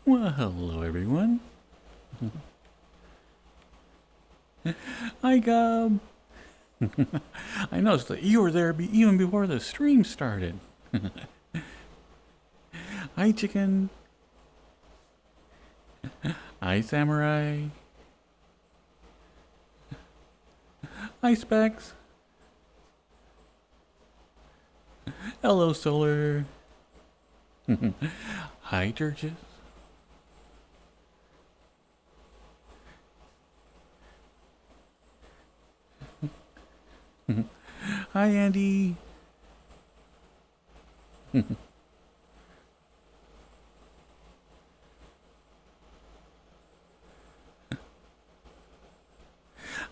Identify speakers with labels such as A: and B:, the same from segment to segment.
A: Well, hello everyone. Hi, Gub. I noticed that you were there even before the stream started. Hi, Chicken. Hi, Samurai. Hi, Specs. Hello, Solar. Hi, Turgis. Hi, Andy.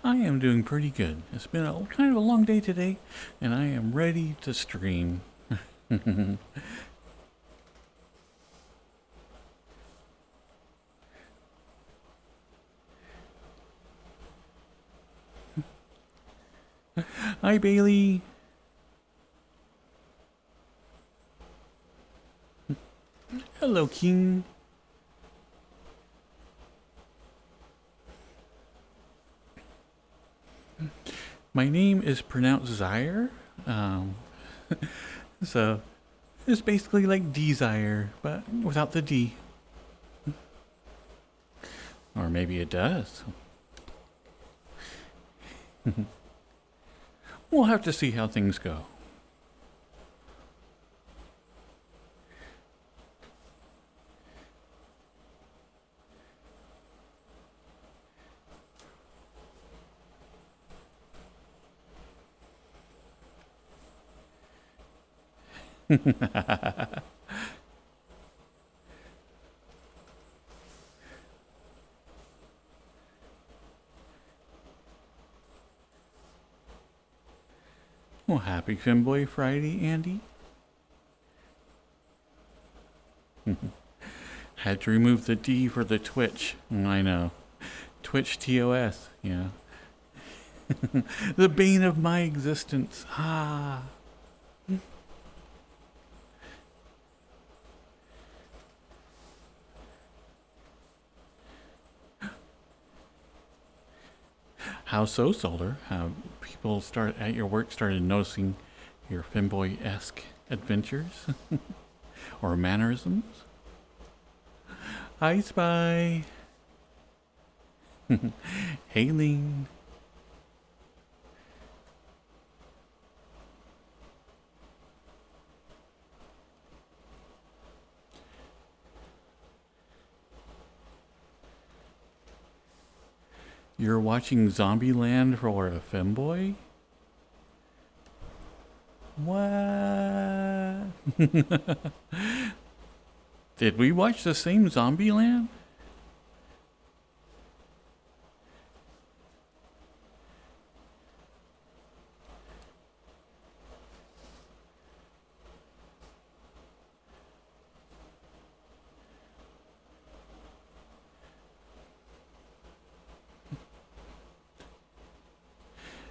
A: I am doing pretty good. It's been kind of a long day today, and I am ready to stream. Hi, Bailey. Hello, King. My name is pronounced Zaire, so it's basically like Desire, but without the D. Or maybe it does. We'll have to see how things go. Well, happy Femboy Friday, Andy. Had to remove the D for the Twitch. I know. Twitch TOS, yeah. The bane of my existence. Ah. How so, Solar? How people at your work started noticing your femboy-esque adventures? Or mannerisms? Hi, Spy. Hailing. You're watching Zombieland for a femboy? What? Did we watch the same Zombieland?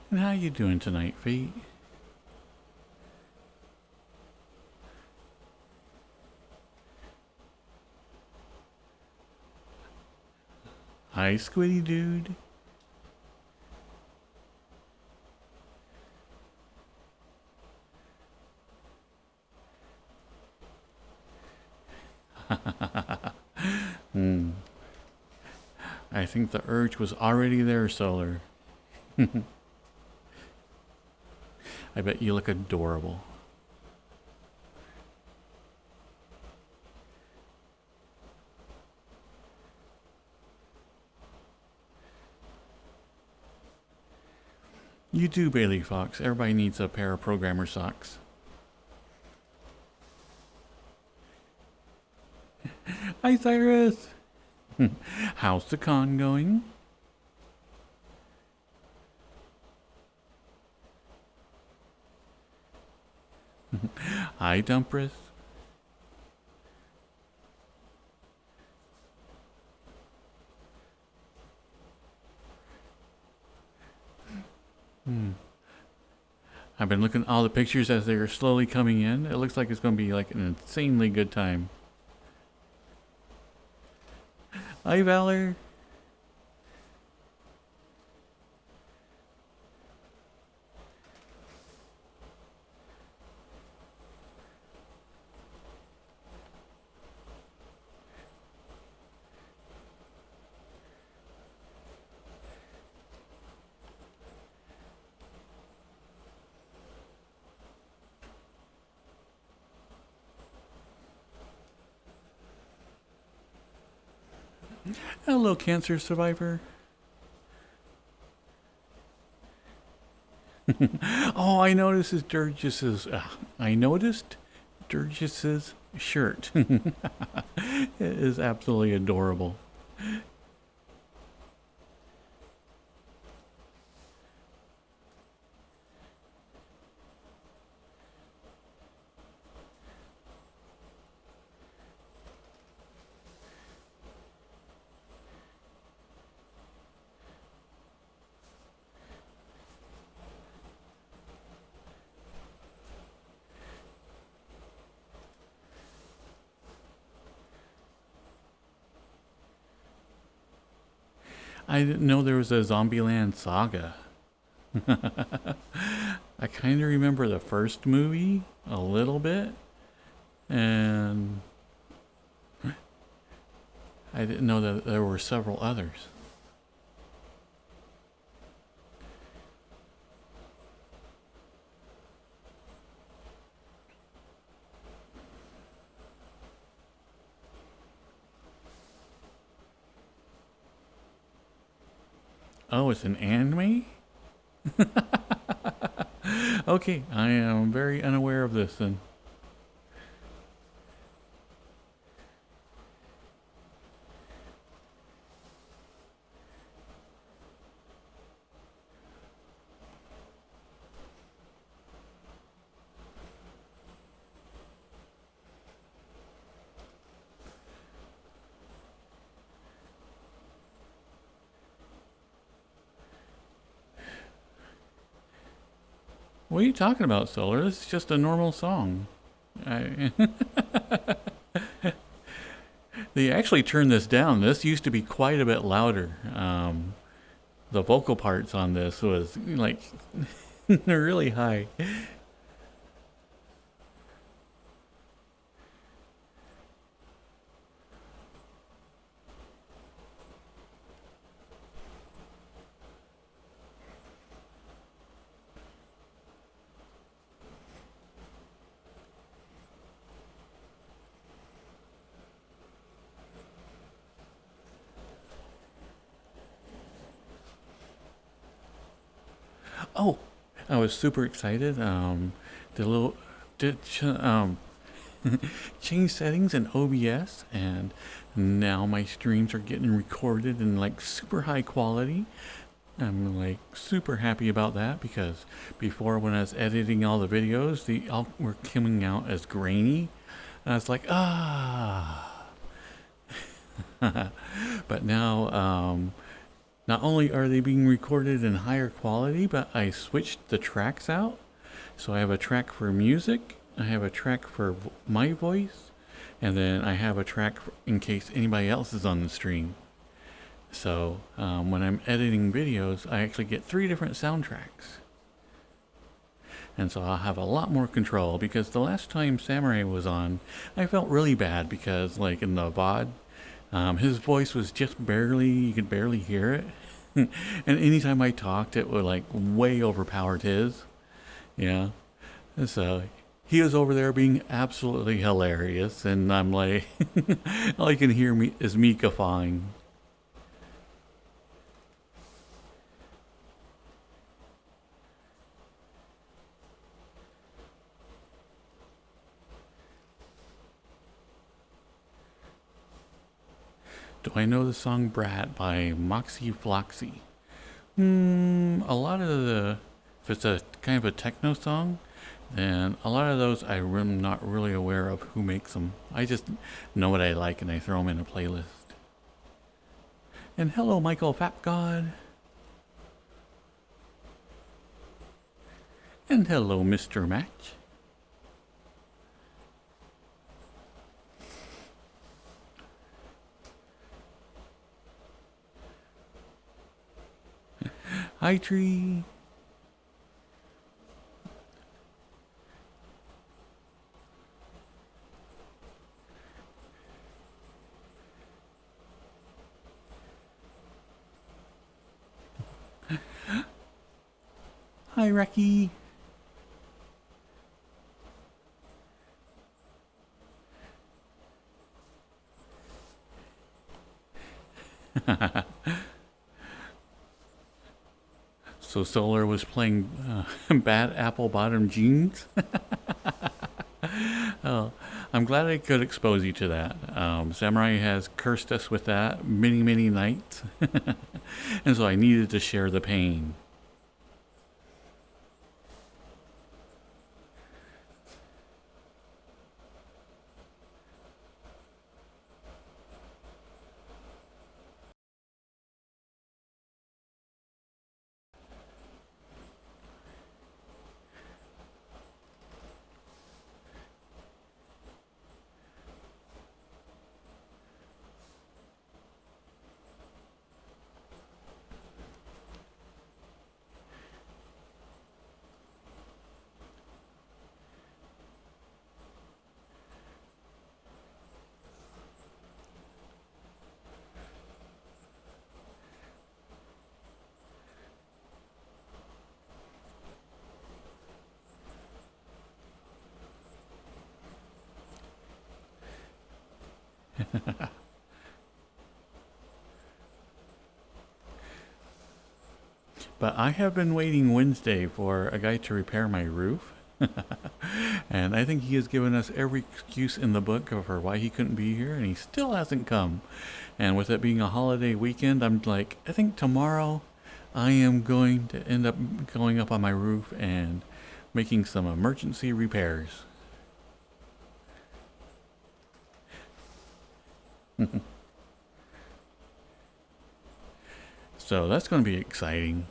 A: And how you doing tonight, Fate? Hi, Squiddy Dude. I think the urge was already there, Solar. I bet you look adorable. You do, Bailey Fox. Everybody needs a pair of programmer socks. Hi, Cyrus. How's the con going? Hi, Dumpress. I've been looking at all the pictures as they are slowly coming in. It looks like it's going to be like an insanely good time. Hi, Valor. Hello, cancer survivor. Oh, I noticed Durgis's. I noticed Durgis's shirt. It is absolutely adorable. I didn't know there was a Zombieland saga. I kind of remember the first movie a little bit, and I didn't know that there were several others. Oh, it's an anime? Okay, I am very unaware of this then. What are you talking about, Solar? This is just a normal song. They actually turned this down. This used to be quite a bit louder. The vocal parts on this was like really high. Oh, I was super excited. The little did change settings in OBS, and now my streams are getting recorded in like super high quality. I'm like super happy about that because before, when I was editing all the videos, they all were coming out as grainy, and I was like, ah. But now, not only are they being recorded in higher quality, but I switched the tracks out. So I have a track for music, I have a track for my voice, and then I have a track in case anybody else is on the stream. So when I'm editing videos, I actually get 3 different soundtracks. And so I'll have a lot more control, because the last time Samurai was on, I felt really bad because, like, in the VOD, his voice was just barely, you could barely hear it. And anytime I talked, it would like way overpowered his. Yeah. And so he was over there being absolutely hilarious, and I'm like, all you can hear me is me guffawing. Do I know the song Brat by Moxie Floxy? A lot of if it's a kind of a techno song, then a lot of those I'm not really aware of who makes them. I just know what I like and I throw them in a playlist. And hello, Michael Fapgod. And hello, Mr. Match. Hi, Tree. Hi, Reki. So Solar was playing Bad Apple Bottom Jeans. Oh, I'm glad I could expose you to that. Samurai has cursed us with that many, many nights. And so I needed to share the pain. But I have been waiting Wednesday for a guy to repair my roof. And I think he has given us every excuse in the book for why he couldn't be here, and he still hasn't come. And with it being a holiday weekend, I'm like, I think tomorrow I am going to end up going up on my roof and making some emergency repairs. So that's going to be exciting.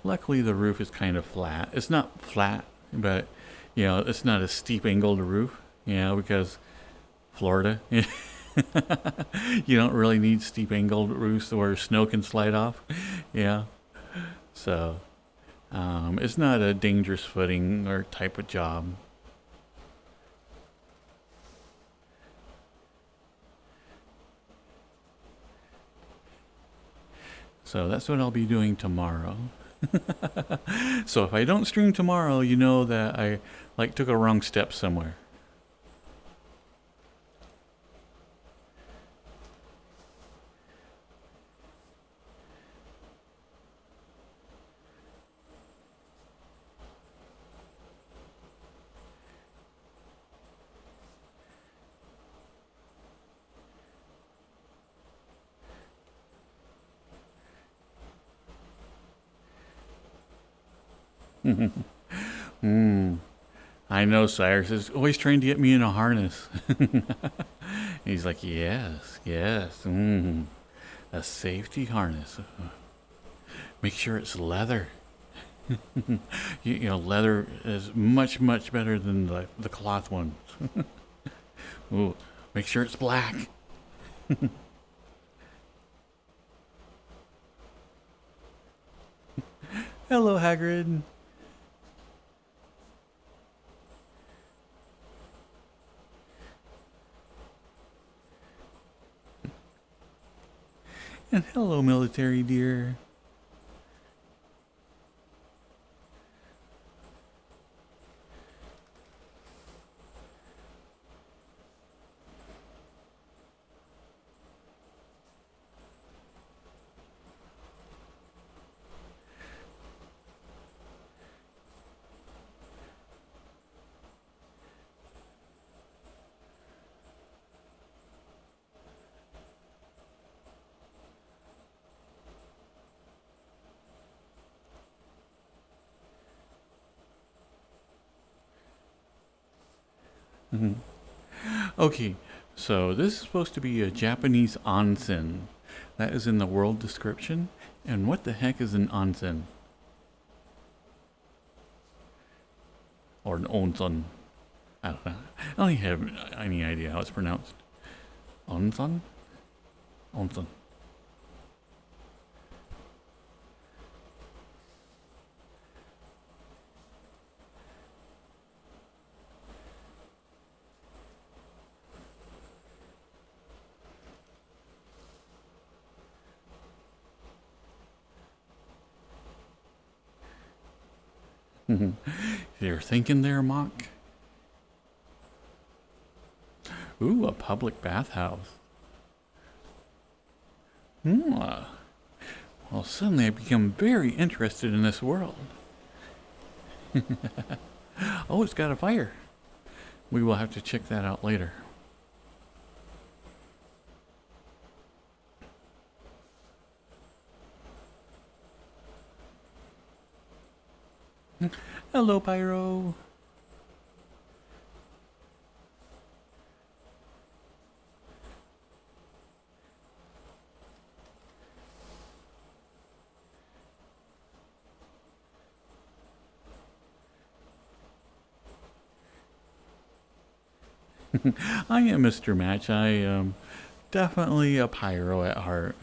A: Luckily, the roof is kind of flat. It's not flat, but it's not a steep angled roof. Because Florida, you don't really need steep angled roofs where snow can slide off. Yeah, so it's not a dangerous footing or type of job. So that's what I'll be doing tomorrow. So if I don't stream tomorrow, you know that I took a wrong step somewhere. I know Cyrus is always trying to get me in a harness. He's like, yes, yes, a safety harness. Make sure it's leather. Leather is much, much better than the cloth ones. Ooh, make sure it's black. Hello, Hagrid. And hello, military dear. Okay, so this is supposed to be a Japanese onsen. That is in the world description. And what the heck is an onsen? Or an onsen? I don't know. I don't have any idea how it's pronounced. Onsen? Onsen. You're thinking there, Mock? Ooh, a public bathhouse. Well, suddenly I become very interested in this world. Oh, it's got a fire. We will have to check that out later. Hello, Pyro. I am Mr. Match. I am definitely a pyro at heart.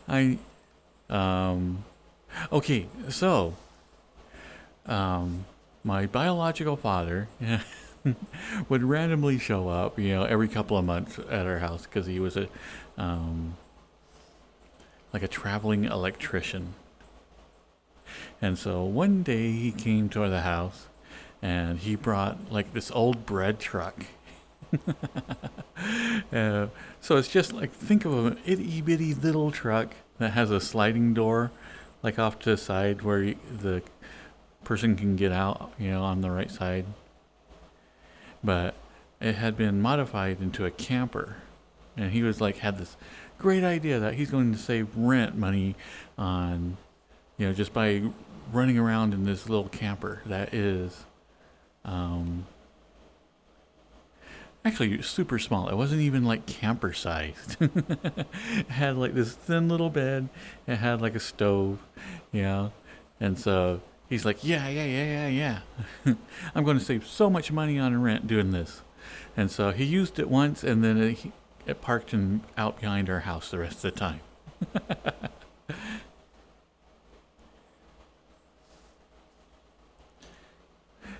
A: I okay, so my biological father would randomly show up, every couple of months at our house because he was a like a traveling electrician. And so one day he came to the house and he brought like this old bread truck. So it's just like, think of an itty bitty little truck that has a sliding door like off to the side where the person can get out, on the right side. But it had been modified into a camper. And he was like, had this great idea that he's going to save rent money on, just by running around in this little camper that is actually super small. It wasn't even like camper sized. It had like this thin little bed. It had like a stove, and so he's like, yeah. I'm going to save so much money on rent doing this. And so he used it once, and then it parked out behind our house the rest of the time.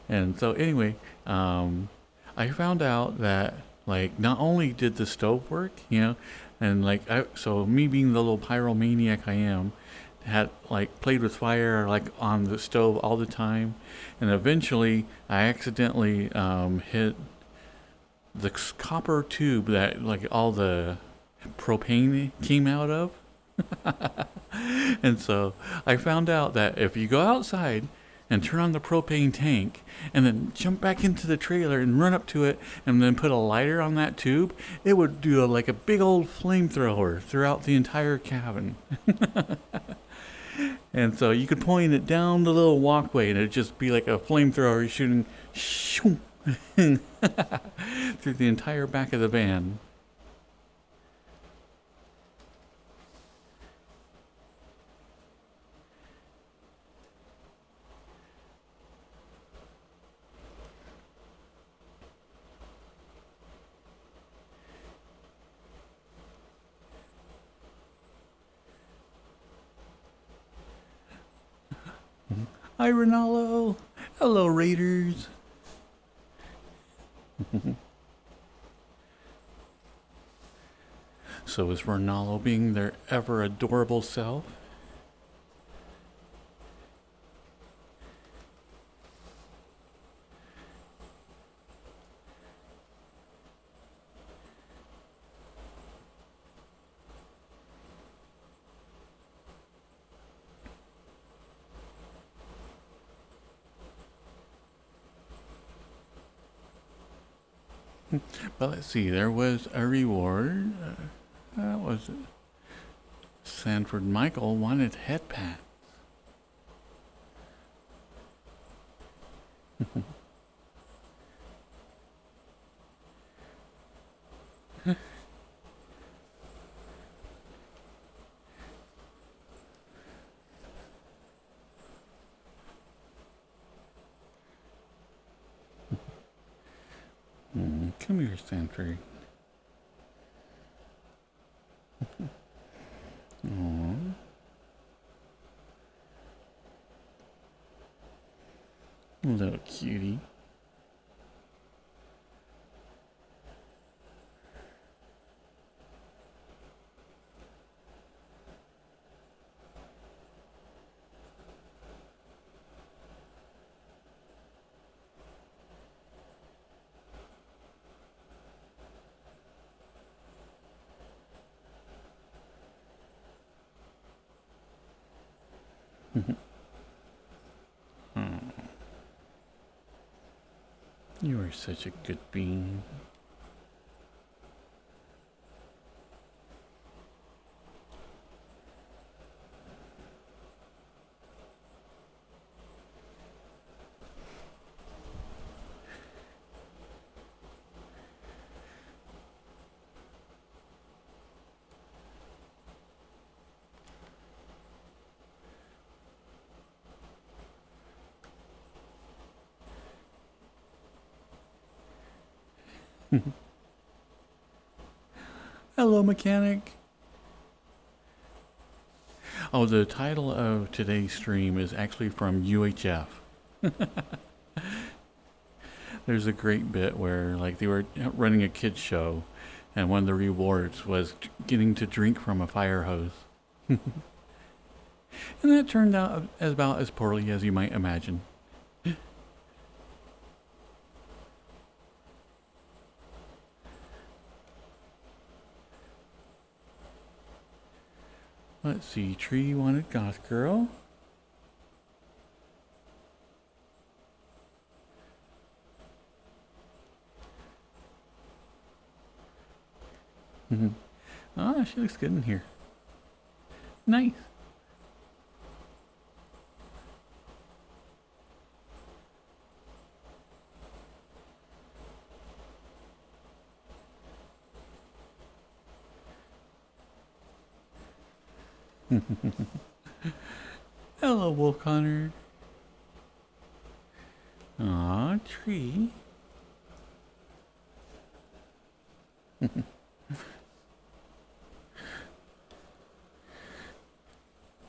A: And so anyway, I found out that like not only did the stove work, and like so me being the little pyromaniac I am, had like played with fire like on the stove all the time, and eventually I accidentally hit the copper tube that like all the propane came out of. And so I found out that if you go outside and turn on the propane tank and then jump back into the trailer and run up to it and then put a lighter on that tube, it would do like a big old flamethrower throughout the entire cabin. And so you could point it down the little walkway and it'd just be like a flamethrower shooting through the entire back of the van. Hi, Ronaldo. Hello, Raiders. So is Ronaldo being their ever adorable self? But let's see, there was a reward. That was it. Sanford Michael wanted headpad. Come here, Sanford. Aww. Little cutie. Oh, you are such a good bean. Hello, mechanic. Oh, the title of today's stream is actually from UHF. There's a great bit where, like, they were running a kids show, and one of the rewards was getting to drink from a fire hose. And that turned out about as poorly as you might imagine. Let's see, Tree wanted Goth Girl. Oh, she looks good in here. Nice. Hello, Wolf Connor. Aw, Tree.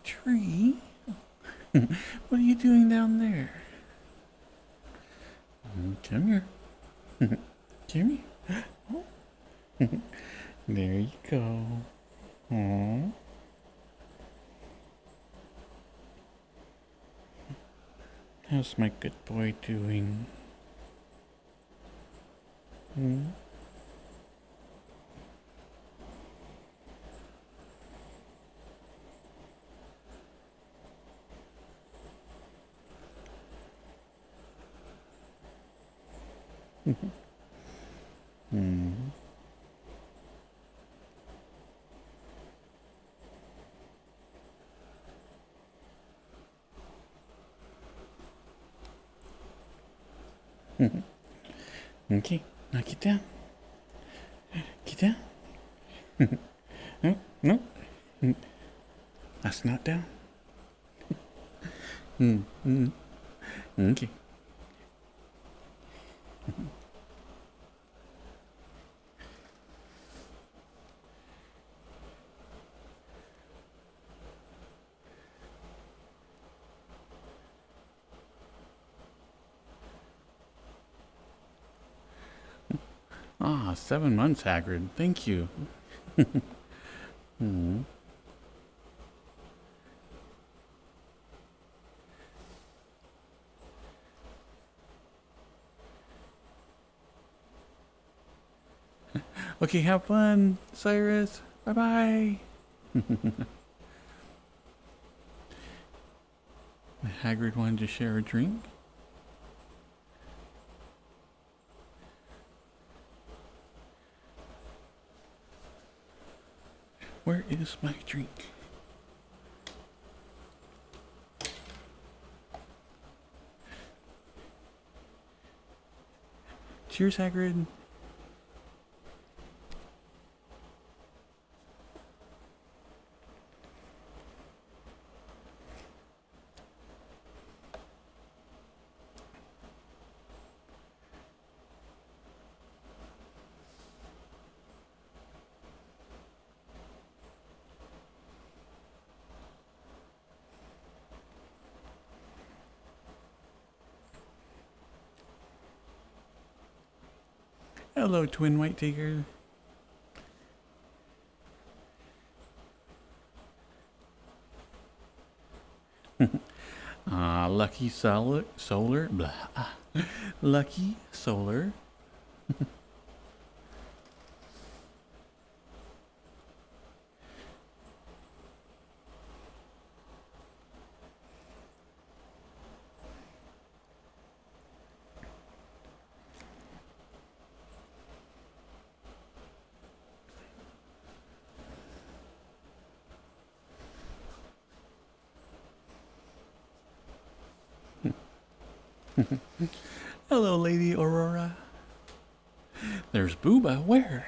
A: Tree? What are you doing down there? Come here. Come here. Oh. There you go. Aww. How's my good boy doing? Hmm? Hmm. Okay, now get down. Get down. No, no. That's not down. Okay. Ah, 7 months, Hagrid. Thank you. Okay, have fun, Cyrus. Bye-bye. Hagrid wanted to share a drink. Where is my drink? Cheers, Hagrid. Hello, Twin White Tiger. Lucky solar, blah. Lucky solar. Hello, Lady Aurora. There's Booba. Where?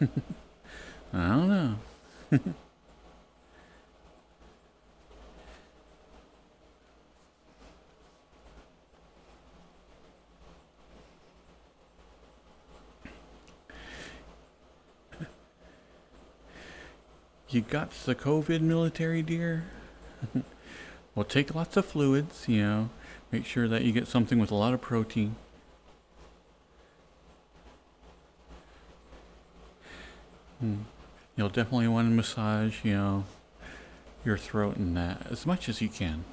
A: I don't know. You got the COVID military, dear? Well, take lots of fluids, you know. Make sure that you get something with a lot of protein. You'll definitely want to massage, you know, your throat and that as much as you can.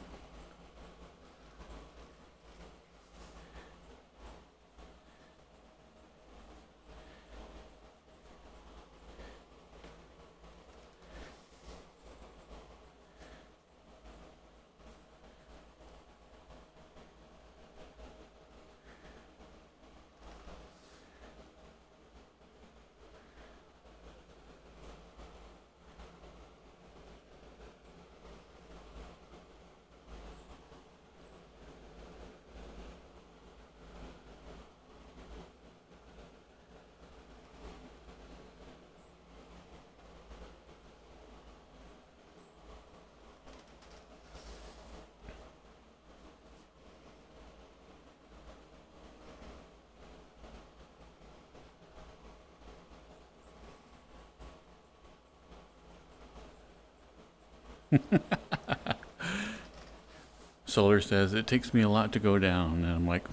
A: Solar says it takes me a lot to go down, and I'm like,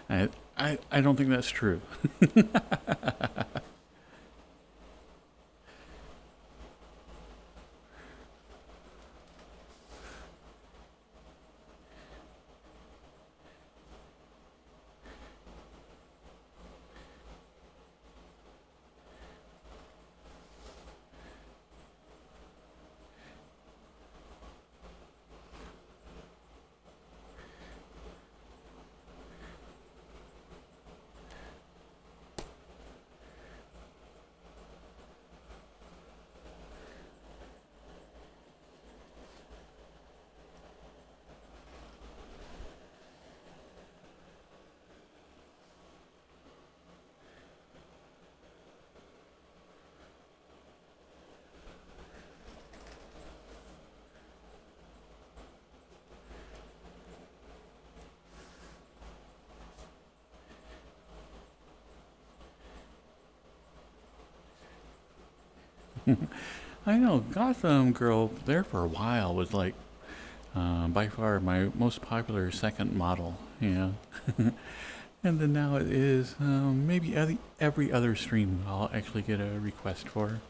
A: I don't think that's true. I know Gotham Girl there for a while was like by far my most popular second model, you know. And then now it is maybe every other stream I'll actually get a request for.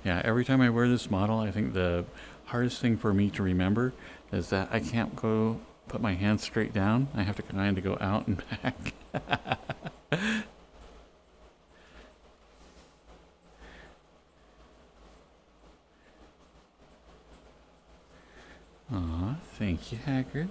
A: Yeah, every time I wear this model, I think the hardest thing for me to remember is that I can't go put my hands straight down. I have to kind of go out and back. Aw, thank you, Hagrid.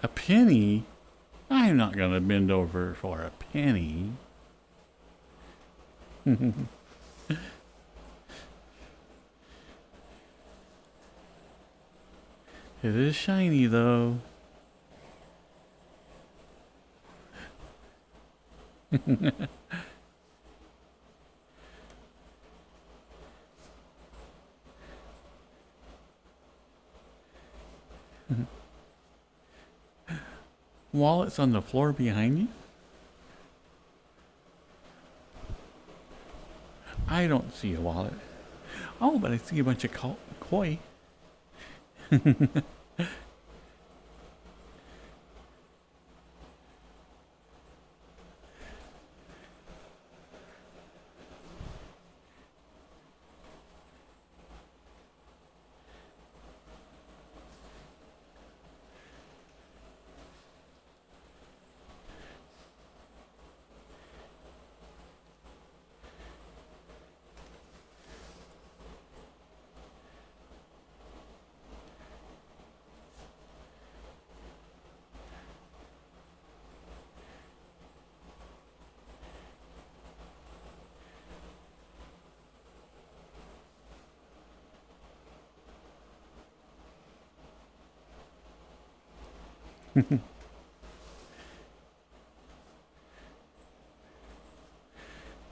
A: A penny? I'm not going to bend over for a penny. It is shiny though. Wallet's on the floor behind you? I don't see a wallet. Oh, but I see a bunch of koi.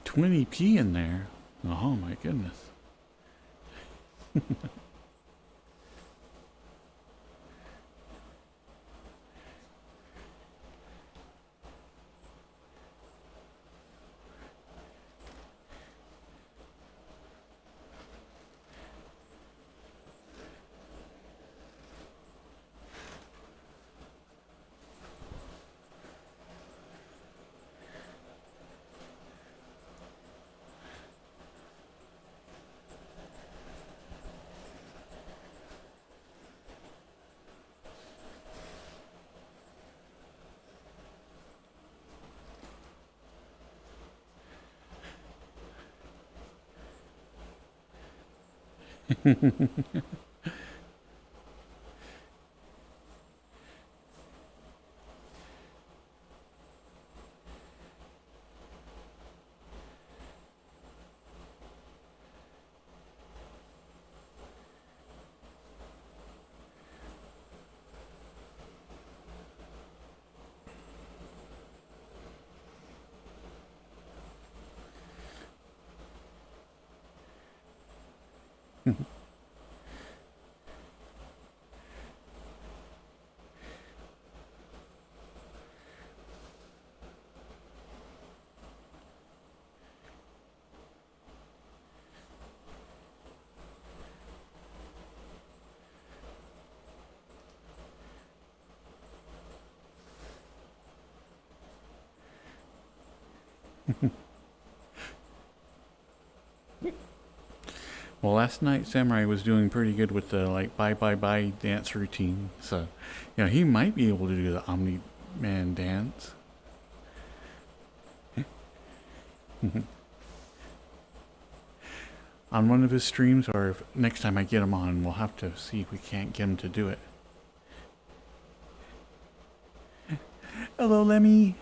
A: $20p in there. Oh my goodness. Well, last night Samurai was doing pretty good with the like bye bye bye dance routine. So, you know, he might be able to do the Omni Man dance. On one of his streams, or if next time I get him on, we'll have to see if we can't get him to do it. Hello, Lemmy.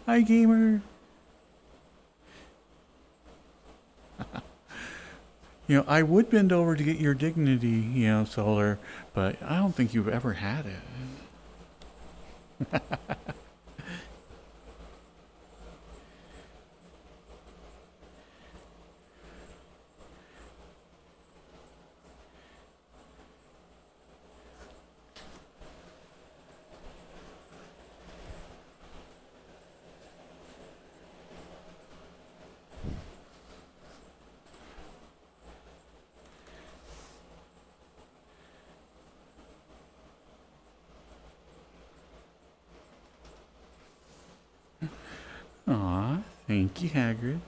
A: Hi, gamer. I would bend over to get your dignity, Solar, but I don't think you've ever had it. Aw, thank you, Hagrid.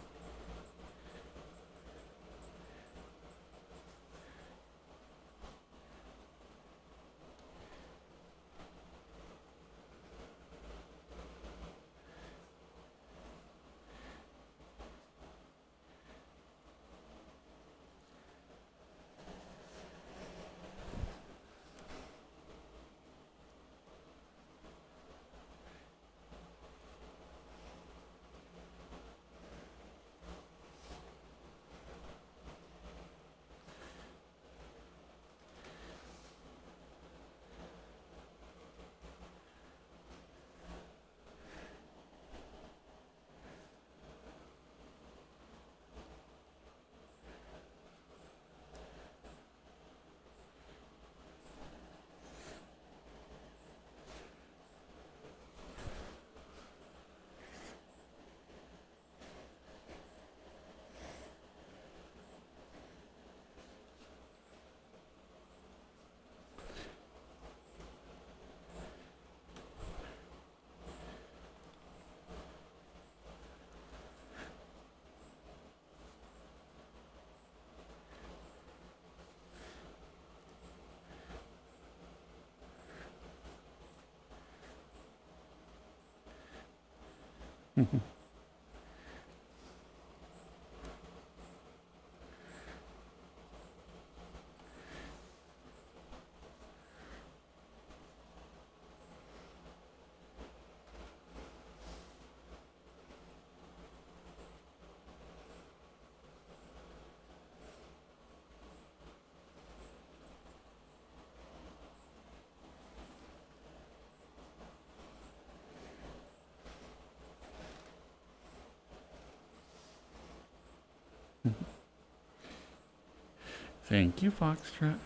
A: Thank you, Foxtrot.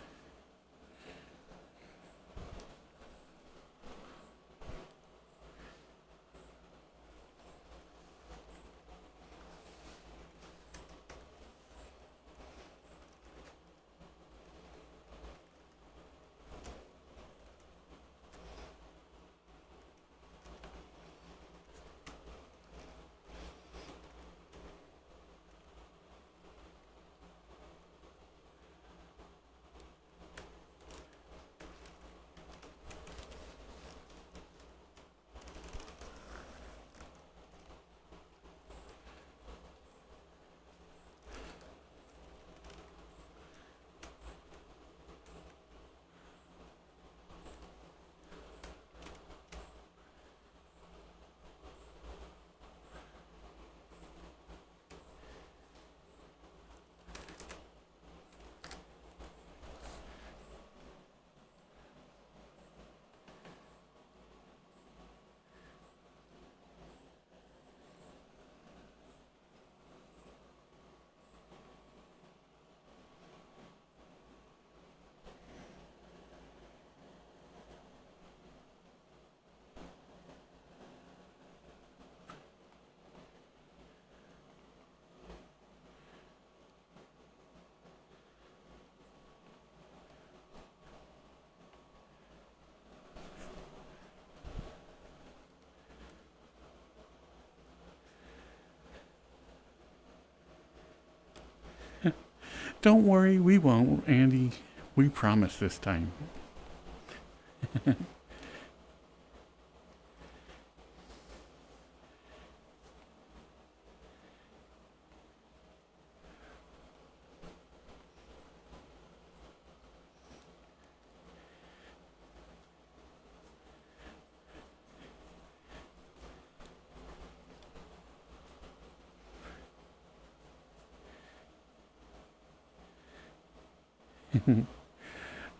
A: Don't worry, we won't, Andy. We promise this time.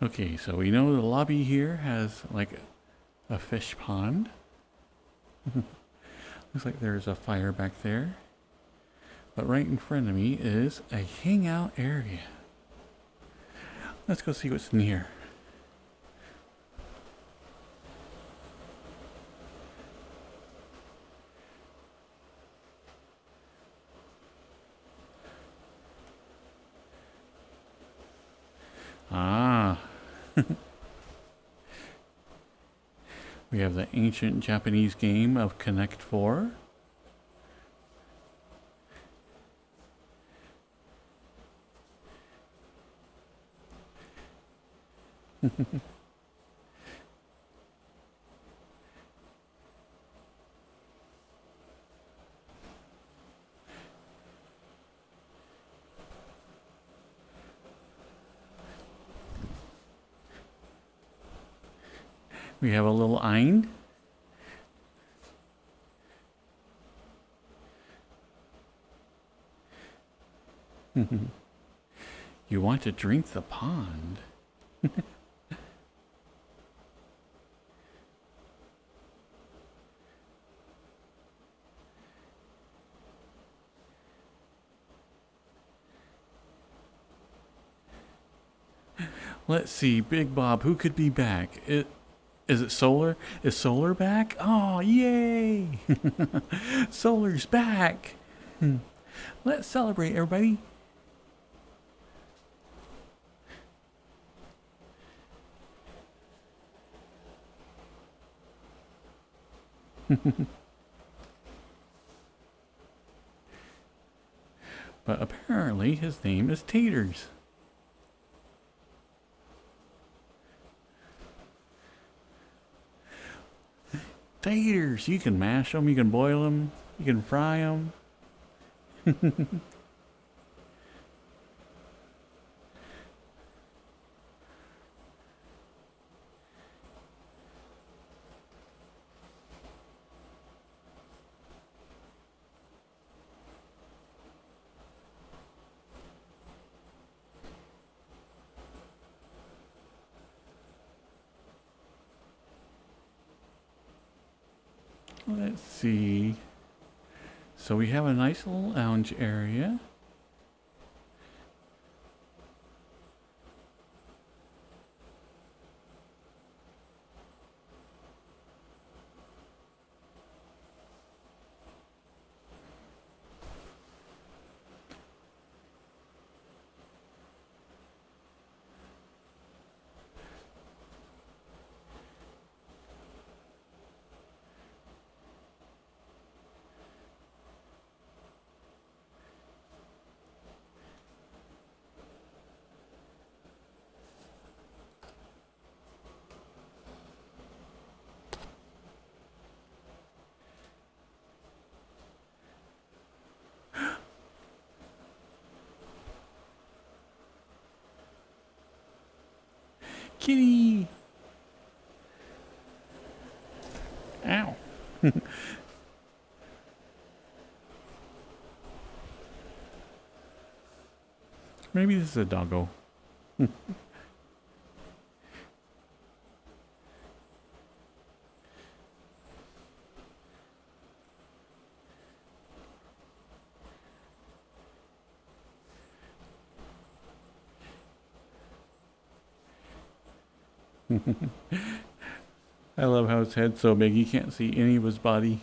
A: Okay, so we know the lobby here has like a fish pond. Looks like there's a fire back there. But right in front of me is a hangout area. Let's go see what's in here. Ah. We have the ancient Japanese game of Connect 4. We have a little Ein. You want to drink the pond? Let's see, Big Bob, who could be back? Is it Solar? Is Solar back? Oh, yay! Solar's back! Let's celebrate, everybody. But apparently his name is Taters. Taters! You can mash them, you can boil them, you can fry them. Let's see. So we have a nice little lounge area. Kitty! Ow! Maybe this is a doggo. I love how his head's so big you can't see any of his body.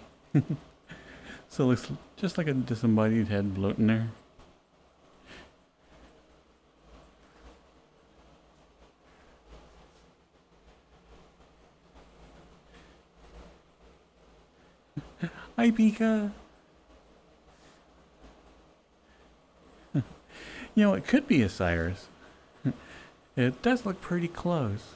A: So it looks just like a disembodied head floating there. Hi, Pika! You know, it could be a Cyrus. It does look pretty close.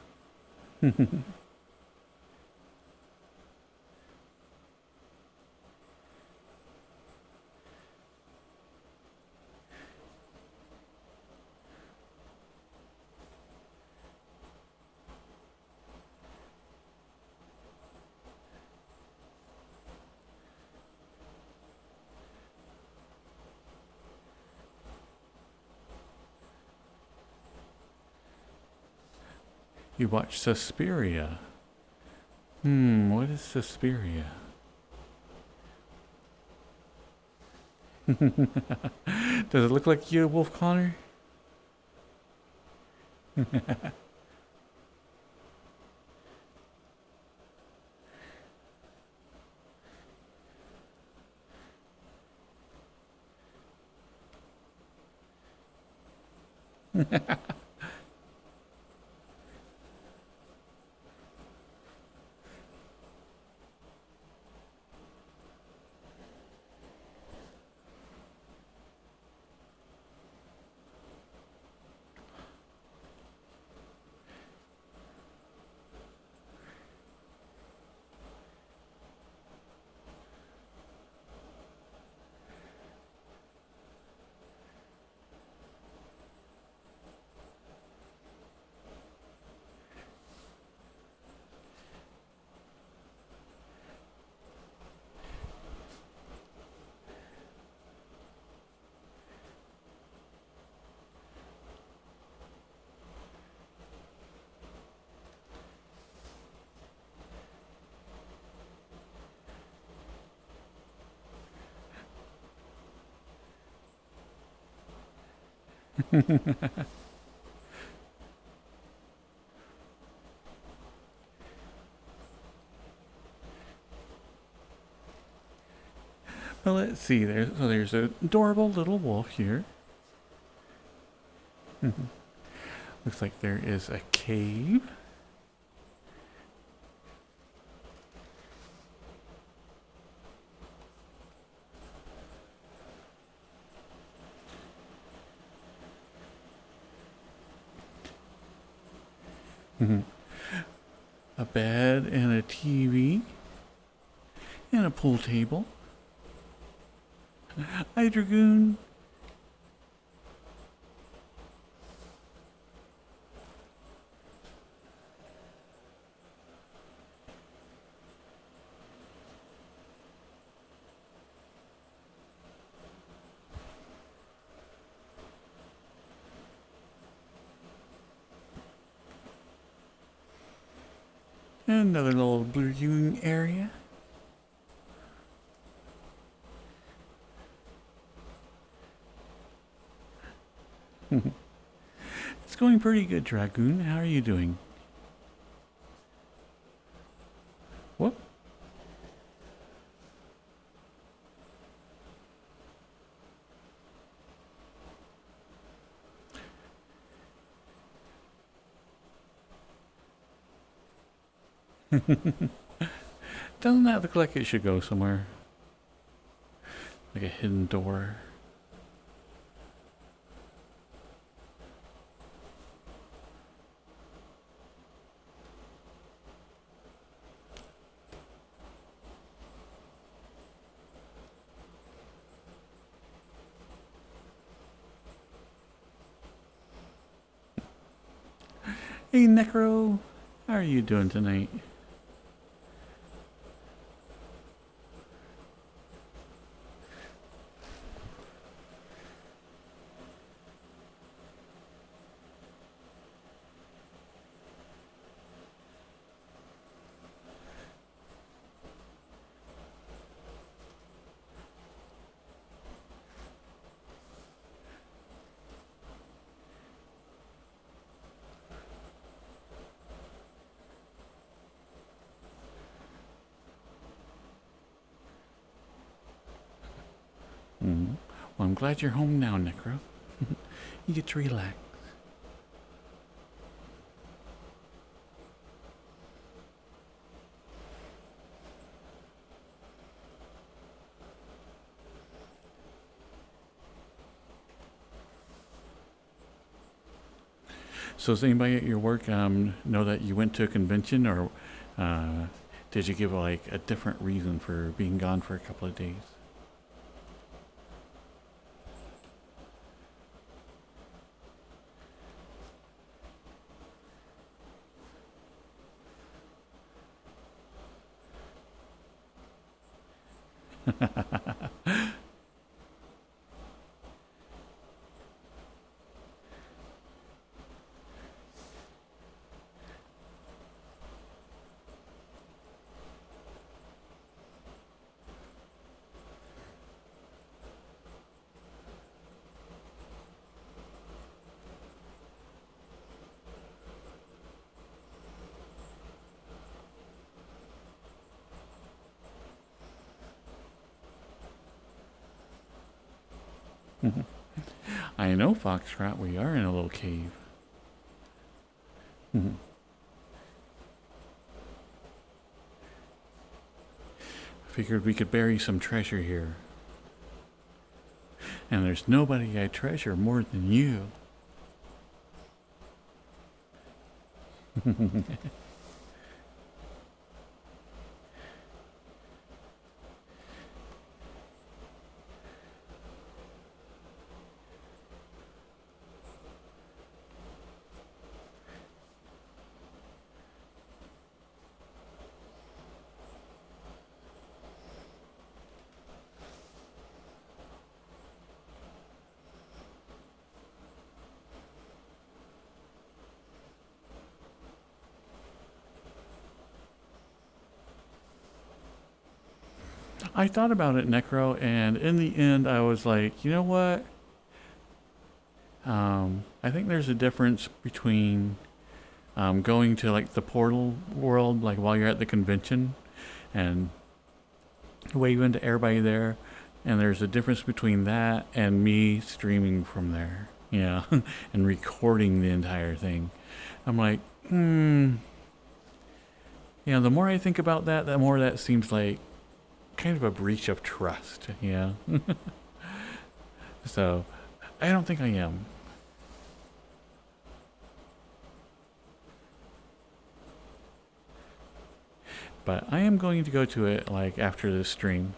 A: You watch Suspiria. What is Suspiria? Does it look like you, Wolf Connor? Well, let's see. There's an adorable little wolf here. Looks like there is a cave. A bed and a TV and a pool table. Hi, Dragoon. Another little viewing area. It's going pretty good, Dragoon. How are you doing? Whoop. Doesn't that look like it should go somewhere? Like a hidden door. Hey, Necro. How are you doing tonight? Well, I'm glad you're home now, Necro. You get to relax. So does anybody at your work know that you went to a convention, or did you give like a different reason for being gone for a couple of days? I know, Foxtrot, we are in a little cave. Figured we could bury some treasure here. And there's nobody I treasure more than you. I thought about it, Necro, and in the end, I was like, you know what? I think there's a difference between going to like the portal world, like while you're at the convention, and waving to everybody there, and there's a difference between that and me streaming from there, yeah, and recording the entire thing. I'm like, yeah. The more I think about that, the more that seems like kind of a breach of trust, yeah. So, I don't think I am. But I am going to go to it like after this stream.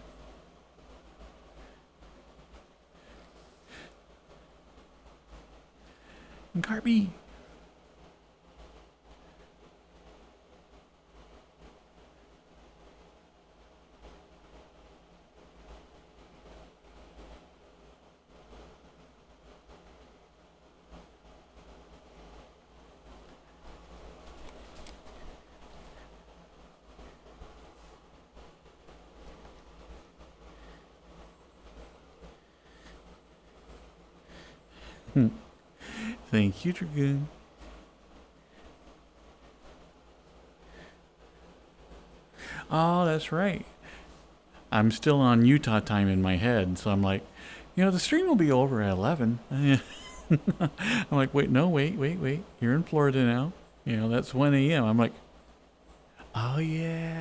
A: Garby. Thank you, Dragoon. Oh, that's right. I'm still on Utah time in my head, so I'm like, you know, the stream will be over at 11. I'm like, wait, no, wait. You're in Florida now. You know, that's 1 a.m. I'm like, oh, yeah.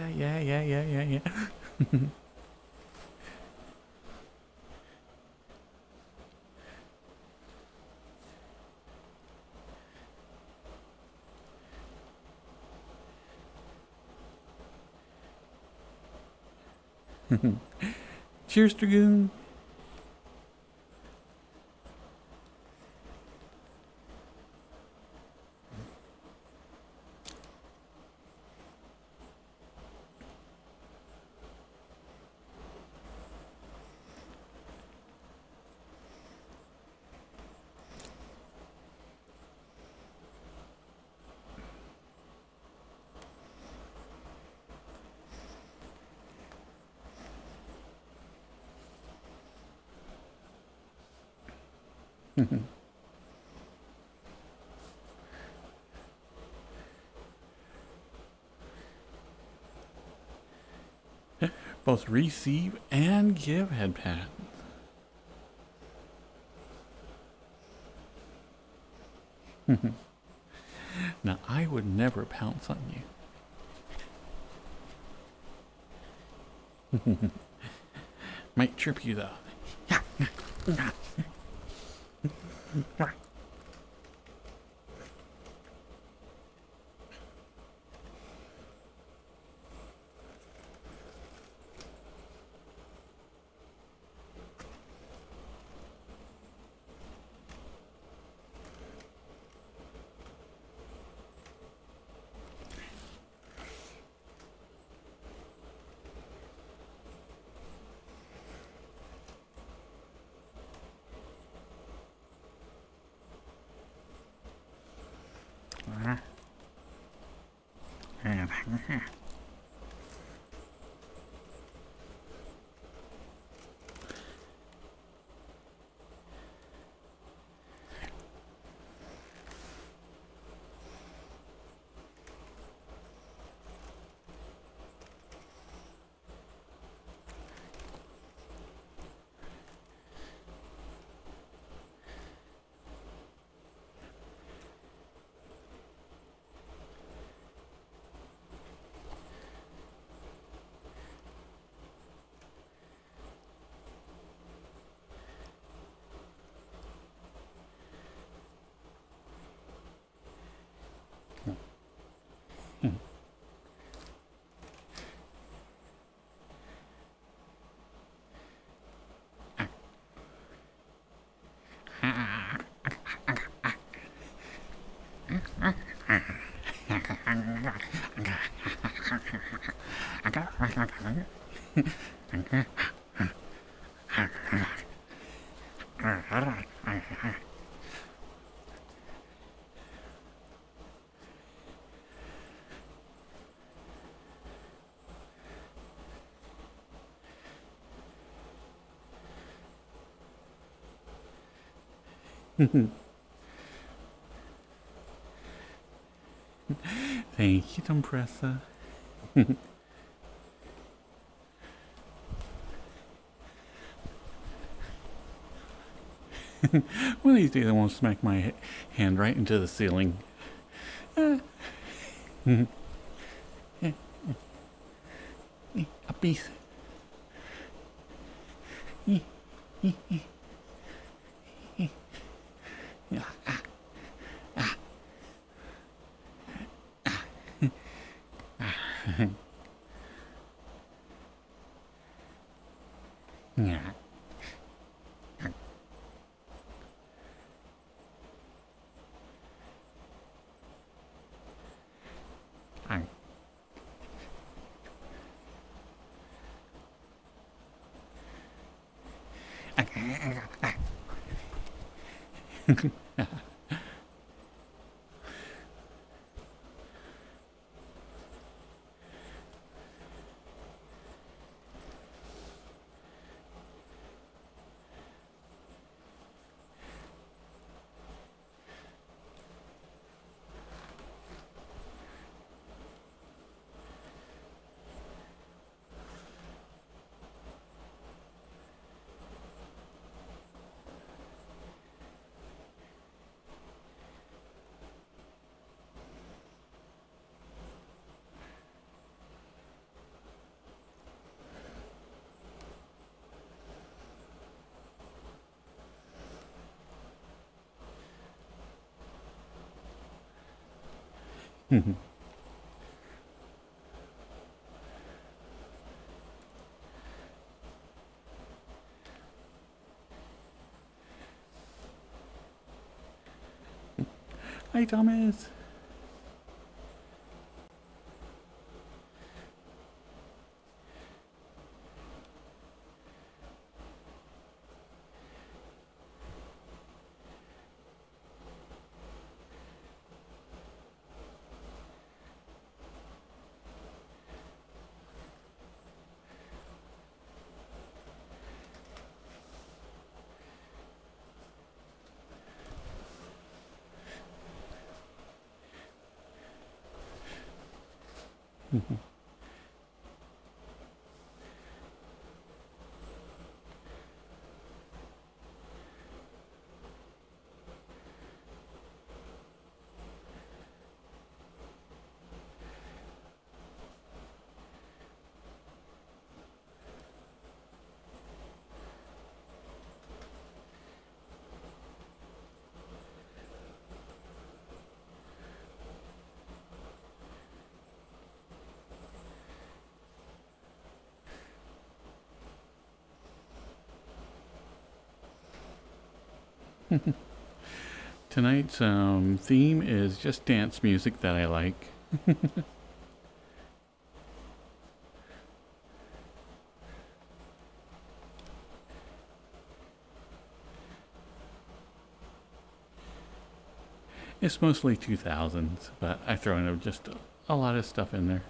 A: Cheers, Dragoon. Both receive and give head pat. Now, I would never pounce on you. Might trip you, though. Thank you, Compressa. One of these days I won't smack my hand right into the ceiling. A piece. Yeah. Hi, Thomas. Tonight's theme is just dance music that I like. It's mostly 2000s, but I throw in just a lot of stuff in there.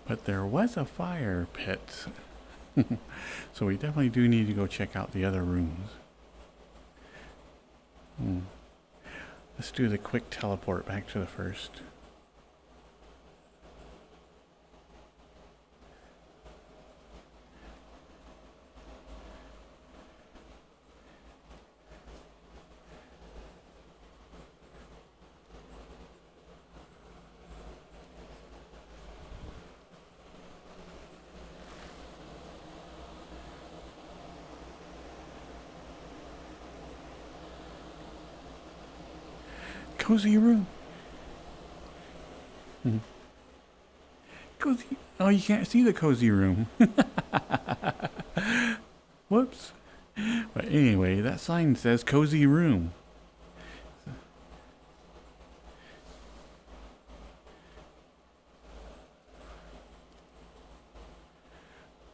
A: But there was a fire pit. So we definitely do need to go check out the other rooms. Let's do the quick teleport back to the first. Cozy room. Cozy. Oh, you can't see the cozy room. Whoops. But anyway, that sign says cozy room.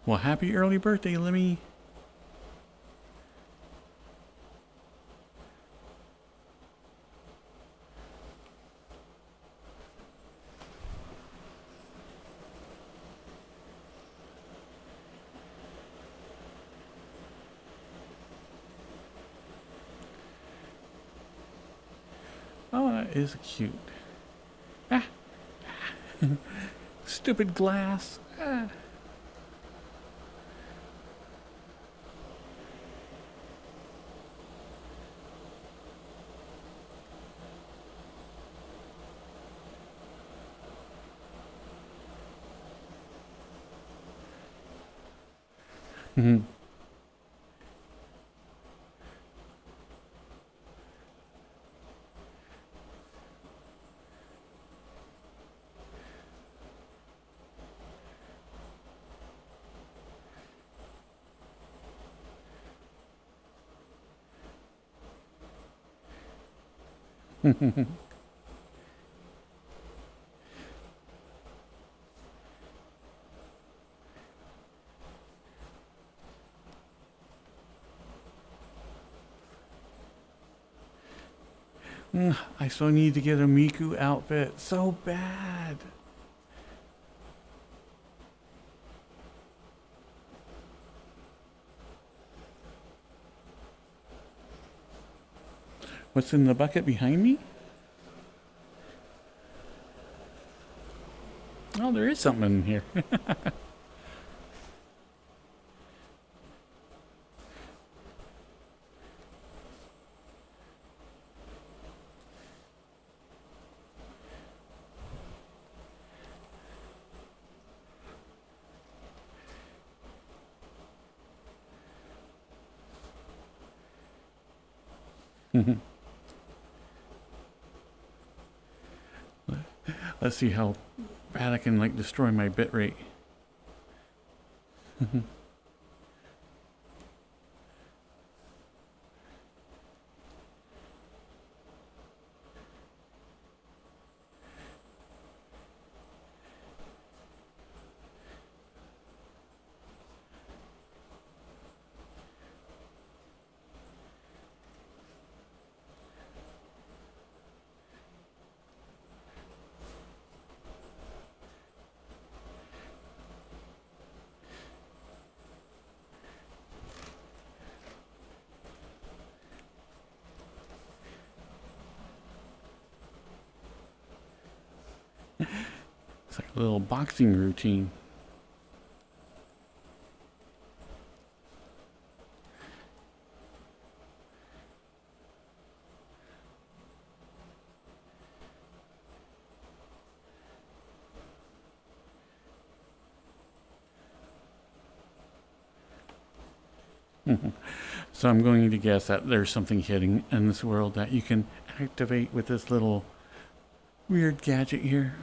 A: Well, happy early birthday, Lemmy. Oh, that is cute. Ah. Stupid glass. Ah. I so need to get a Miku outfit so bad. What's in the bucket behind me? Oh, there is something in here. Let's see how bad I can like destroy my bitrate. It's like a little boxing routine. So I'm going to guess that there's something hidden in this world that you can activate with this little weird gadget here.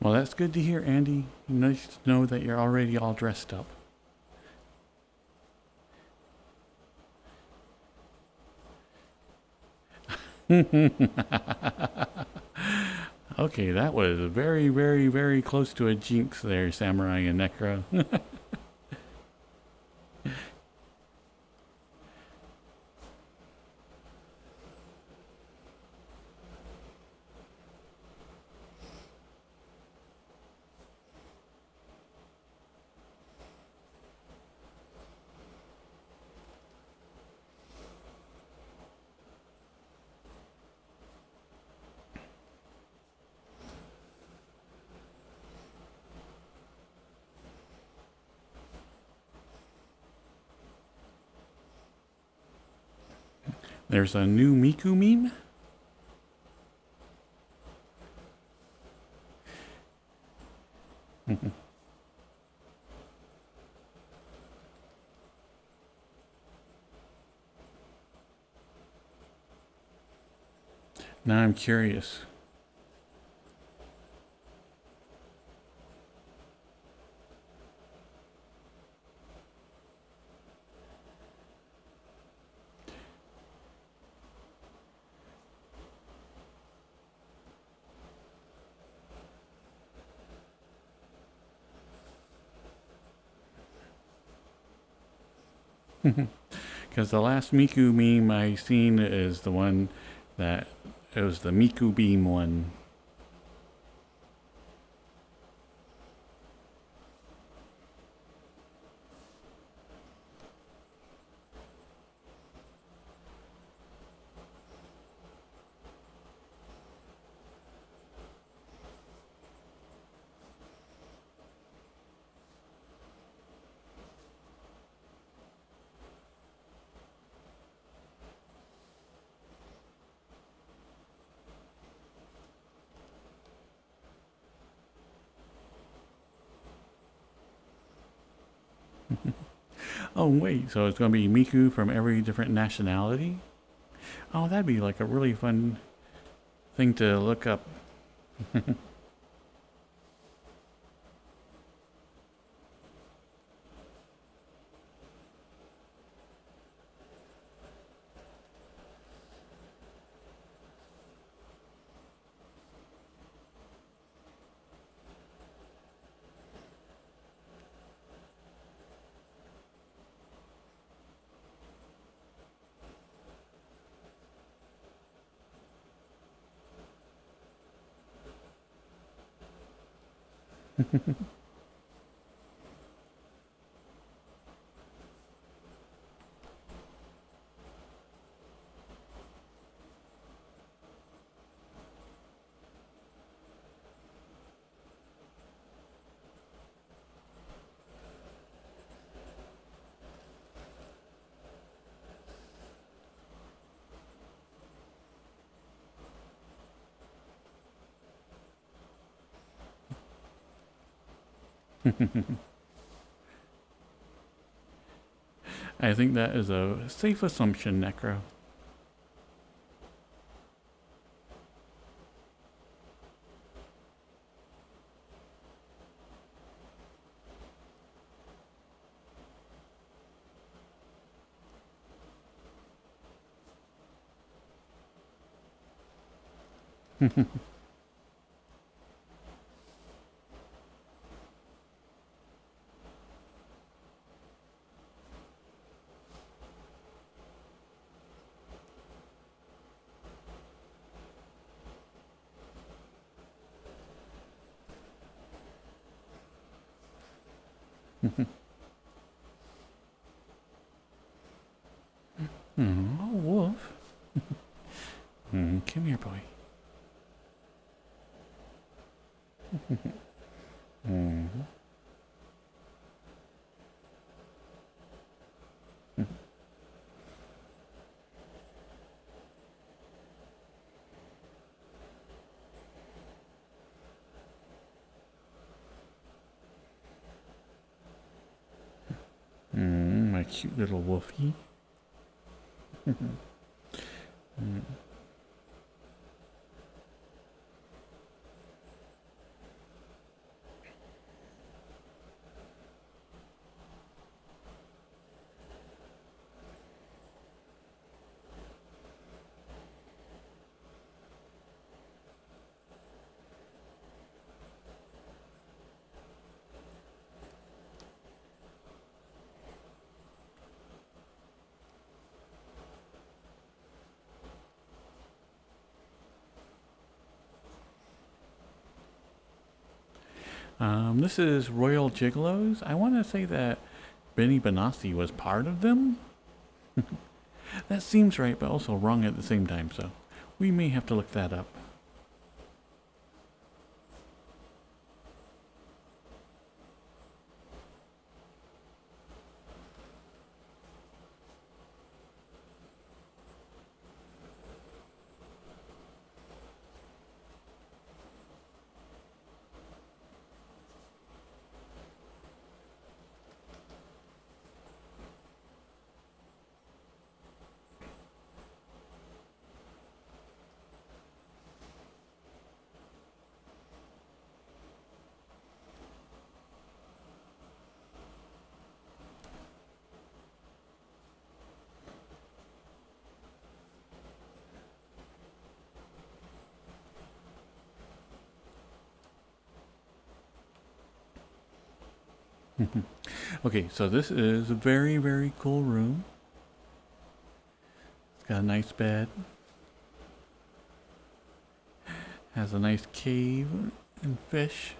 A: Well, that's good to hear, Andy. Nice to know that you're already all dressed up. Okay, that was very, very, very close to a jinx there, Samurai and Necro. There's a new Miku meme. Now I'm curious. Because the last Miku meme I seen is the one that it was the Miku beam one. Oh wait, so it's going to be Miku from every different nationality? Oh, that'd be like a really fun thing to look up. I think that is a safe assumption, Necro. Oh, wolf. Come here, boy. My cute little wolfie. This is Royal Gigolos. I want to say that Benny Benassi was part of them. That seems right, but also wrong at the same time, so we may have to look that up. Okay, so this is a very, very cool room. It's got a nice bed. Has a nice cave and fish.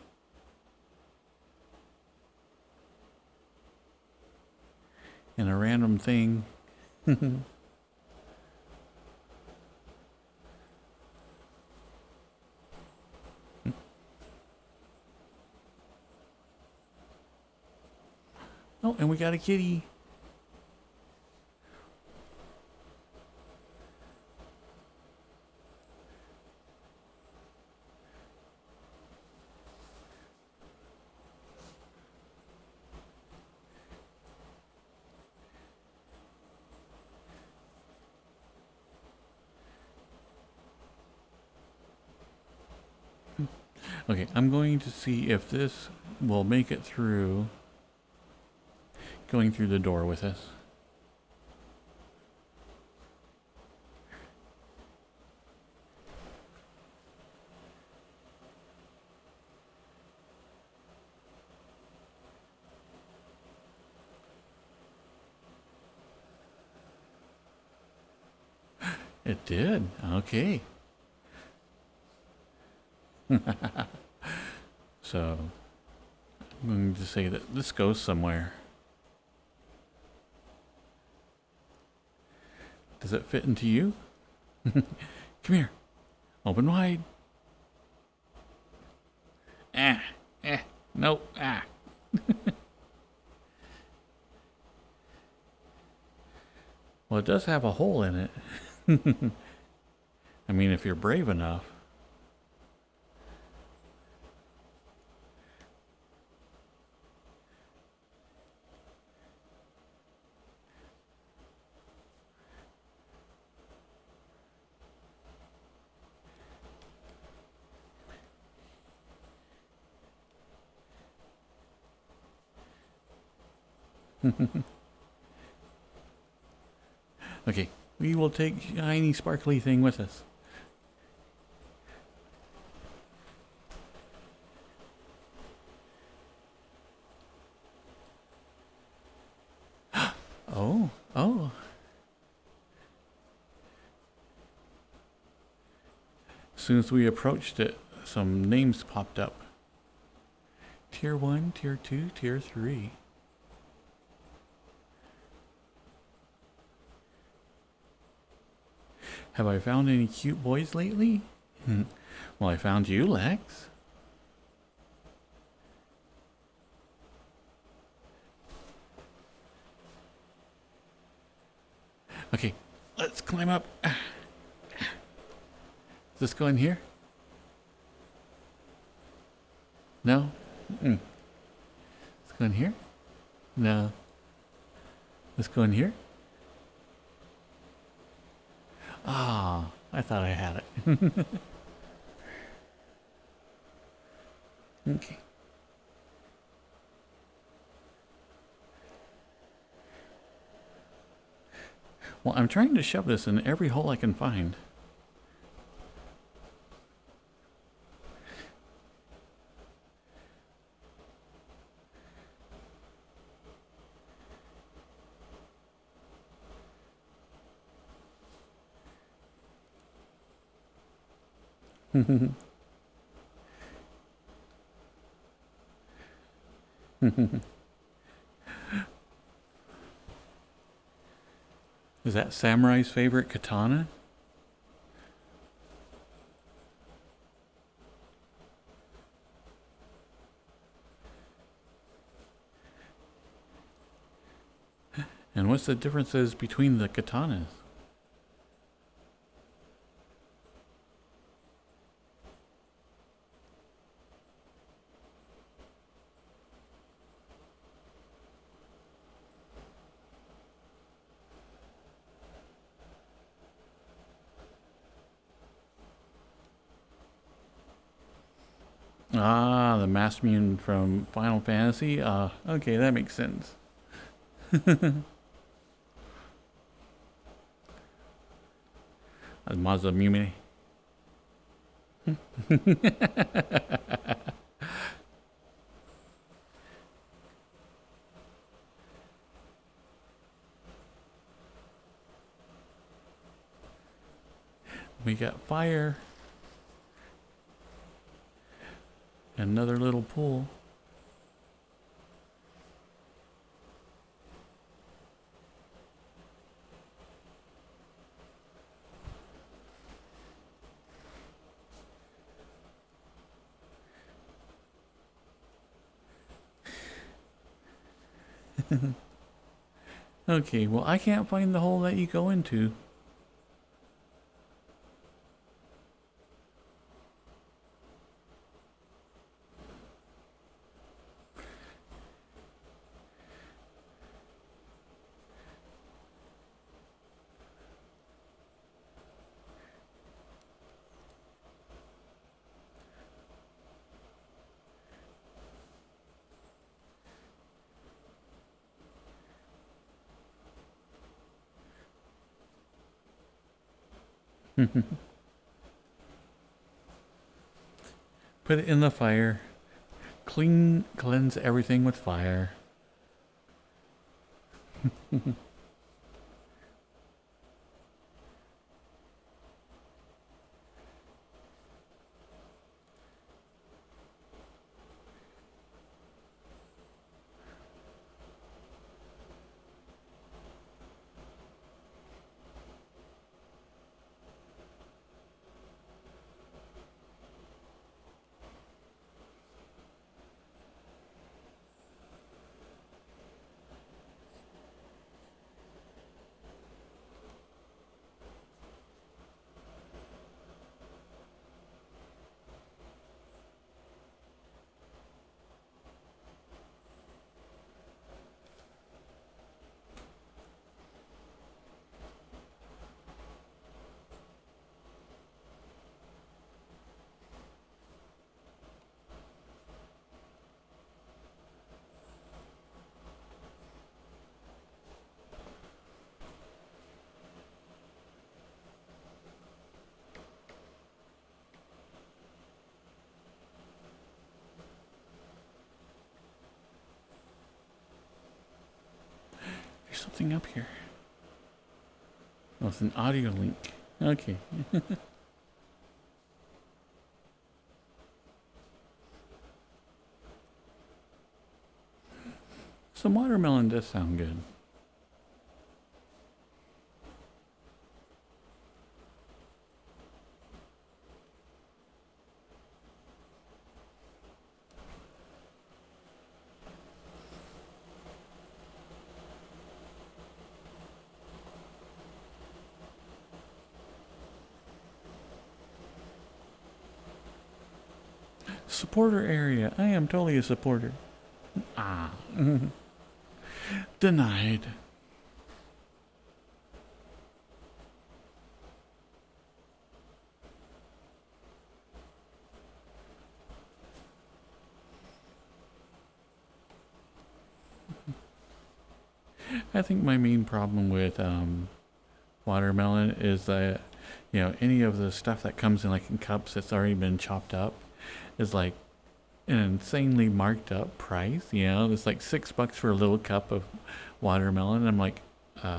A: And a random thing. Oh, and we got a kitty. Okay, I'm going to see if this will make it through going through the door with us. It did. Okay. So, I'm going to say that this goes somewhere. Does it fit into you? Come here. Open wide. Nope. Well, it does have a hole in it. I mean, if you're brave enough. Okay, we will take shiny sparkly thing with us. Oh. As soon as we approached it, some names popped up. Tier 1, Tier 2, Tier 3. Have I found any cute boys lately? Well, I found you, Lex. Okay, let's climb up. Does this go in here? No? Let's go in here? No. Let's go in here? Ah, I thought I had it. Okay. Well, I'm trying to shove this in every hole I can find. Is that Samurai's favorite katana? And what's the differences between the katanas? Ah, the masked mutant from Final Fantasy? Okay, that makes sense. Mazamune. We got fire. Another little pool. Okay, well, I can't find the hole that you go into. Put it in the fire. Cleanse everything with fire. There's something up here. Oh, it's an audio link. Okay. Some watermelon does sound good. Supporter area. I am totally a supporter. Ah. Denied. I think my main problem with watermelon is that, you know, any of the stuff that comes in like in cups that's already been chopped up is like an insanely marked up price. You know, it's like $6 for a little cup of watermelon. I'm like, you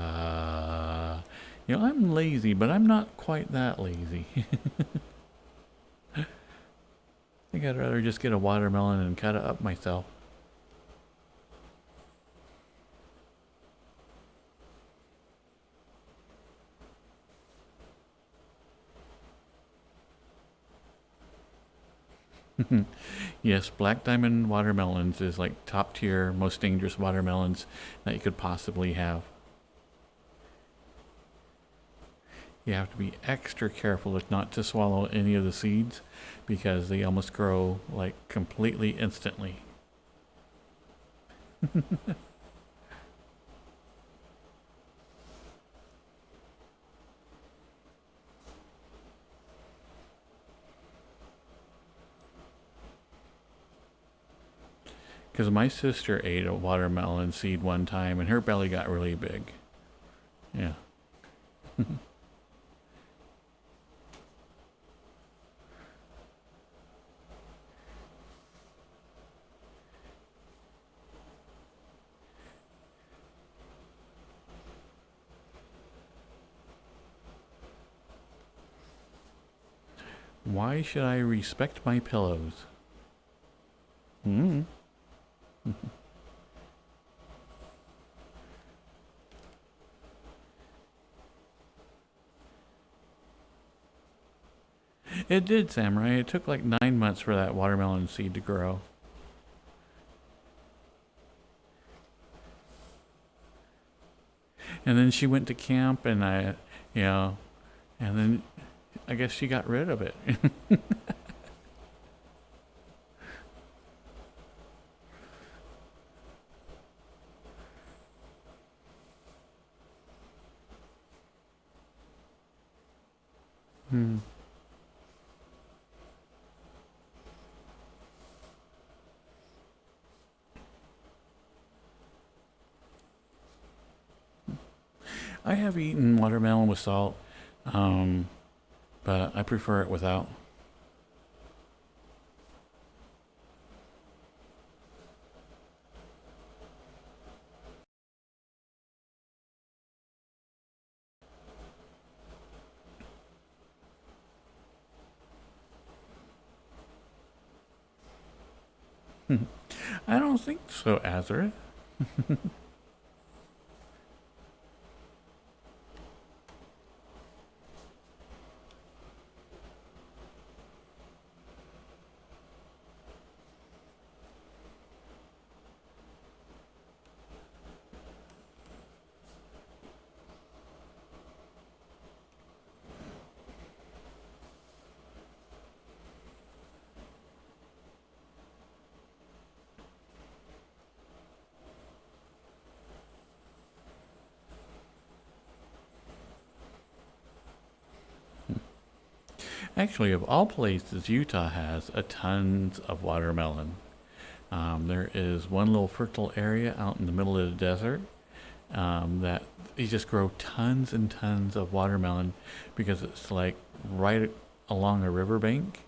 A: know, I'm lazy, but I'm not quite that lazy. I think I'd rather just get a watermelon and cut it up myself. Yes, black diamond watermelons is like top tier, most dangerous watermelons that you could possibly have. You have to be extra careful not to swallow any of the seeds because they almost grow like completely instantly. Because my sister ate a watermelon seed one time and her belly got really big. Yeah. Why should I respect my pillows? Hmm. It did, Samurai. It took like 9 months for that watermelon seed to grow. And then she went to camp, and you know, and then I guess she got rid of it. Hmm. I have eaten watermelon with salt, um, but I prefer it without. I don't think so, Azareth. Actually, of all places, Utah has a tons of watermelon. There is one little fertile area out in the middle of the desert that they just grow tons and tons of watermelon because it's like right along a riverbank,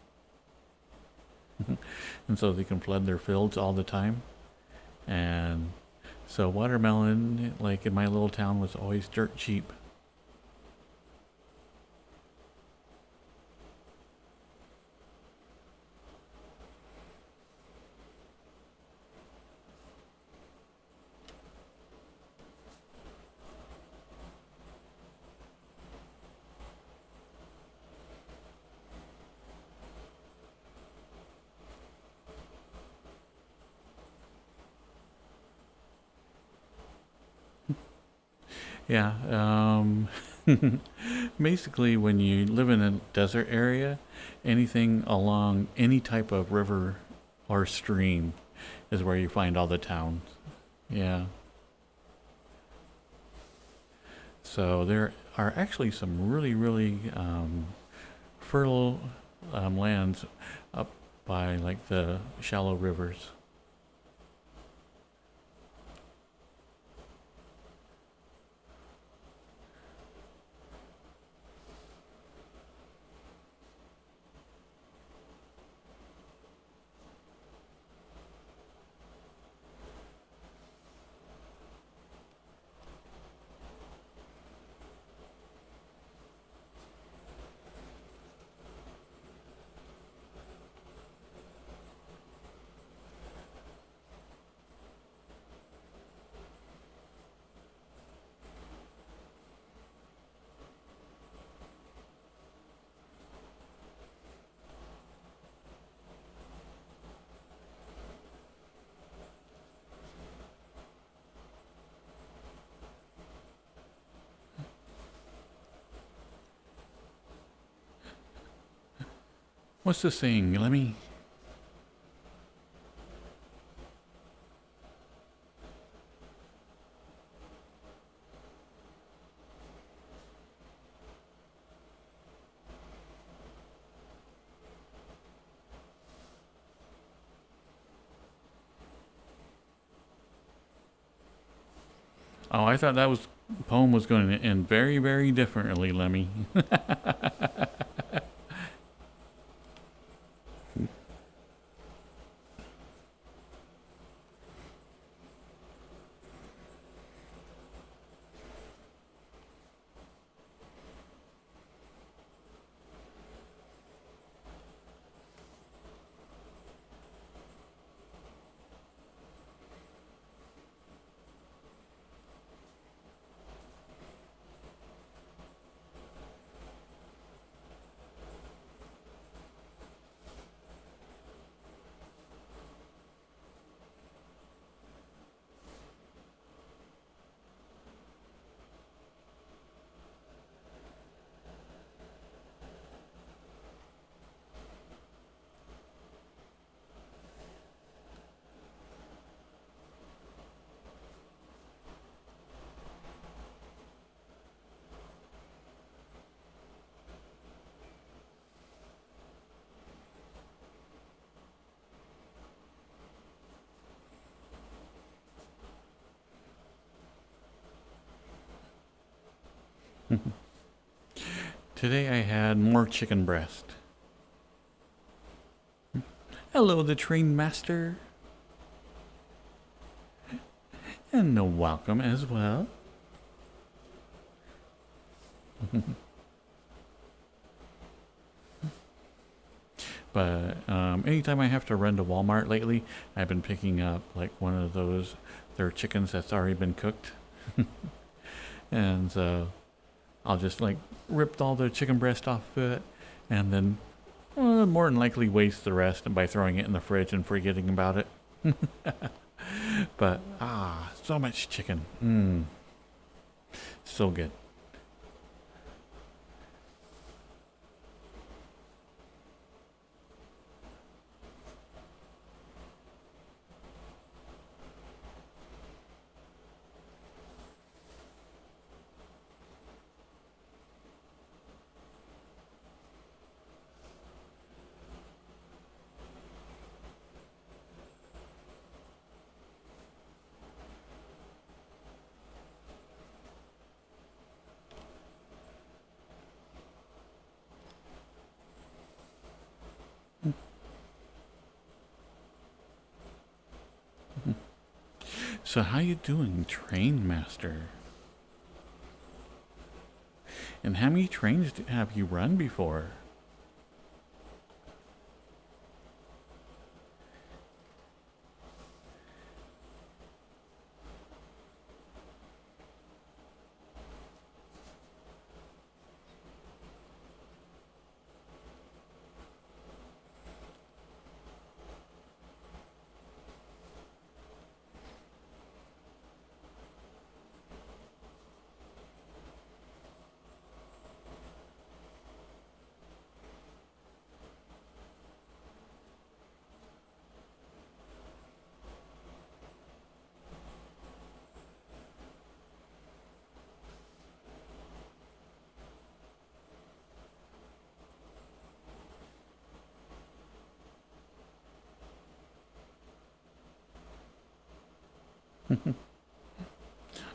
A: and so they can flood their fields all the time. And so watermelon, like in my little town, was always dirt cheap. Yeah. Basically, when you live in a desert area, anything along any type of river or stream is where you find all the towns. Yeah. So there are actually some really, really fertile lands up by like the shallow rivers. What's the saying? Let me. Oh, I thought that was poem was going to end very, very differently, Lemmy. Today I had more chicken breast. Hello, the train master. And welcome as well. But anytime I have to run to Walmart lately, I've been picking up like one of those, their chickens that's already been cooked. And so I'll just like rip all the chicken breast off of it and then more than likely waste the rest by throwing it in the fridge and forgetting about it. But, so much chicken. So good. So how you doing, train master? And how many trains have you run before?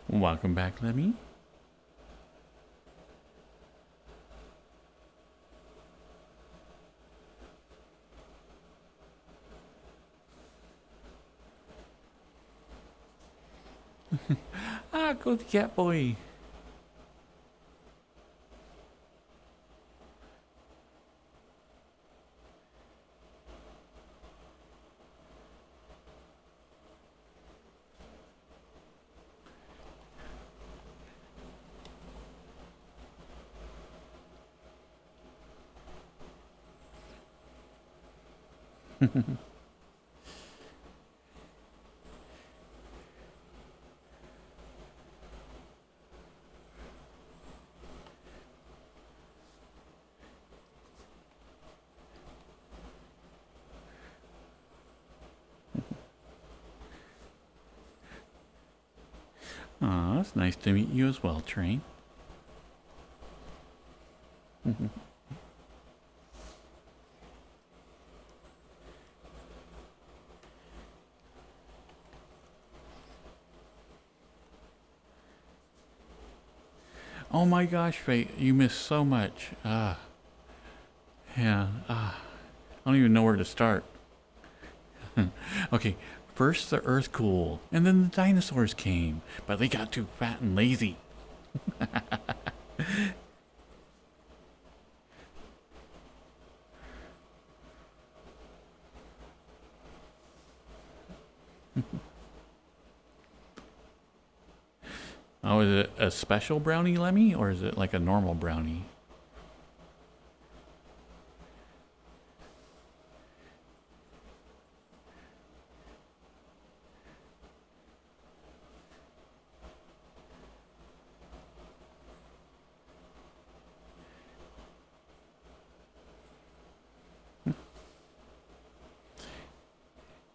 A: Welcome back, Lemmy. Go the cat boy. Aw, it's nice to meet you as well, Train. Oh my gosh, Faye, you missed so much. Yeah, I don't even know where to start. Okay, first the Earth cooled, and then the dinosaurs came, but they got too fat and lazy. Oh, is it a special brownie, Lemmy, or is it like a normal brownie?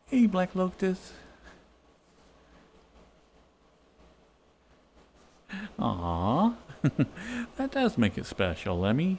A: Hey, Black Lotus. Aw, that does make it special, Lemmy.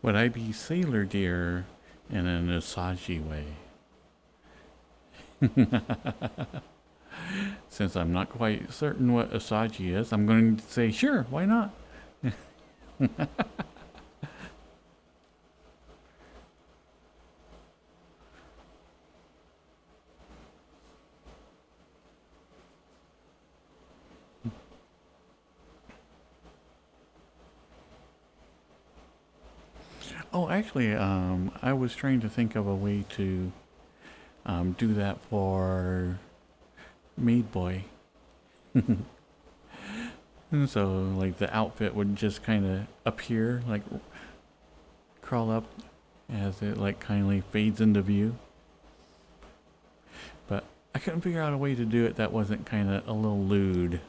A: Would I be Sailor Deer in an Asagi way? Since I'm not quite certain what Asagi is, I'm going to say sure, why not? Oh, actually, I was trying to think of a way to do that for Maid Boy. And so, like, the outfit would just kind of appear, like, crawl up as it, like, kindly fades into view. But I couldn't figure out a way to do it that wasn't kind of a little lewd.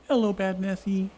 A: Hello, Bad Nessie.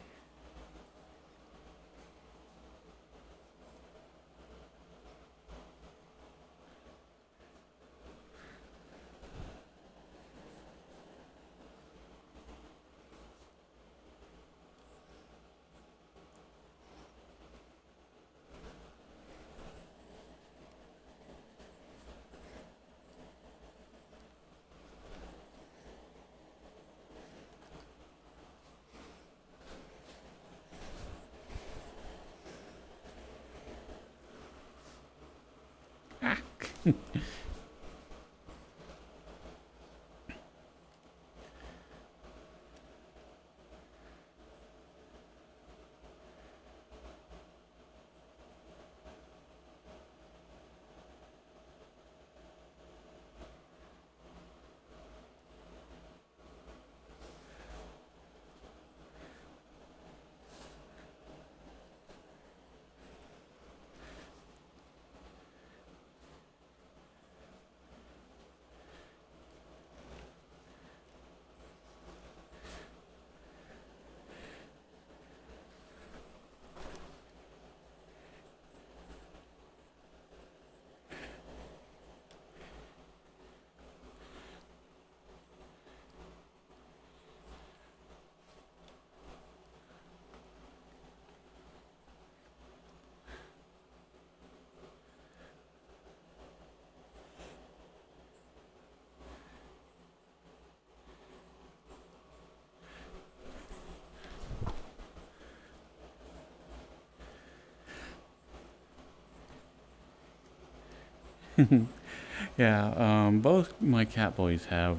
A: Yeah, both my cat boys have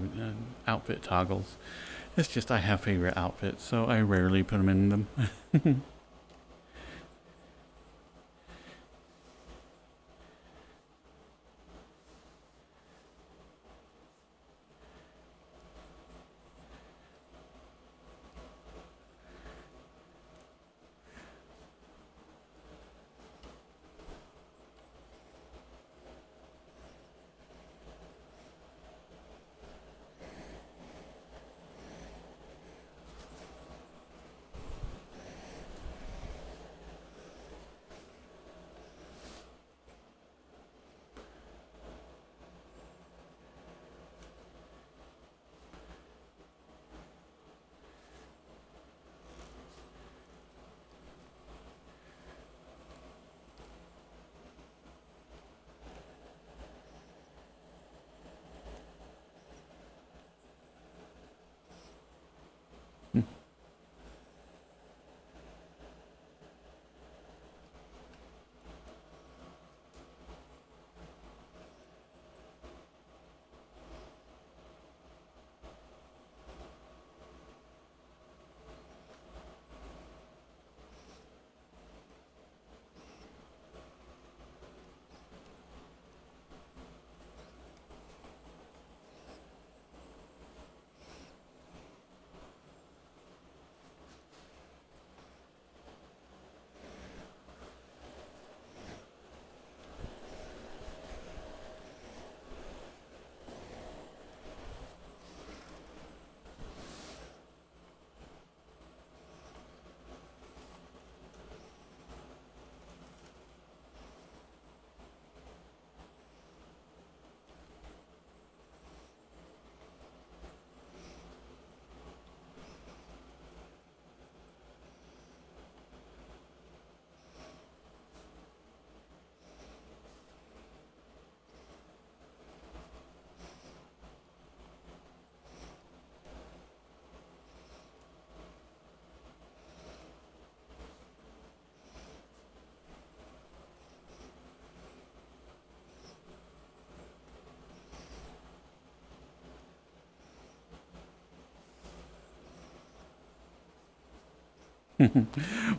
A: outfit toggles. It's just I have favorite outfits, so I rarely put them in them.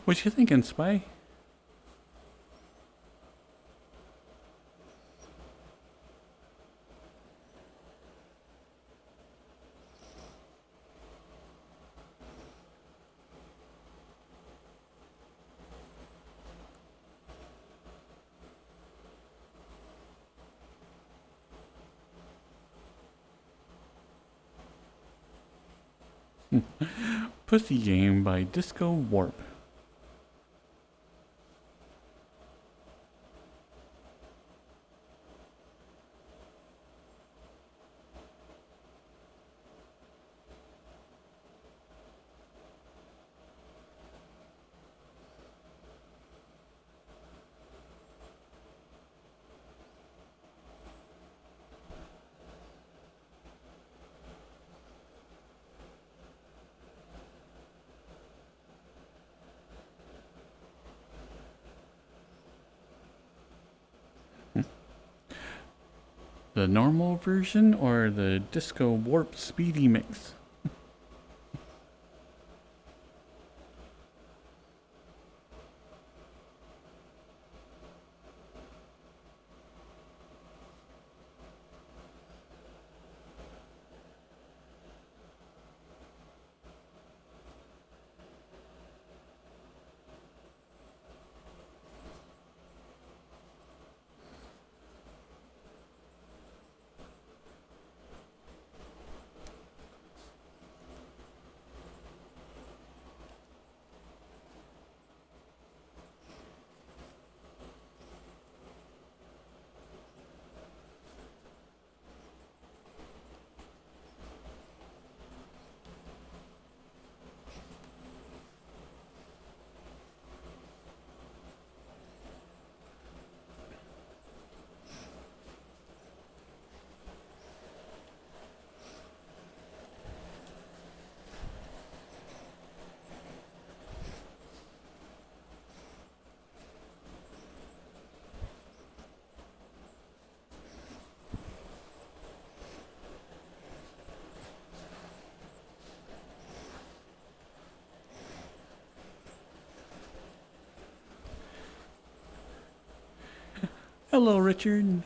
A: What you thinking, Spy? Pussy Game by Disco Warp. The normal version or the Disco Warp Speedy Mix? Hello, Richard.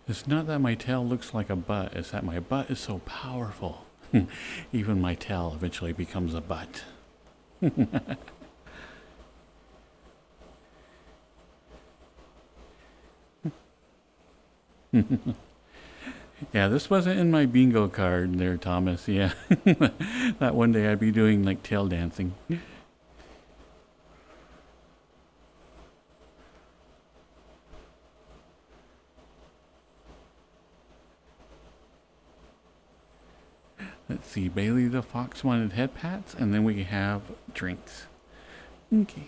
A: It's not that my tail looks like a butt, it's that my butt is so powerful. Even my tail eventually becomes a butt. Yeah, this wasn't in my bingo card there, Thomas. Yeah. That one day I'd be doing like tail dancing. Let's see, Bailey the Fox wanted head pats, and then we have drinks. Okay.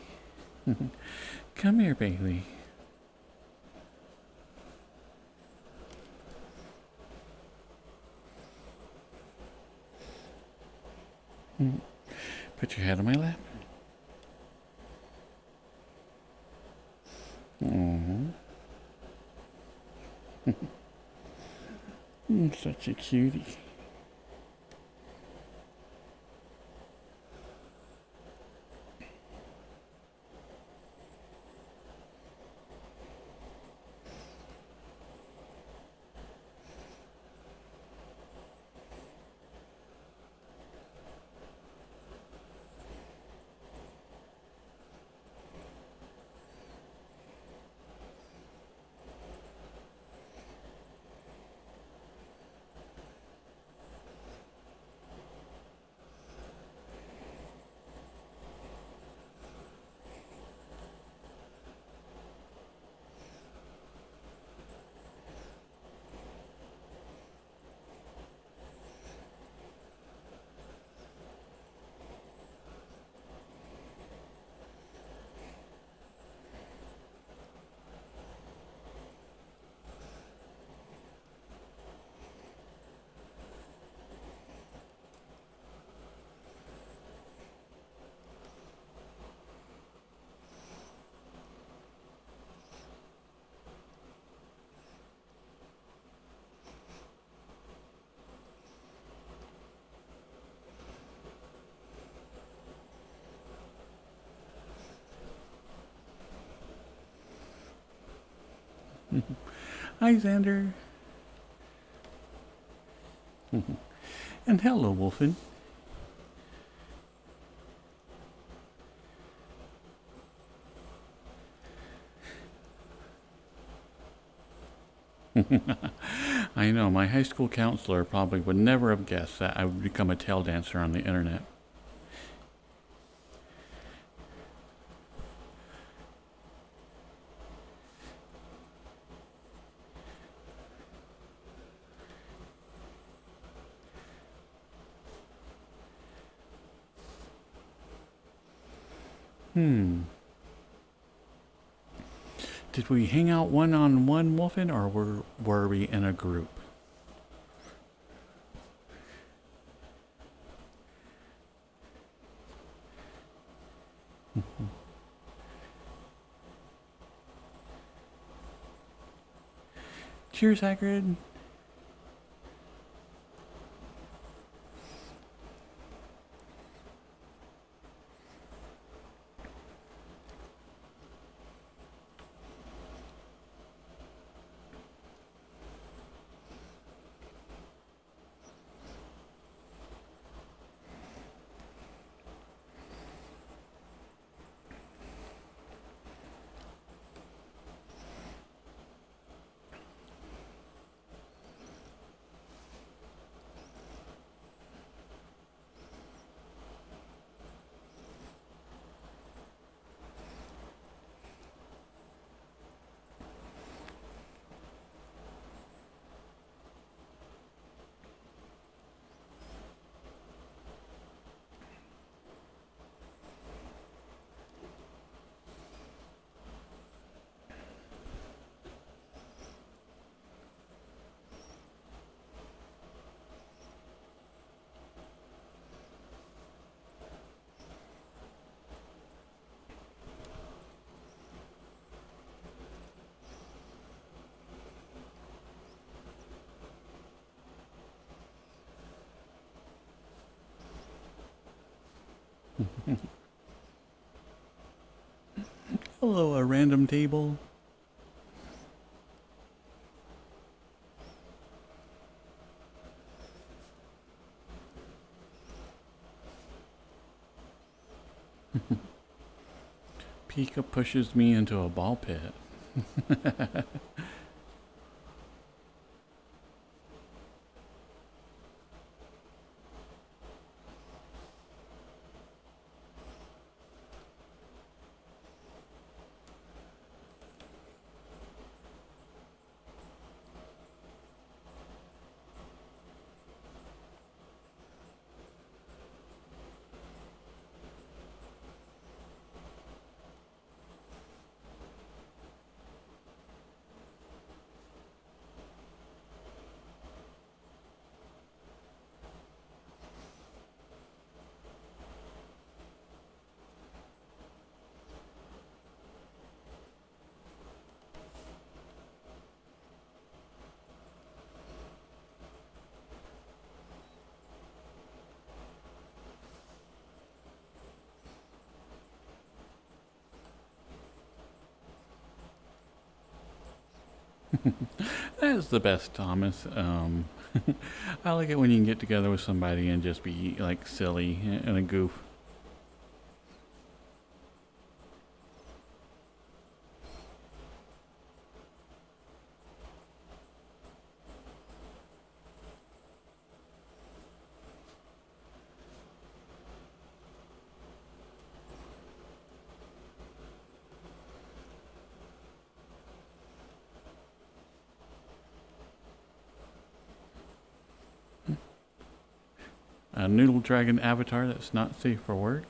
A: Come here, Bailey. Put your head on my lap. Such a cutie. Hi, Xander. And hello, Wolfen. I know, my high school counselor probably would never have guessed that I would become a tail dancer on the internet. Did we hang out one-on-one, Wolfen, or were we in a group? Cheers, Hagrid. Hello, a random table. Pika pushes me into a ball pit. That is the best, Thomas. I like it when you can get together with somebody and just be like silly and a goof. A noodle dragon avatar that's not safe for work.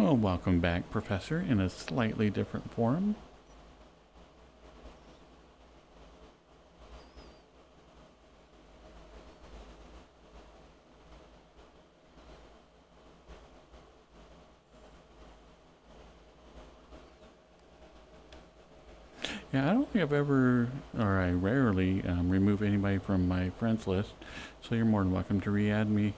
A: Well, welcome back, Professor, in a slightly different form. Yeah, I don't think I've ever, or I rarely remove anybody from my friends list, so you're more than welcome to re-add me.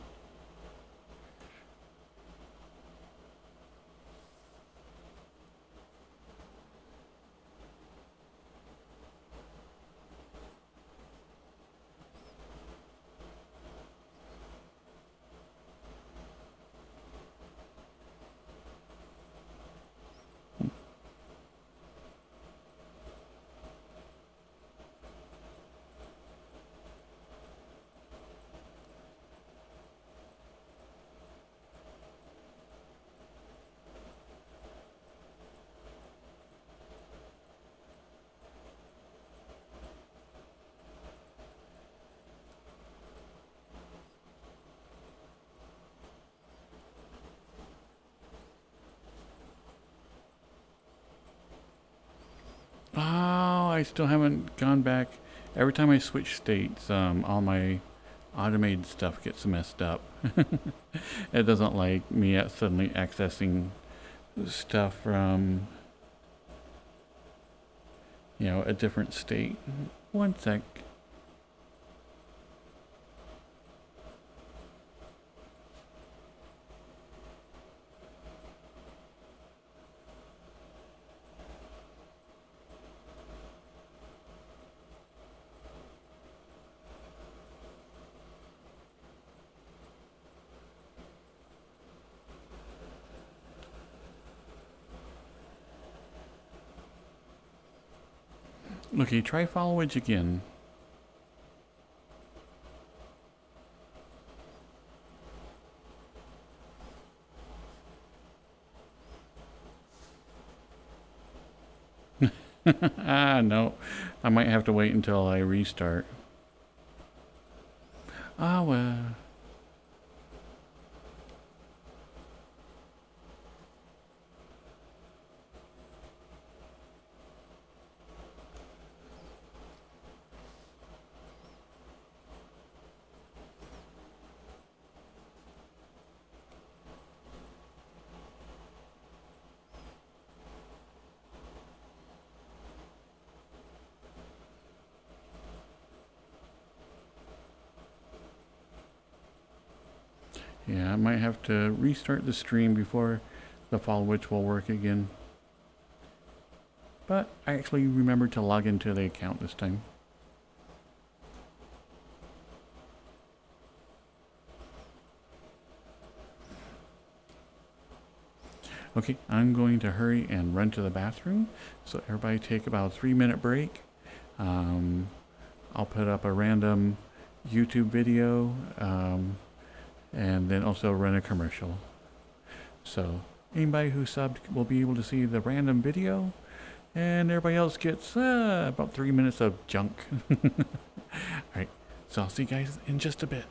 A: Oh, I still haven't gone back. Every time I switch states, all my automated stuff gets messed up. It doesn't like me suddenly accessing stuff from, a different state. One sec. Okay, try followage again. No. I might have to wait until I restart. Ah, well. Yeah, I might have to restart the stream before the followage will work again. But I actually remembered to log into the account this time. Okay, I'm going to hurry and run to the bathroom. So everybody take about a 3-minute break. I'll put up a random YouTube video and then also run a commercial. So anybody who subbed will be able to see the random video, and everybody else gets about 3 minutes of junk. Alright, so I'll see you guys in just a bit.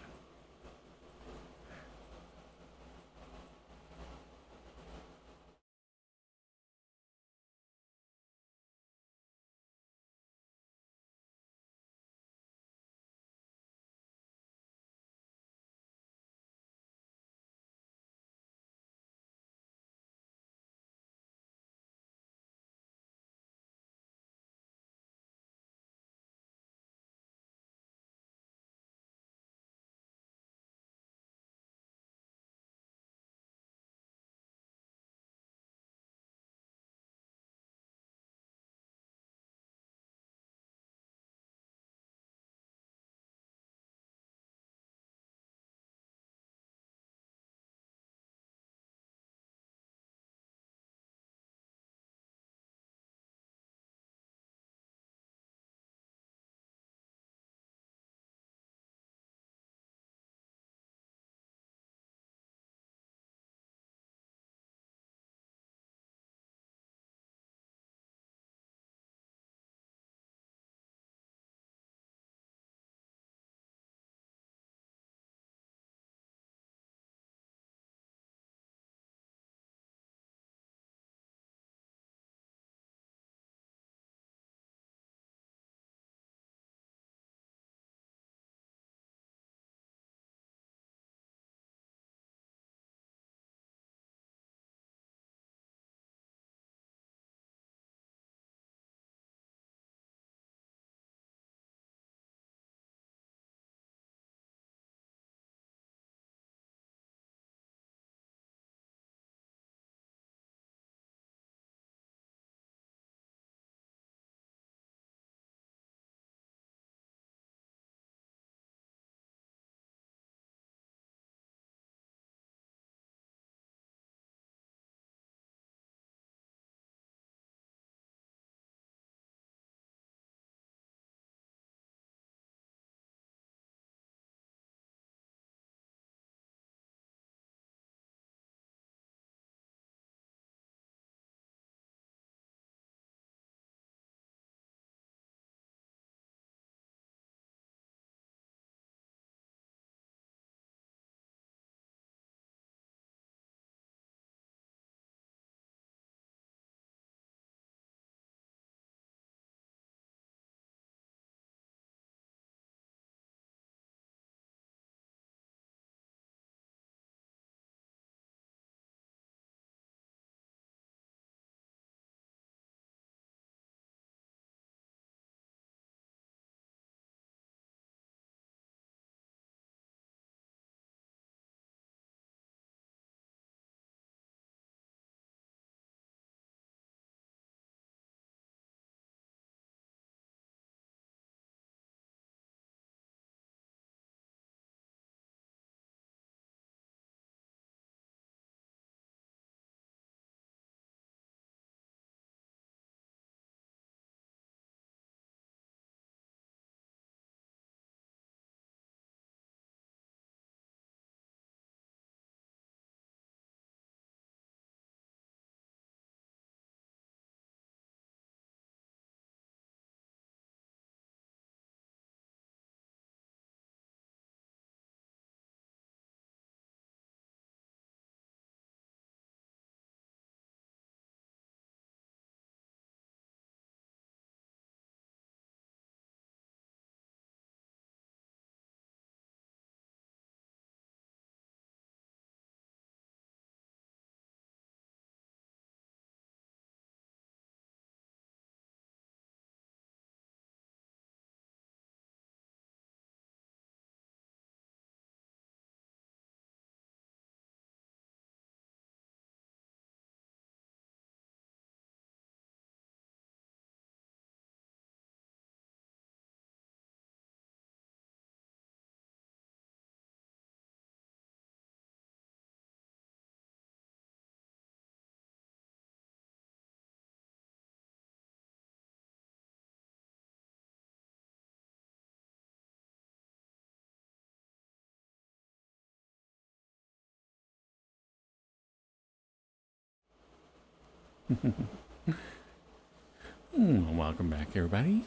A: Welcome back, everybody.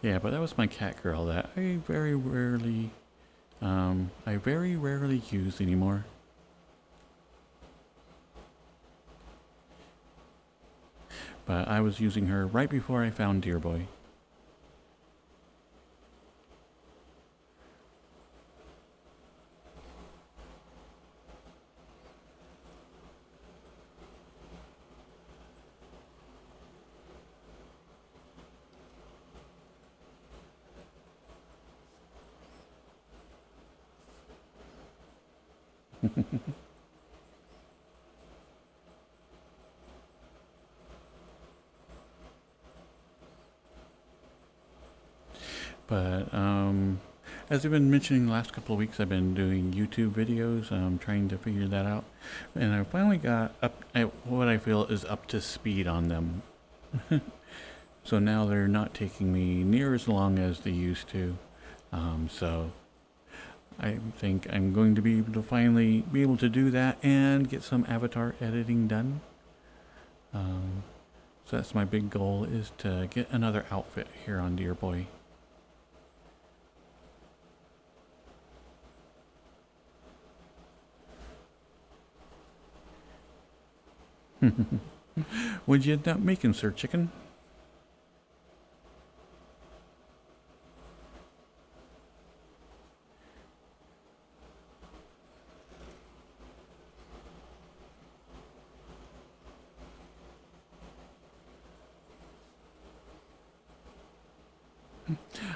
A: Yeah, but that was my cat girl that I very rarely use anymore. But I was using her right before I found Dear Boy. But as I've been mentioning the last couple of weeks, I've been doing YouTube videos. I'm trying to figure that out, and I finally got up at what I feel is up to speed on them. So now they're not taking me near as long as they used to. So I think I'm going to be able to finally be able to do that and get some avatar editing done. So that's my big goal, is to get another outfit here on Dear Boy. What'd you end up making, Sir Chicken?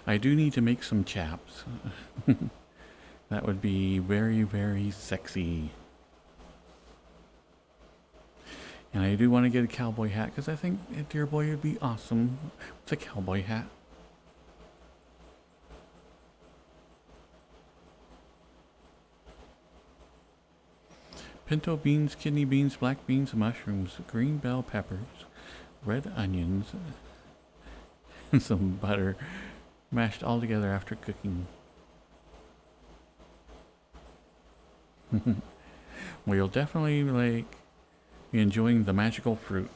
A: I do need to make some chaps. That would be very, very sexy. And I do want to get a cowboy hat because I think a Dear Boy would be awesome with a cowboy hat. Pinto beans, kidney beans, black beans, mushrooms, green bell peppers, red onions, and some butter mashed all together after cooking. Well, you'll definitely be enjoying the magical fruit.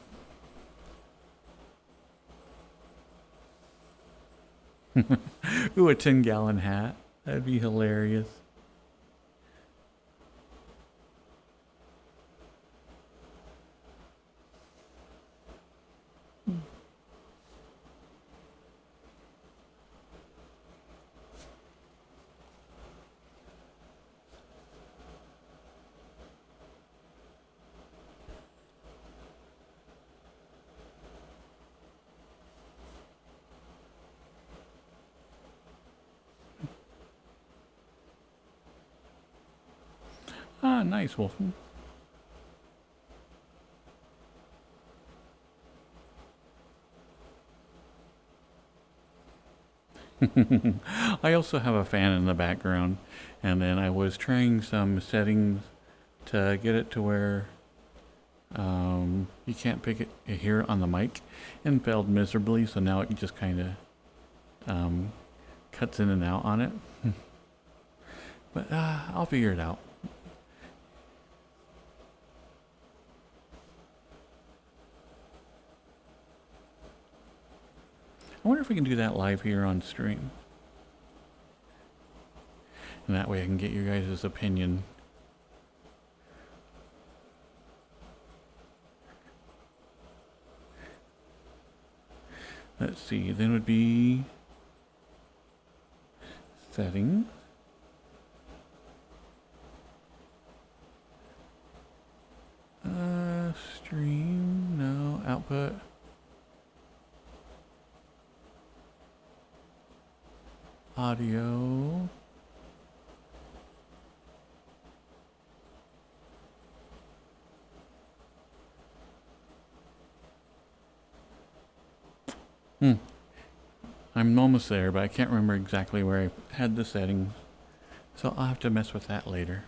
A: Ooh, a 10-gallon hat. That'd be hilarious. Ah, nice, Wolfen. I also have a fan in the background, and then I was trying some settings to get it to where you can't pick it here on the mic, and failed miserably, so now it just kind of cuts in and out on it. But I'll figure it out. I wonder if we can do that live here on stream. And that way I can get your guys' opinion. Let's see, then would be settings. Stream, no, output. Audio. I'm almost there, but I can't remember exactly where I had the settings. So I'll have to mess with that later.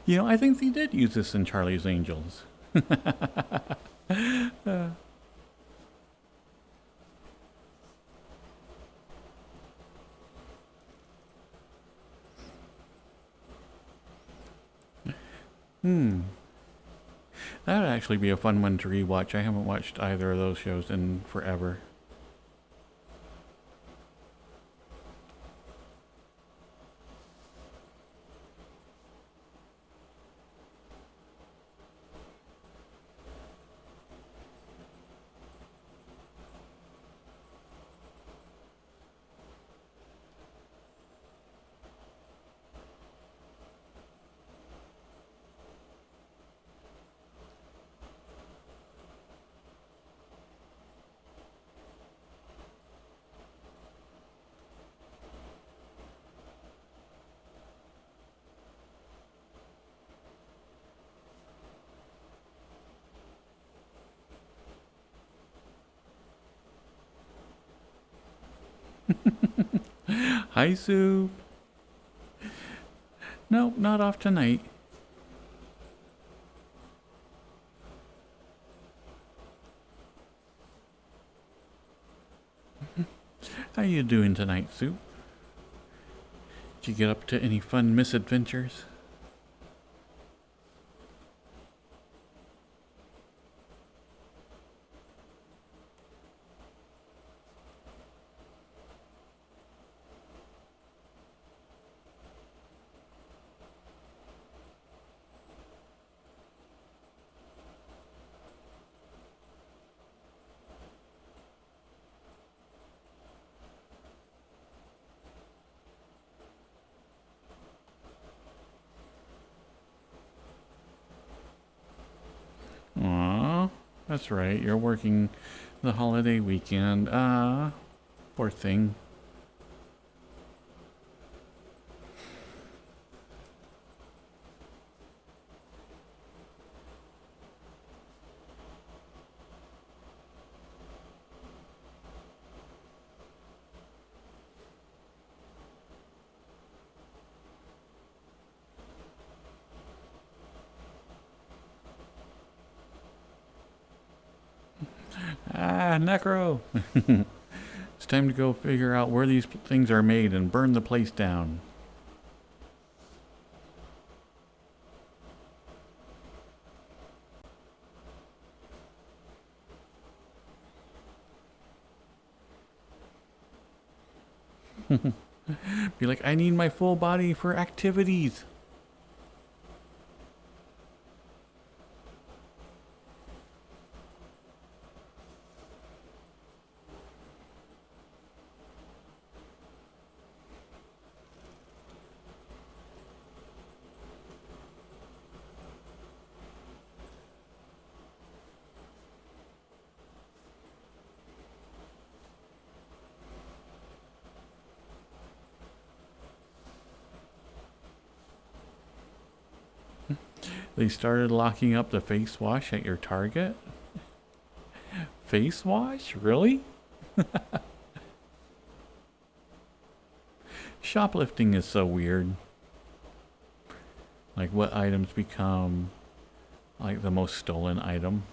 A: You know, I think they did use this in Charlie's Angels. Hmm. That would actually be a fun one to rewatch. I haven't watched either of those shows in forever. Hi, Sue. Nope, not off tonight. How you doing tonight, Sue? Did you get up to any fun misadventures? Aw, that's right. You're working the holiday weekend. Poor thing. Ah, Necro! It's time to go figure out where these things are made and burn the place down. Be like, I need my full body for activities. They started locking up the face wash at your Target? Face wash? Really? Shoplifting is so weird. Like, what items become like the most stolen item?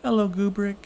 A: Hello, Goobrick.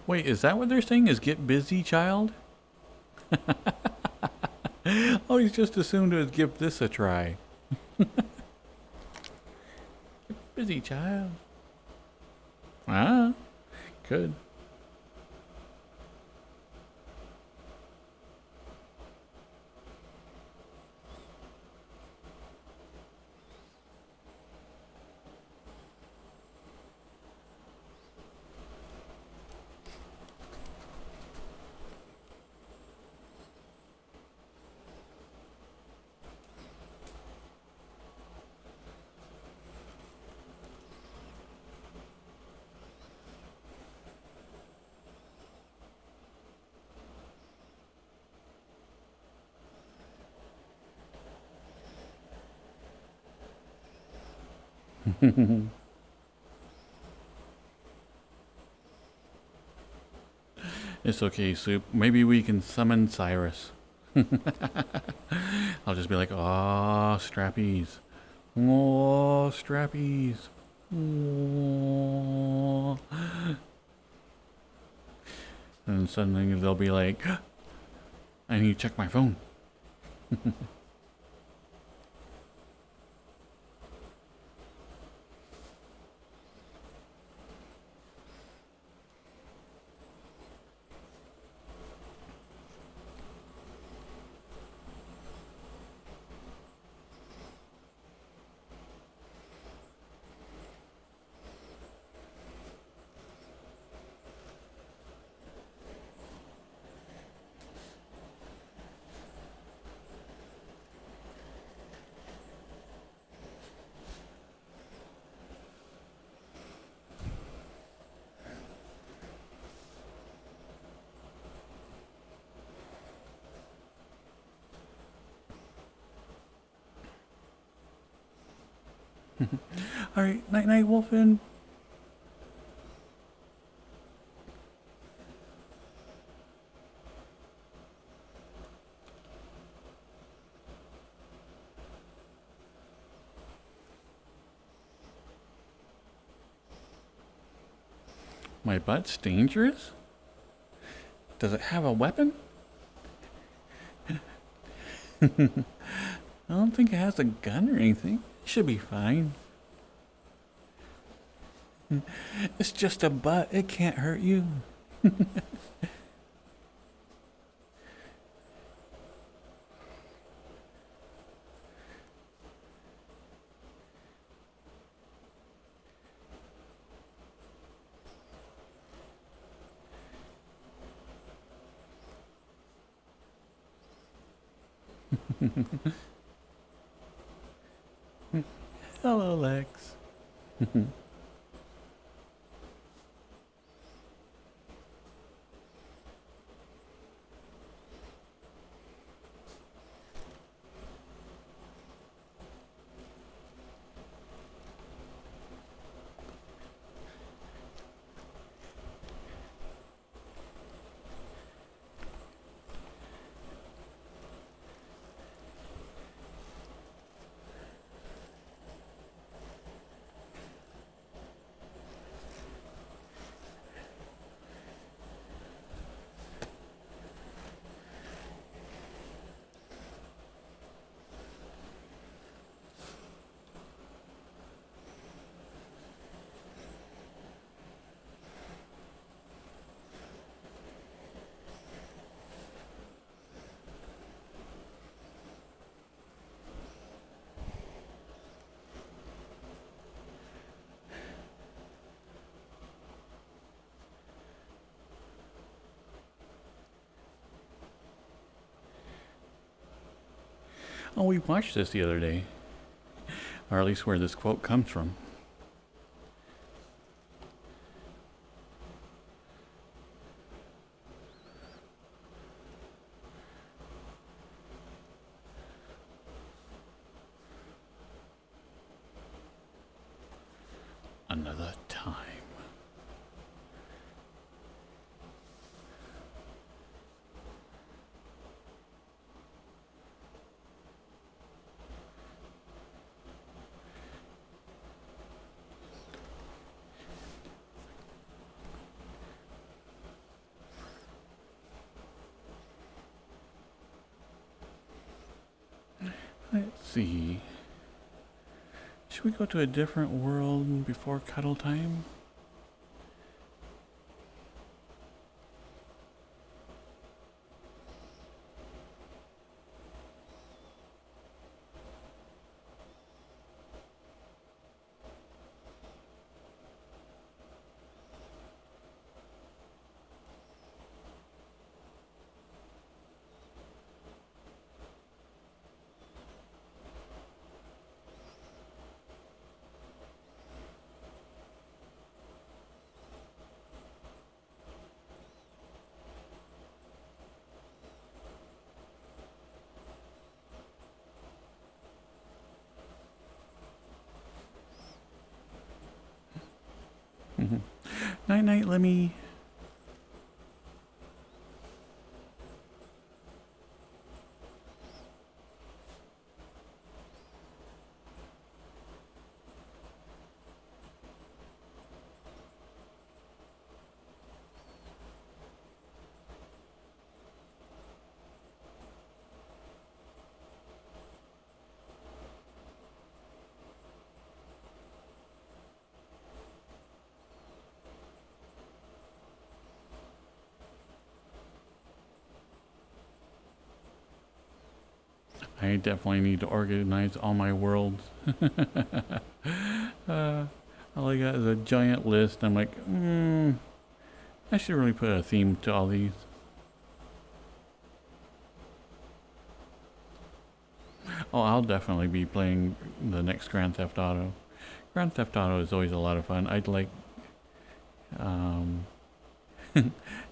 A: Wait, is that what they're saying? Is get busy, child? Oh, he's just assumed to give this a try. Busy, child. Ah, good. It's okay, Soup. Maybe we can summon Cyrus. I'll just be like, oh, strappies. Oh, strappies. Oh. And suddenly they'll be like, I need to check my phone. All right, night night, Wolfen. My butt's dangerous? Does it have a weapon? I don't think it has a gun or anything. It should be fine. It's just a butt. It can't hurt you. Hello, Lex. Oh, we watched this the other day. Or at least where this quote comes from. Another time. see. Should we go to a different world before cuddle time? Night night, Lemmy. I definitely need to organize all my worlds. All I got is a giant list. I'm like, I should really put a theme to all these. Oh, I'll definitely be playing the next Grand Theft Auto. Grand Theft Auto is always a lot of fun. I'd like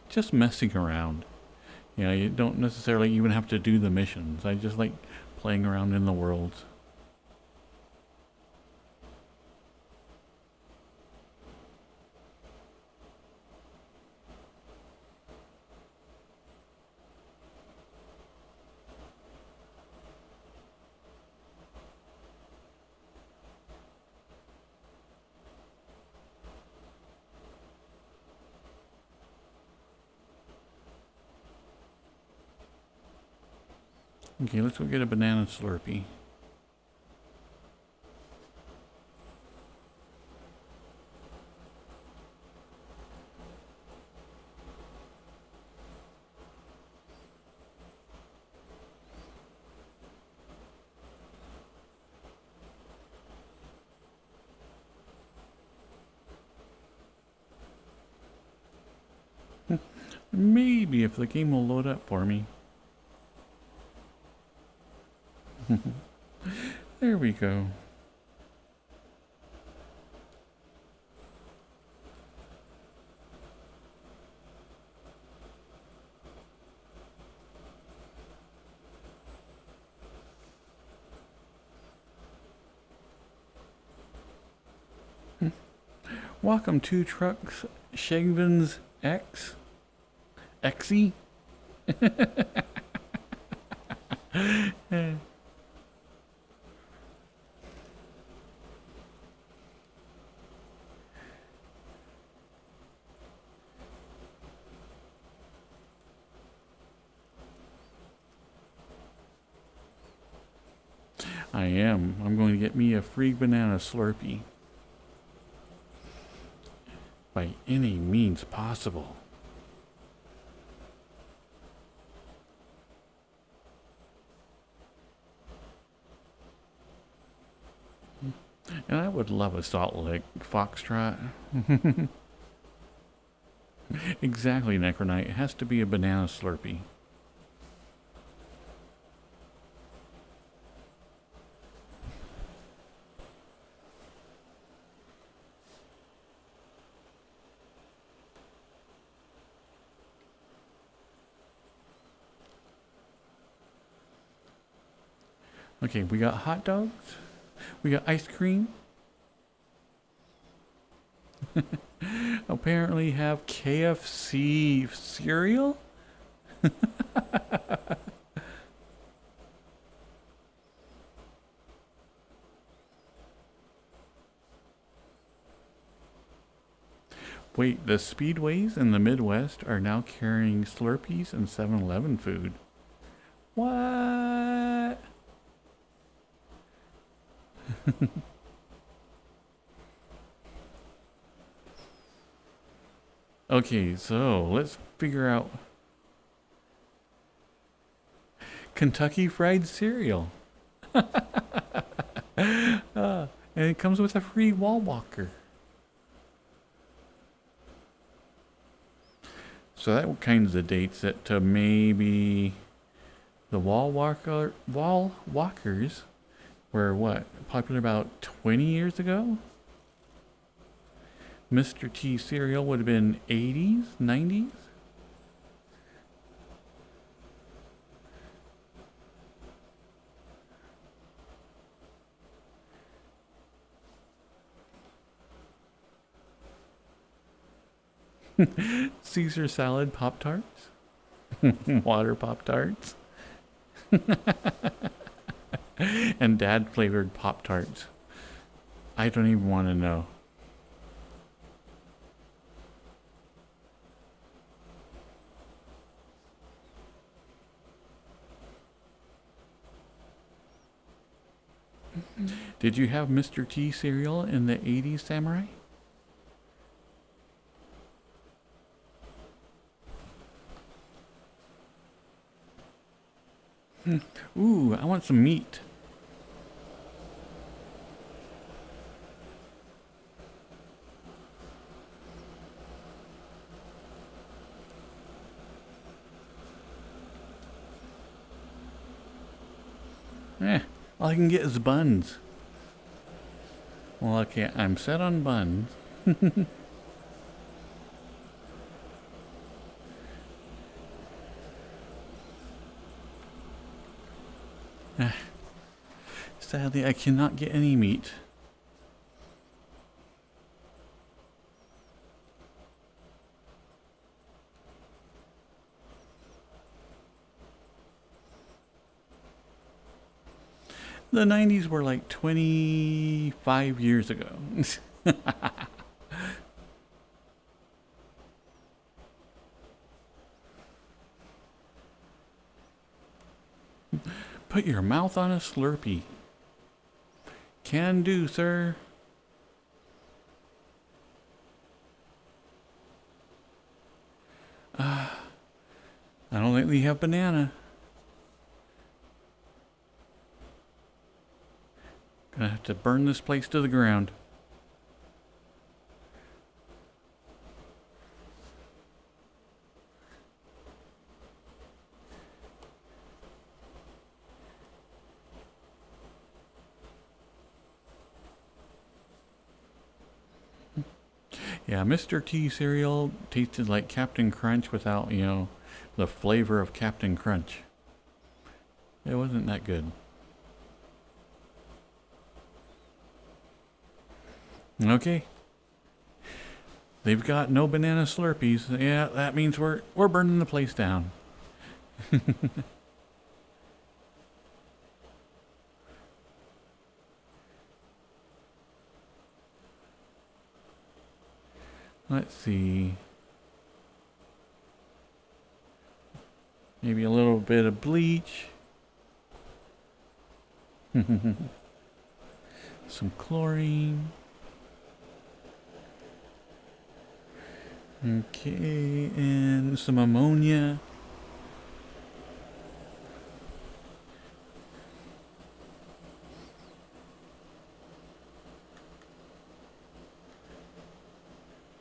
A: just messing around. You know, you don't necessarily even have to do the missions. I just like playing around in the worlds. Okay, let's go get a banana Slurpee. Maybe if the game will load up for me. There we go. Welcome to Trucks Shagvins X. Xy? I am. I'm going to get me a free banana Slurpee. By any means possible. And I would love a Salt Lake Foxtrot. Exactly, Necronite. It has to be a banana Slurpee. Okay, we got hot dogs. We got ice cream. Apparently have KFC cereal. Wait, the speedways in the Midwest are now carrying Slurpees and 7-Eleven food. What? Okay, so let's figure out Kentucky Fried Cereal. And it comes with a free wall walker. So that kinds of dates it to maybe the wall walkers were what? Popular about 20 years ago? Mr. T cereal would have been 80s, 90s? Caesar salad Pop-Tarts? Water Pop-Tarts? And dad flavored Pop-Tarts. I don't even want to know. Did you have Mr. T cereal in the 80s, Samurai? Ooh, I want some meat. All I can get is buns. Well, okay, I'm set on buns. Sadly, I cannot get any meat. The 90s were like 25 years ago. Put your mouth on a Slurpee. Can do, sir. I don't think we have banana. Gonna have to burn this place to the ground. Yeah, Mr. T cereal tasted like Captain Crunch without, the flavor of Captain Crunch. It wasn't that good. Okay. They've got no banana Slurpees. Yeah, that means we're burning the place down. Let's see. Maybe a little bit of bleach. Some chlorine. Okay, and some ammonia.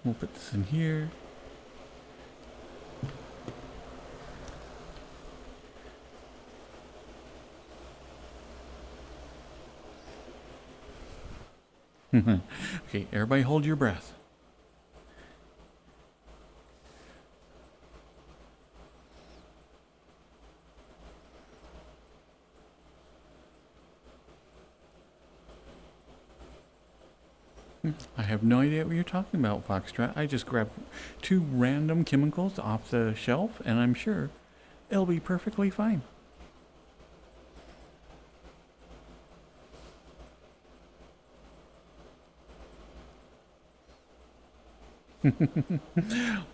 A: We'll put this in here. Okay, everybody hold your breath. I have no idea what you're talking about, Foxtrot. I just grabbed 2 random chemicals off the shelf, and I'm sure it'll be perfectly fine.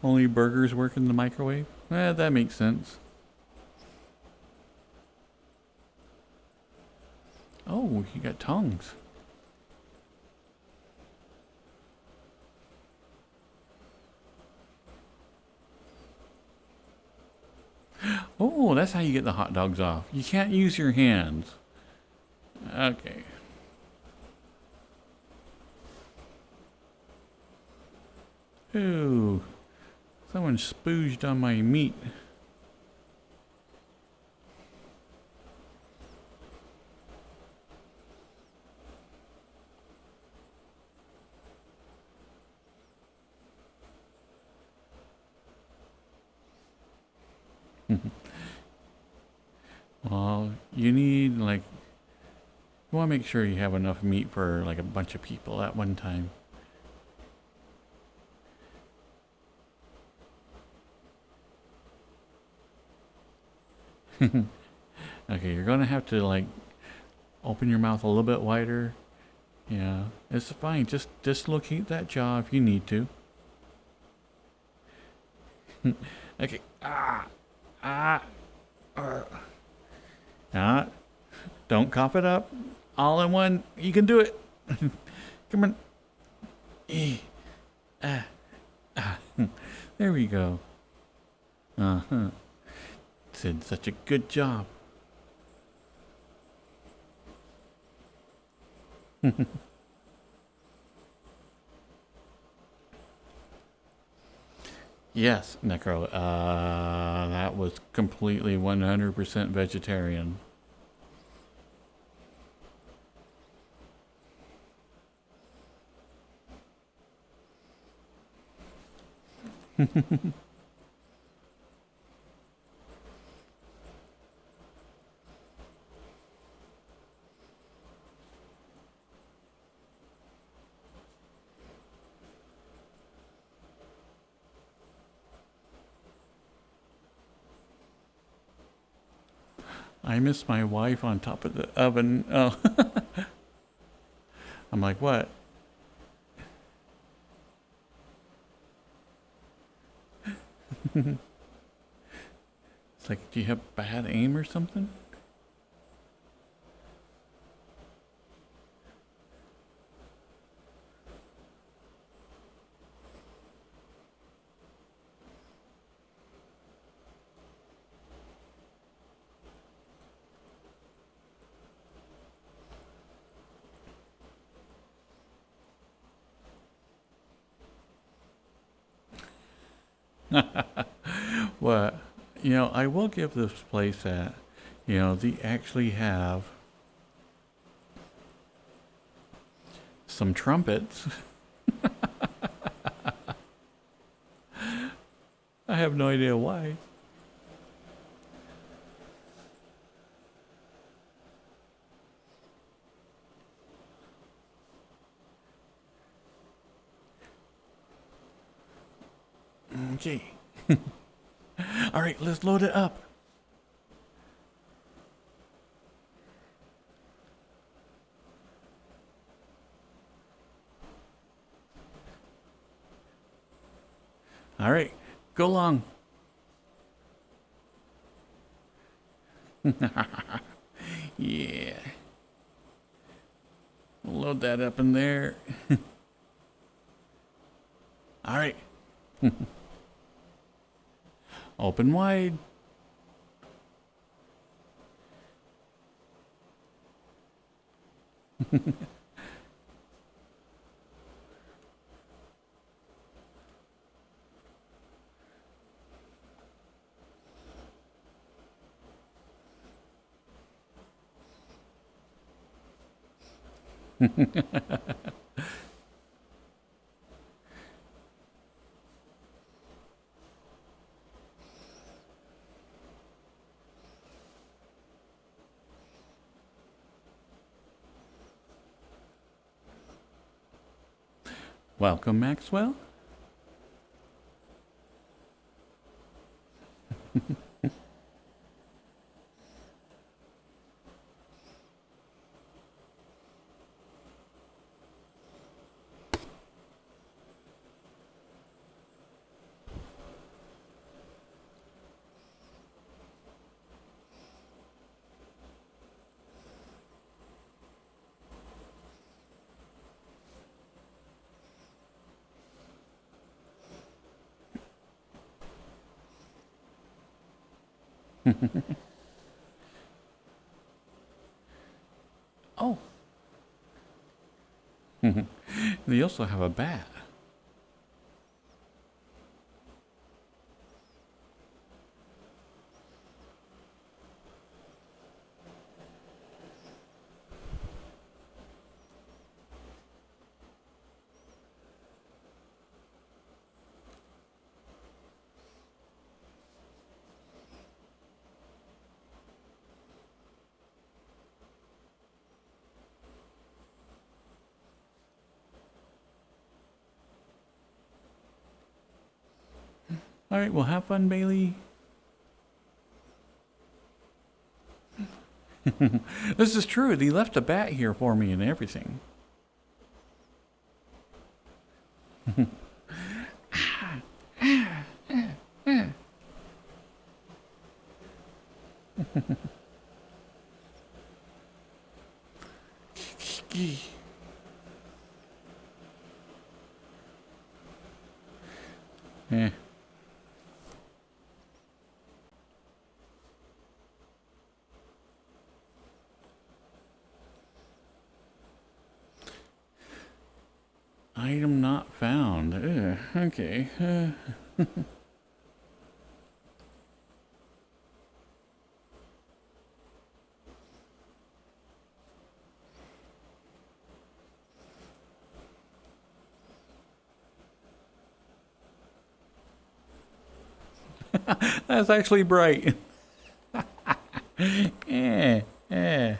A: Only burgers work in the microwave? That makes sense. Oh, you got tongs. That's how you get the hot dogs off. You can't use your hands. Okay. Ooh. Someone spooged on my meat. Well, you need like, you want to make sure you have enough meat for like a bunch of people at one time. Okay, you're gonna have to like open your mouth a little bit wider. Yeah, it's fine. Just dislocate that jaw if you need to. Okay. Don't cough it up. All in one. You can do it. Come on. There we go. Uh-huh. Did such a good job. Yes, Necro. That was completely 100% vegetarian. I miss my wife on top of the oven. Oh. I'm like, what? It's like, do you have bad aim or something? What? You know, I will give this place that, you know, they actually have some trumpets. I have no idea why. Okay. All right, let's load it up. All right, go long. Yeah. We'll load that up in there. All right. Open wide. Welcome, Maxwell. Oh, they also have a bat. All right, well, have fun, Bailey. This is true. They left a bat here for me and everything. Eh. Item not found. Ugh, okay. That's actually bright. Eh, eh.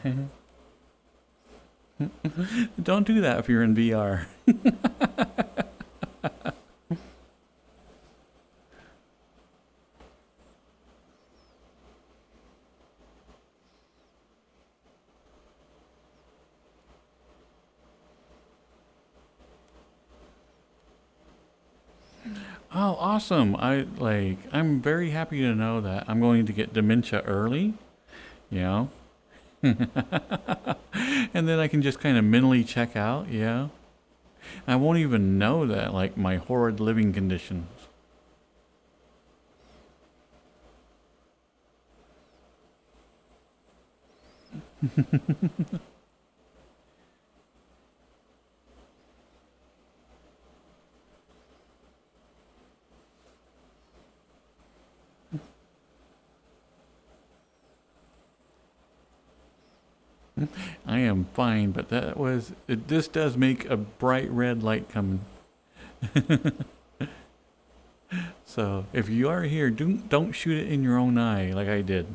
A: Don't do that if you're in VR. Oh, awesome. I'm very happy to know that I'm going to get dementia early, you know? And then I can just kind of mentally check out, yeah? I won't even know that, like, my horrid living conditions. I am fine, but this does make a bright red light coming. So if you are here, don't shoot it in your own eye like I did.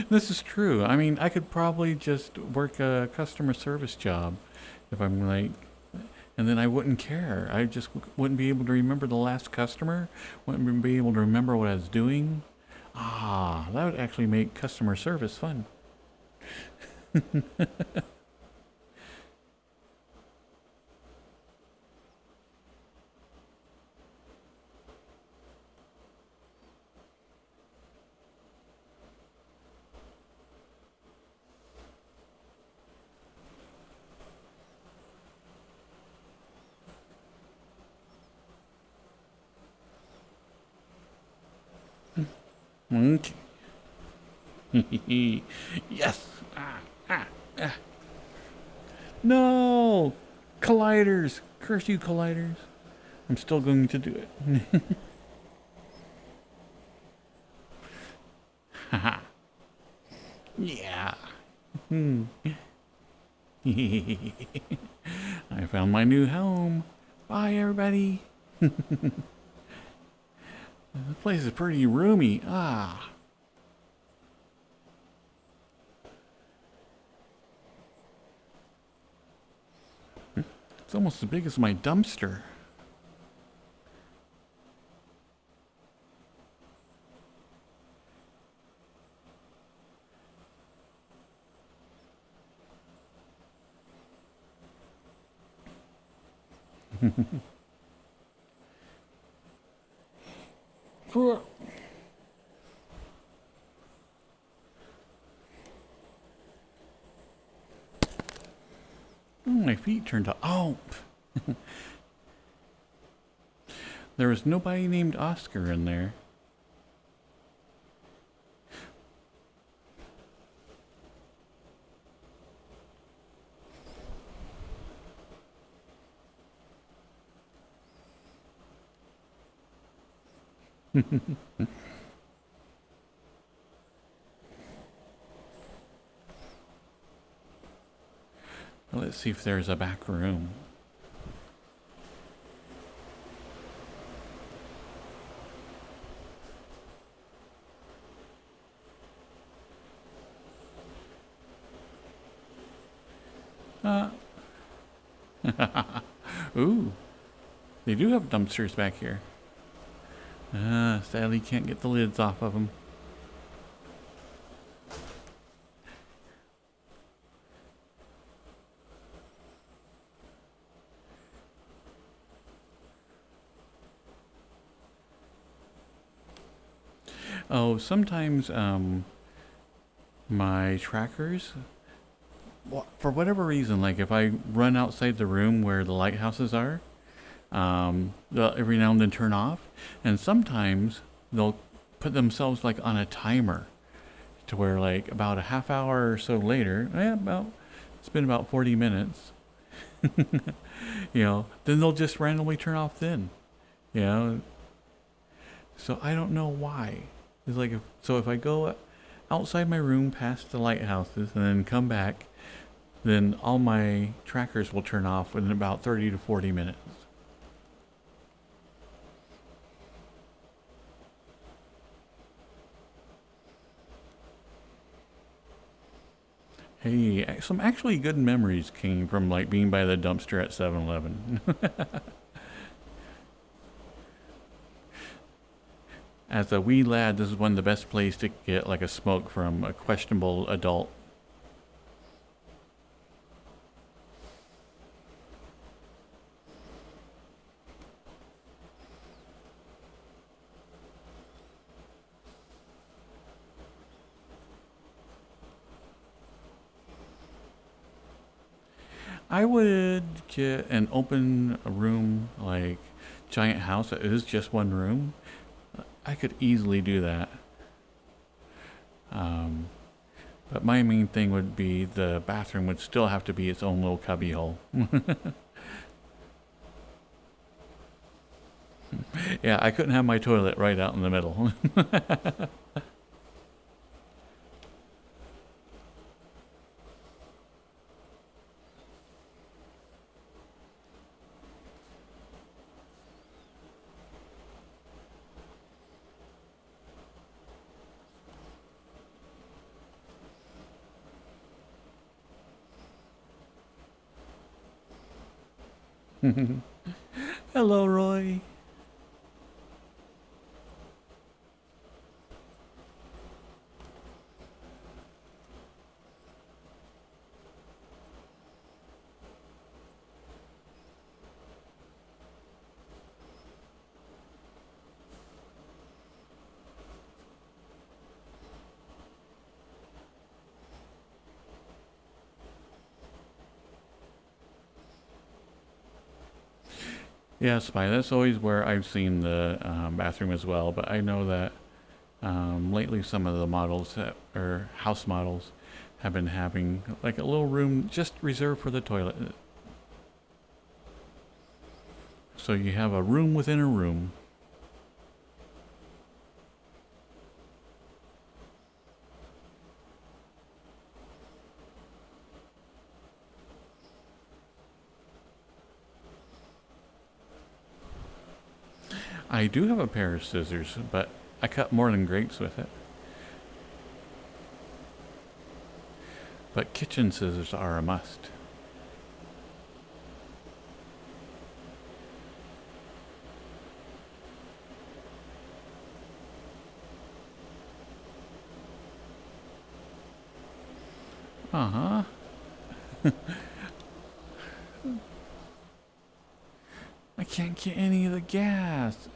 A: This is true. I mean, I could probably just work a customer service job if I'm like, and then I wouldn't care. I just wouldn't be able to remember the last customer, wouldn't be able to remember what I was doing. Ah, that would actually make customer service fun. Okay. Yes. Ah. No! Colliders! Curse you, colliders. I'm still going to do it. Haha. Yeah. I found my new home. Bye, everybody. This place is pretty roomy. Ah. It's almost as big as my dumpster. My feet turned up. Oh! There was nobody named Oscar in there. Let's see if there's a back room. Ooh, they do have dumpsters back here. Sadly can't get the lids off of them. Oh, sometimes my trackers, for whatever reason, like if I run outside the room where the lighthouses are, they'll every now and then turn off, and sometimes they'll put themselves like on a timer to where like about a half hour or so later, it's been about 40 minutes, then they'll just randomly turn off then, you know. So I don't know why. It's like if I go outside my room past the lighthouses and then come back, then all my trackers will turn off within about 30 to 40 minutes. Hey, some actually good memories came from like being by the dumpster at 7-Eleven. As a wee lad, this is one of the best places to get like a smoke from a questionable adult. I would get an open room, like giant house that is just one room. I could easily do that. But my main thing would be the bathroom would still have to be its own little cubby hole. Yeah, I couldn't have my toilet right out in the middle. Hello, Roy. Yeah, Spy, that's always where I've seen the bathroom as well, but I know that lately some of the models or house models have been having like a little room just reserved for the toilet. So you have a room within a room. I do have a pair of scissors, but I cut more than grapes with it. But kitchen scissors are a must. Uh-huh. I can't get any of the gas.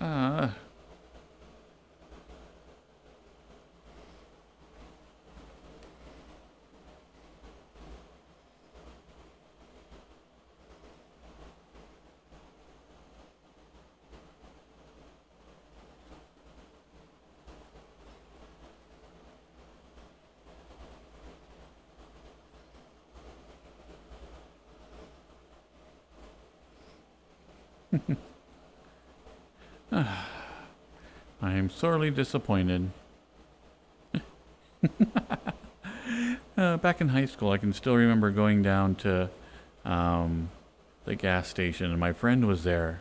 A: I am sorely disappointed. Back in high school, I can still remember going down to the gas station, and my friend was there,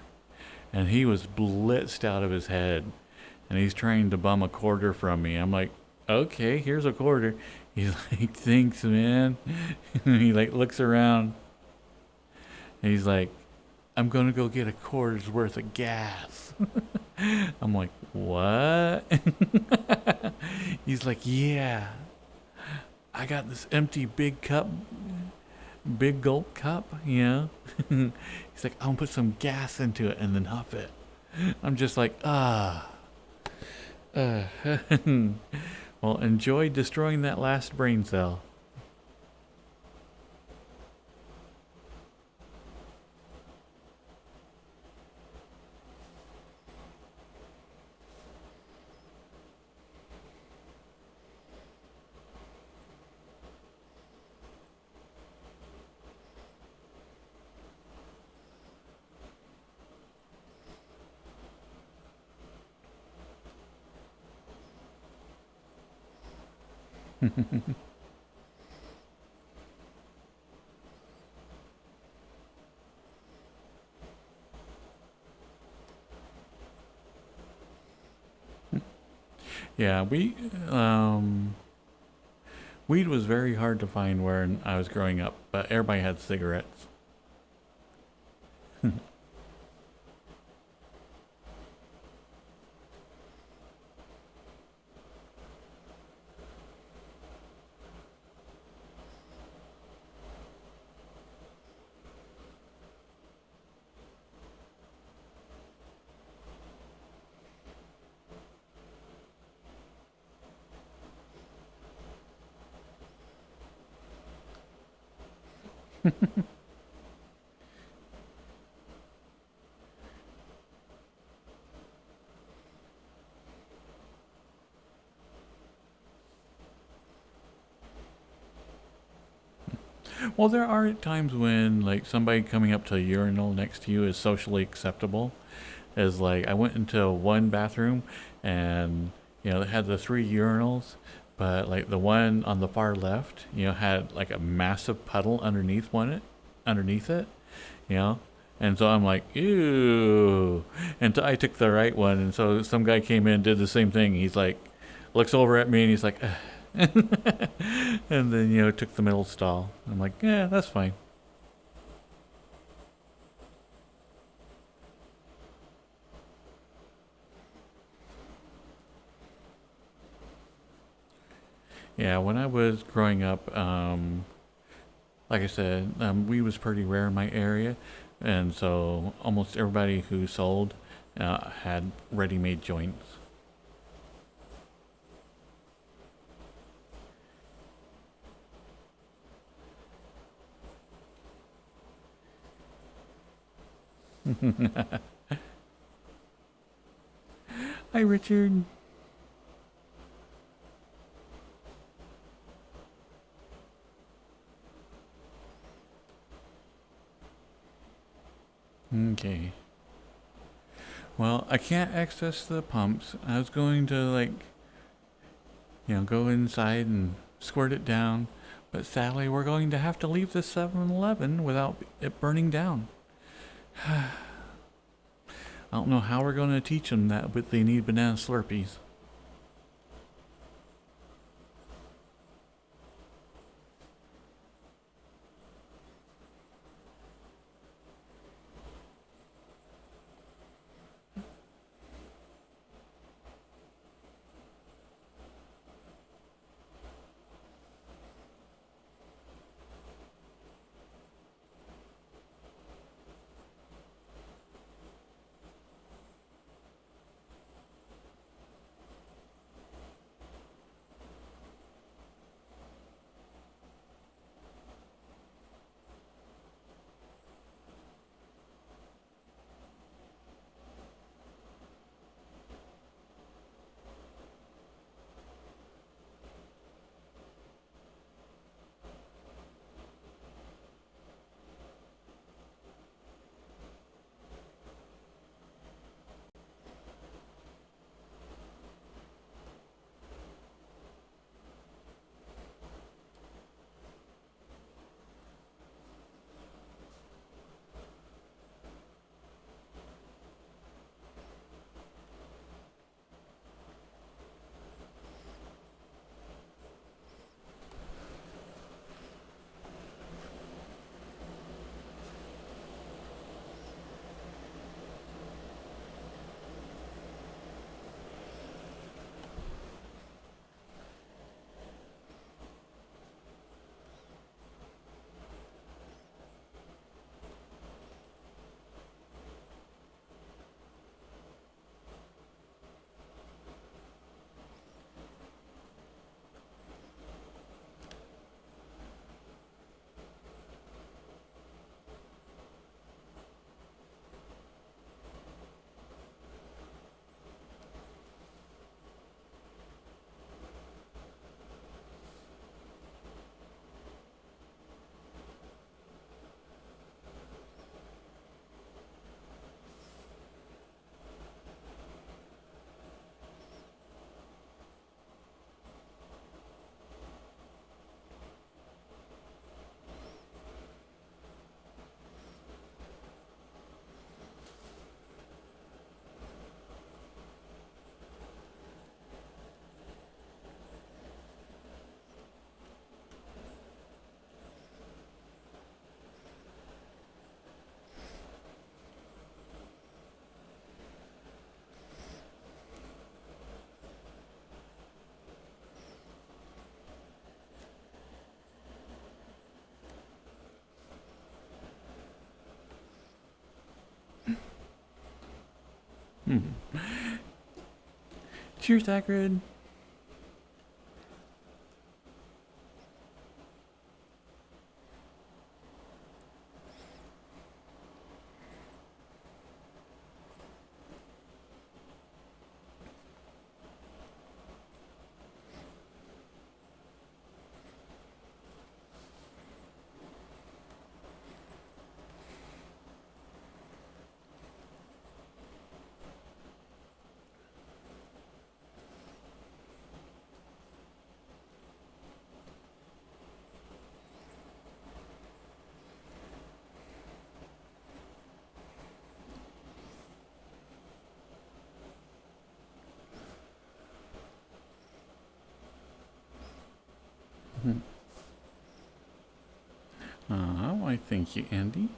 A: and he was blitzed out of his head, and he's trying to bum a quarter from me. I'm like, okay, here's a quarter. He's like, thanks, man. He like looks around, and he's like, I'm gonna go get a quarter's worth of gas. I'm like, what? He's like, yeah, I got this empty big cup, big gulp cup, you know? He's like, I'm gonna put some gas into it and then huff it. I'm just like, uh. Well, enjoy destroying that last brain cell. Yeah, weed was very hard to find where I was growing up, but everybody had cigarettes. Well, there are times when like somebody coming up to a urinal next to you is socially acceptable. As like I went into one bathroom and it had the three urinals, but like the one on the far left, had like a massive puddle underneath it, you know. And so I'm like, ew. And so I took the right one, and so some guy came in, did the same thing. He's like, looks over at me, and he's like, and then took the middle stall. I'm like, yeah, that's fine. Yeah, when I was growing up, like I said, weed was pretty rare in my area, and so almost everybody who sold had ready-made joints. Hi, Richard. Okay. Well, I can't access the pumps. I was going to go inside and squirt it down, but sadly we're going to have to leave the 7-Eleven without it burning down. I don't know how we're going to teach them that, but they need banana Slurpees. Cheers, Hagrid. Why, thank you, Andy.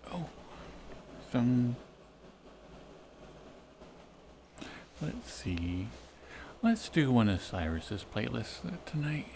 A: Oh, let's see. Let's do one of Cyrus's playlists tonight.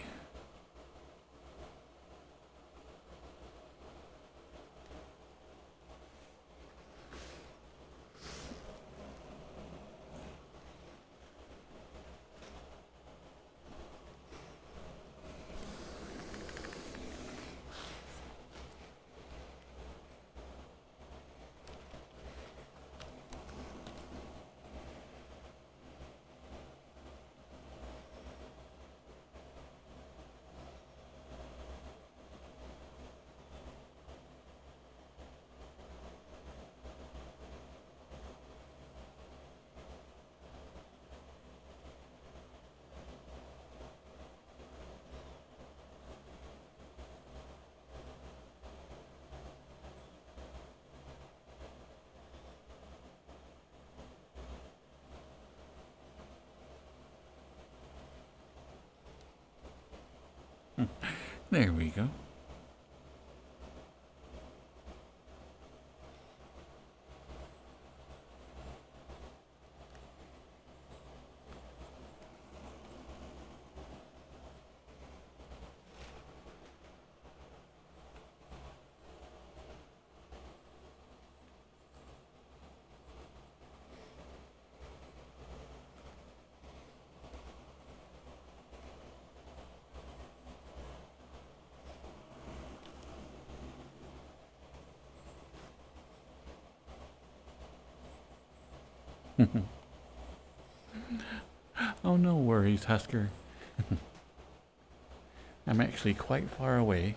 A: There we go. Oh, no worries, Husker. I'm actually quite far away.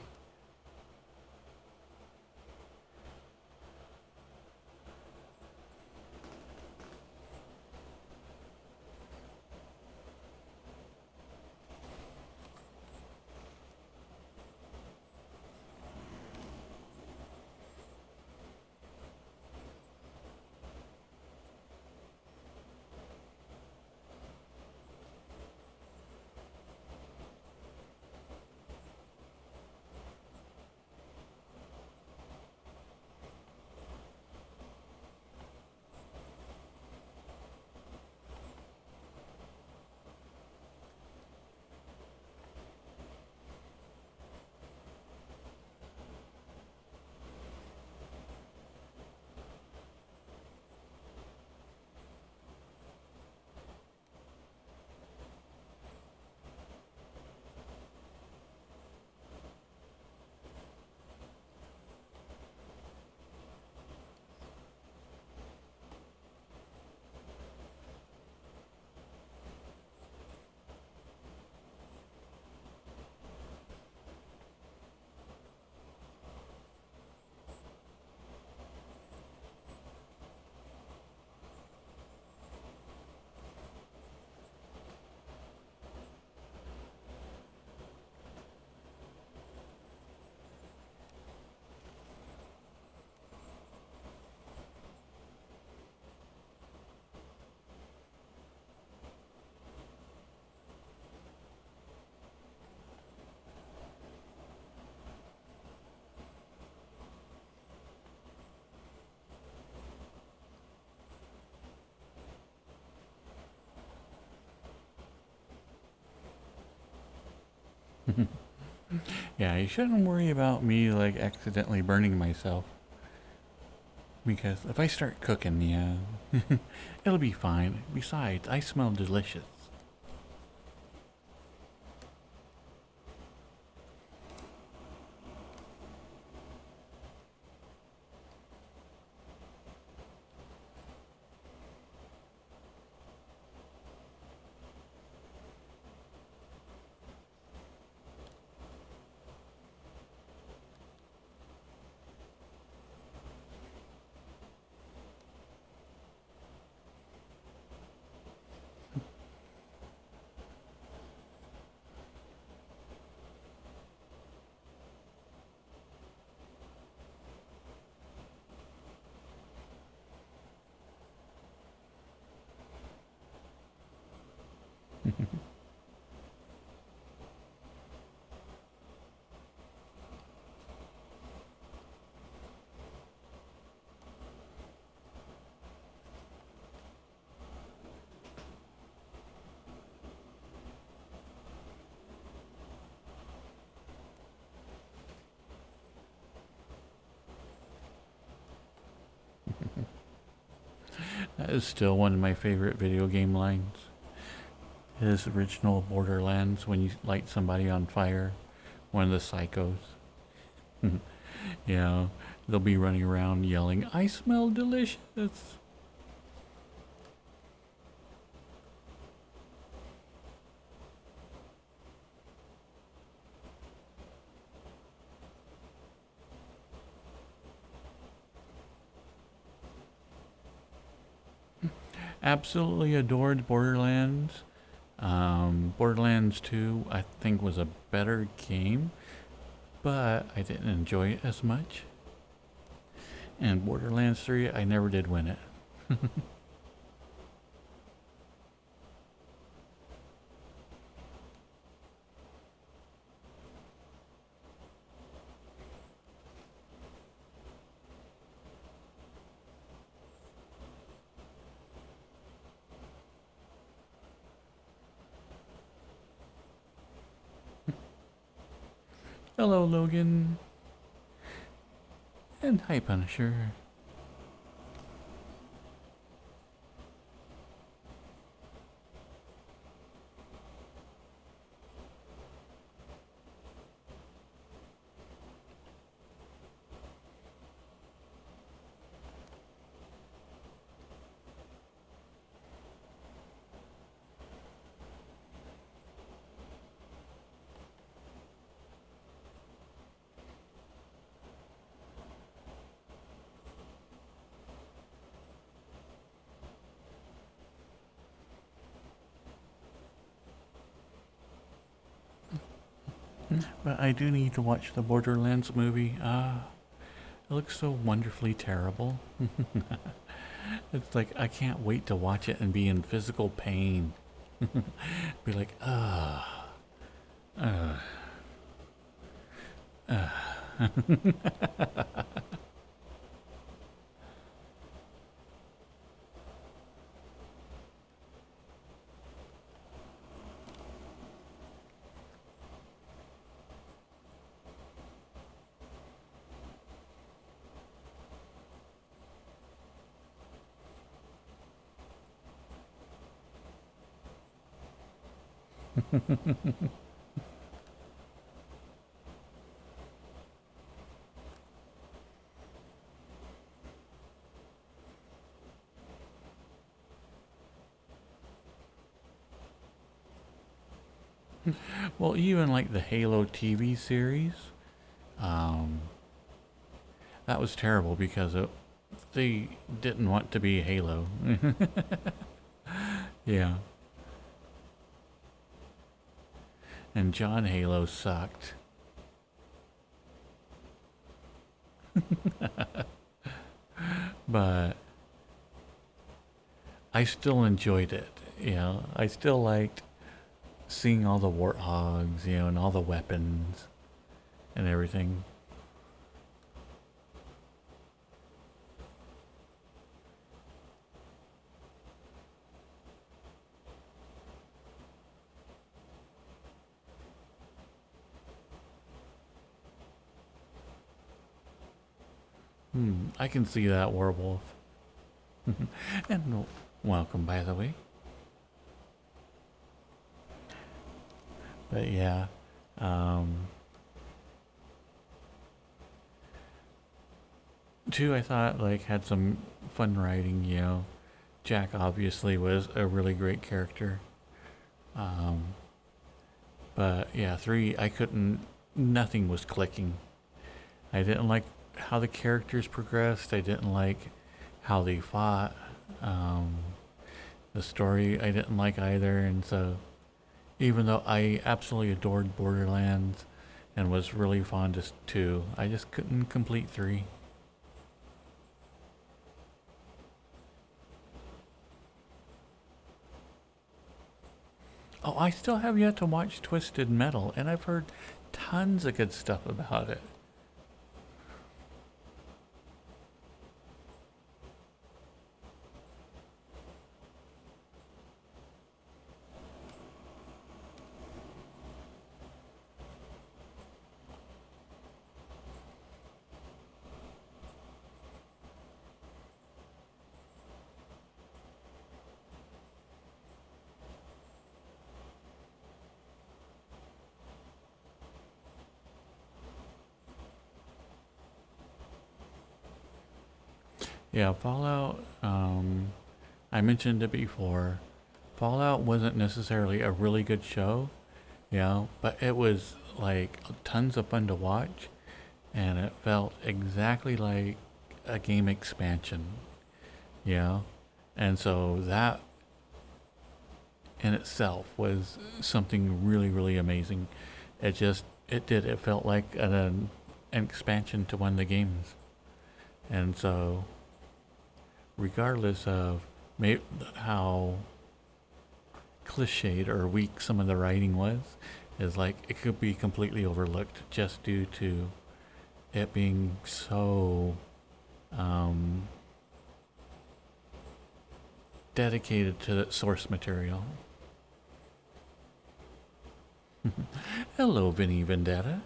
A: Yeah, you shouldn't worry about me like accidentally burning myself. Because if I start cooking, yeah, it'll be fine. Besides, I smell delicious. That is still one of my favorite video game lines. It is original Borderlands when you light somebody on fire. One of the psychos. Yeah, they'll be running around yelling, "I smell delicious." Absolutely adored Borderlands. Borderlands 2, I think, was a better game, but I didn't enjoy it as much. And Borderlands 3, I never did win it. Hello, Logan. And hi, Punisher. But I do need to watch the Borderlands movie. It looks so wonderfully terrible. It's like I can't wait to watch it and be in physical pain. Be like, uh. Well, even like the Halo TV series, um, that was terrible because they didn't want to be Halo. Yeah. And John Halo sucked. But I still enjoyed it. I still liked seeing all the warthogs, and all the weapons and everything. I can see that, Warwolf. And welcome, by the way. But yeah, two I thought like had some fun writing. You know, Jack obviously was a really great character. Um, but yeah, three I couldn't. Nothing was clicking. I didn't like how the characters progressed. I didn't like how they fought. Um, the story I didn't like either, and so even though I absolutely adored Borderlands and was really fond of two, I just couldn't complete three. Oh, I still have yet to watch Twisted Metal, and I've heard tons of good stuff about it. Yeah, Fallout, I mentioned it before. Fallout wasn't necessarily a really good show, you know, but it was like tons of fun to watch, and it felt exactly like a game expansion, you know? And so that in itself was something really, really amazing. It felt like an expansion to one of the games. And so, regardless of how cliched or weak some of the writing was, is like it could be completely overlooked just due to it being so um, dedicated to the source material. Hello, Vinny Vendetta.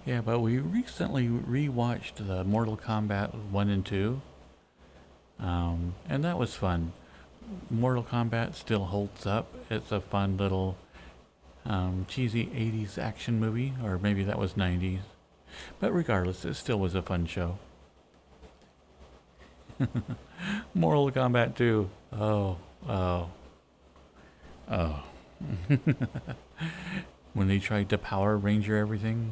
A: Yeah, but we recently rewatched the Mortal Kombat 1 and 2, and that was fun. Mortal Kombat still holds up. It's a fun little cheesy 80s action movie, or maybe that was 90s. But regardless, it still was a fun show. Mortal Kombat 2. Oh, oh, oh. When they tried to Power Ranger everything,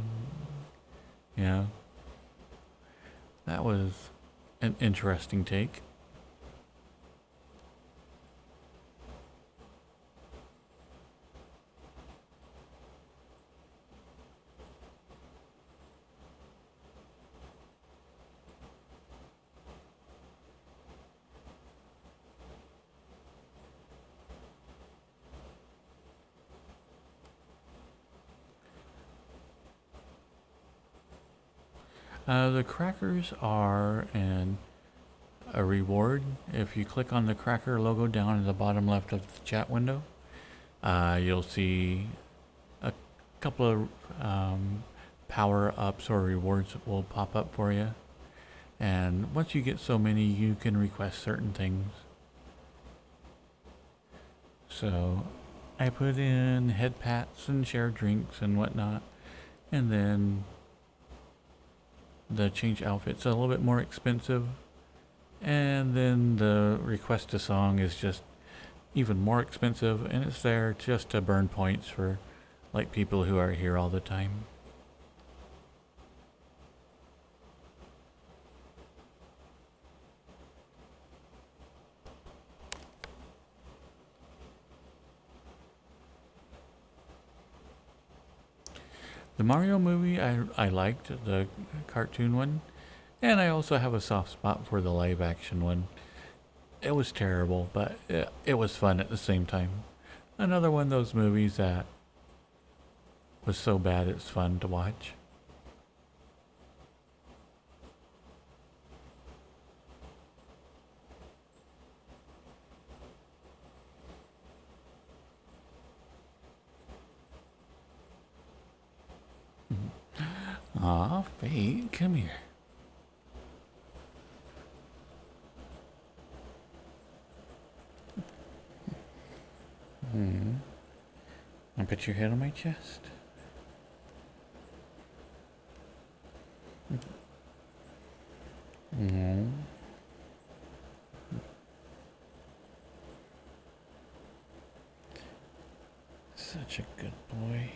A: yeah, that was an interesting take. The crackers are a reward. If you click on the cracker logo down in the bottom left of the chat window, you'll see a couple of power-ups or rewards will pop up for you. And once you get so many, you can request certain things. So I put in head pats and share drinks and whatnot. And then the change outfit's a little bit more expensive. And then the request a song is just even more expensive. And it's there just to burn points for like people who are here all the time. The Mario movie, I liked the cartoon one, and I also have a soft spot for the live action one. It was terrible, but it was fun at the same time. Another one of those movies that was so bad it's fun to watch. Aw, Fate, come here. I'll put your head on my chest. Such a good boy.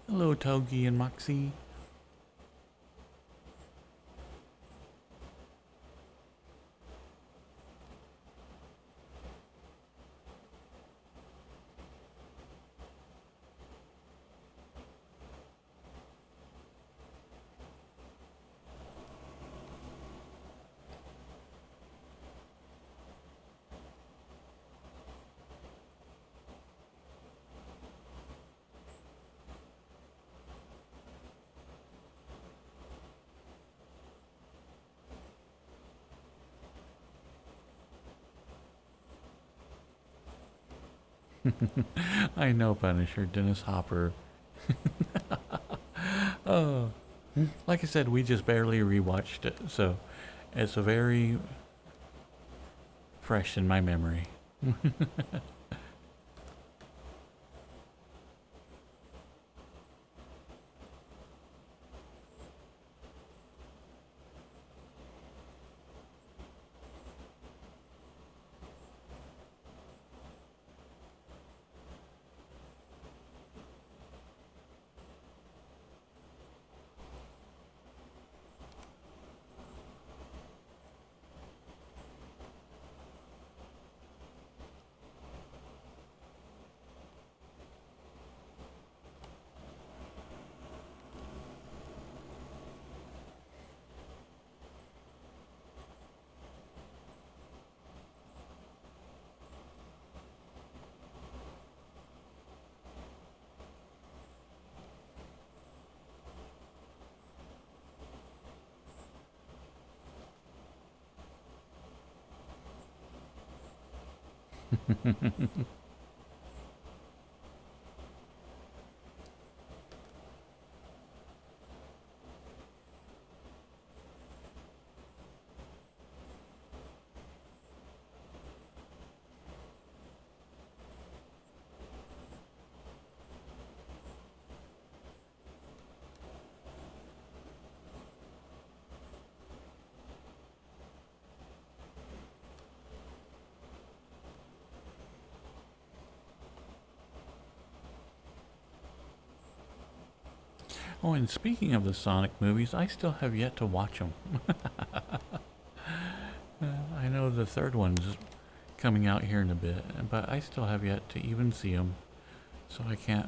A: Hello, Togi and Moxie. I know, Punisher, Dennis Hopper. Oh, like I said, we just barely rewatched it, so it's a very fresh in my memory. Oh, and speaking of the Sonic movies, I still have yet to watch them. I know the third one's coming out here in a bit, but I still have yet to even see them, so I can't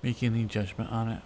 A: make any judgment on it.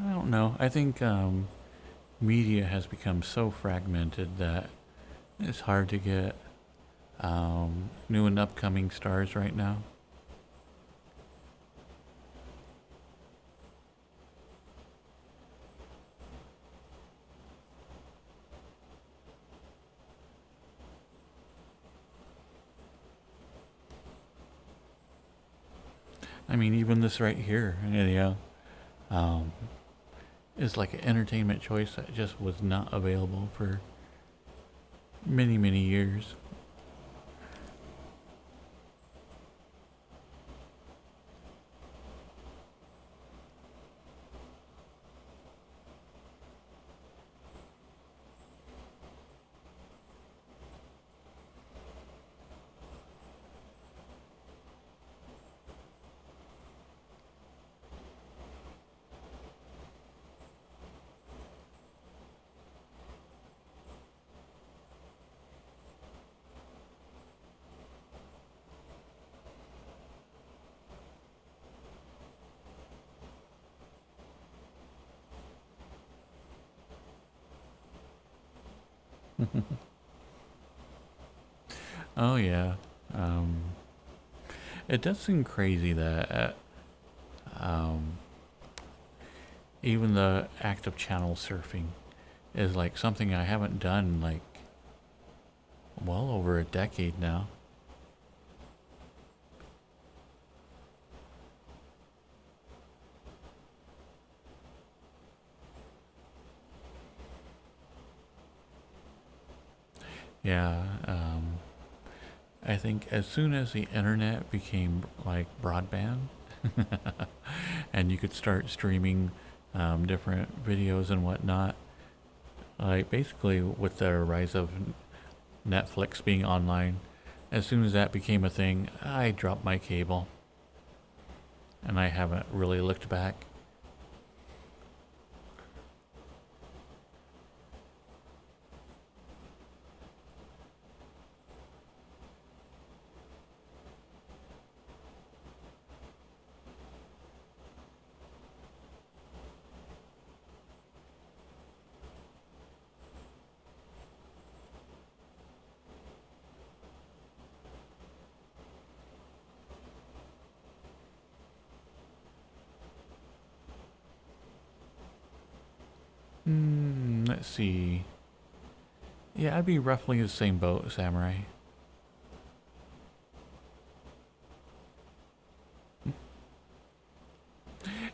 A: I don't know. I think media has become so fragmented that it's hard to get new and upcoming stars right now. I mean, even this right here, um, is like an entertainment choice that just was not available for many, many years. Oh yeah. Um, it does seem crazy that um, even the act of channel surfing is like something I haven't done like well over a decade now. Yeah. I think as soon as the internet became like broadband, and you could start streaming different videos and whatnot, like basically with the rise of Netflix being online, as soon as that became a thing, I dropped my cable, and I haven't really looked back. Let's see. Yeah, I'd be roughly the same boat, Samurai.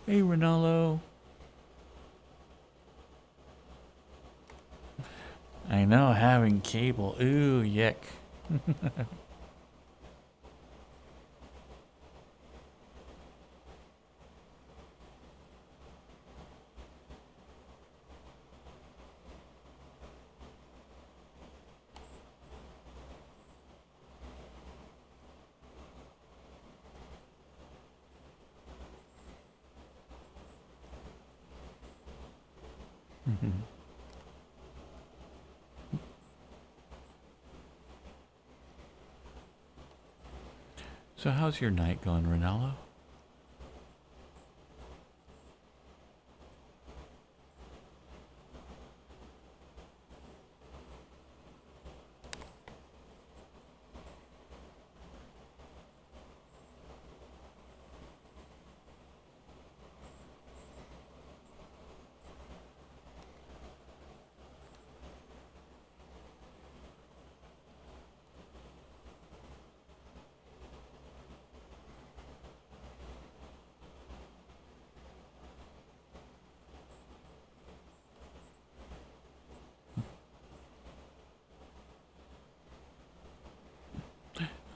A: Hey, Ronaldo. I know having cable. Ooh, yuck. So, how's your night going, Ronaldo?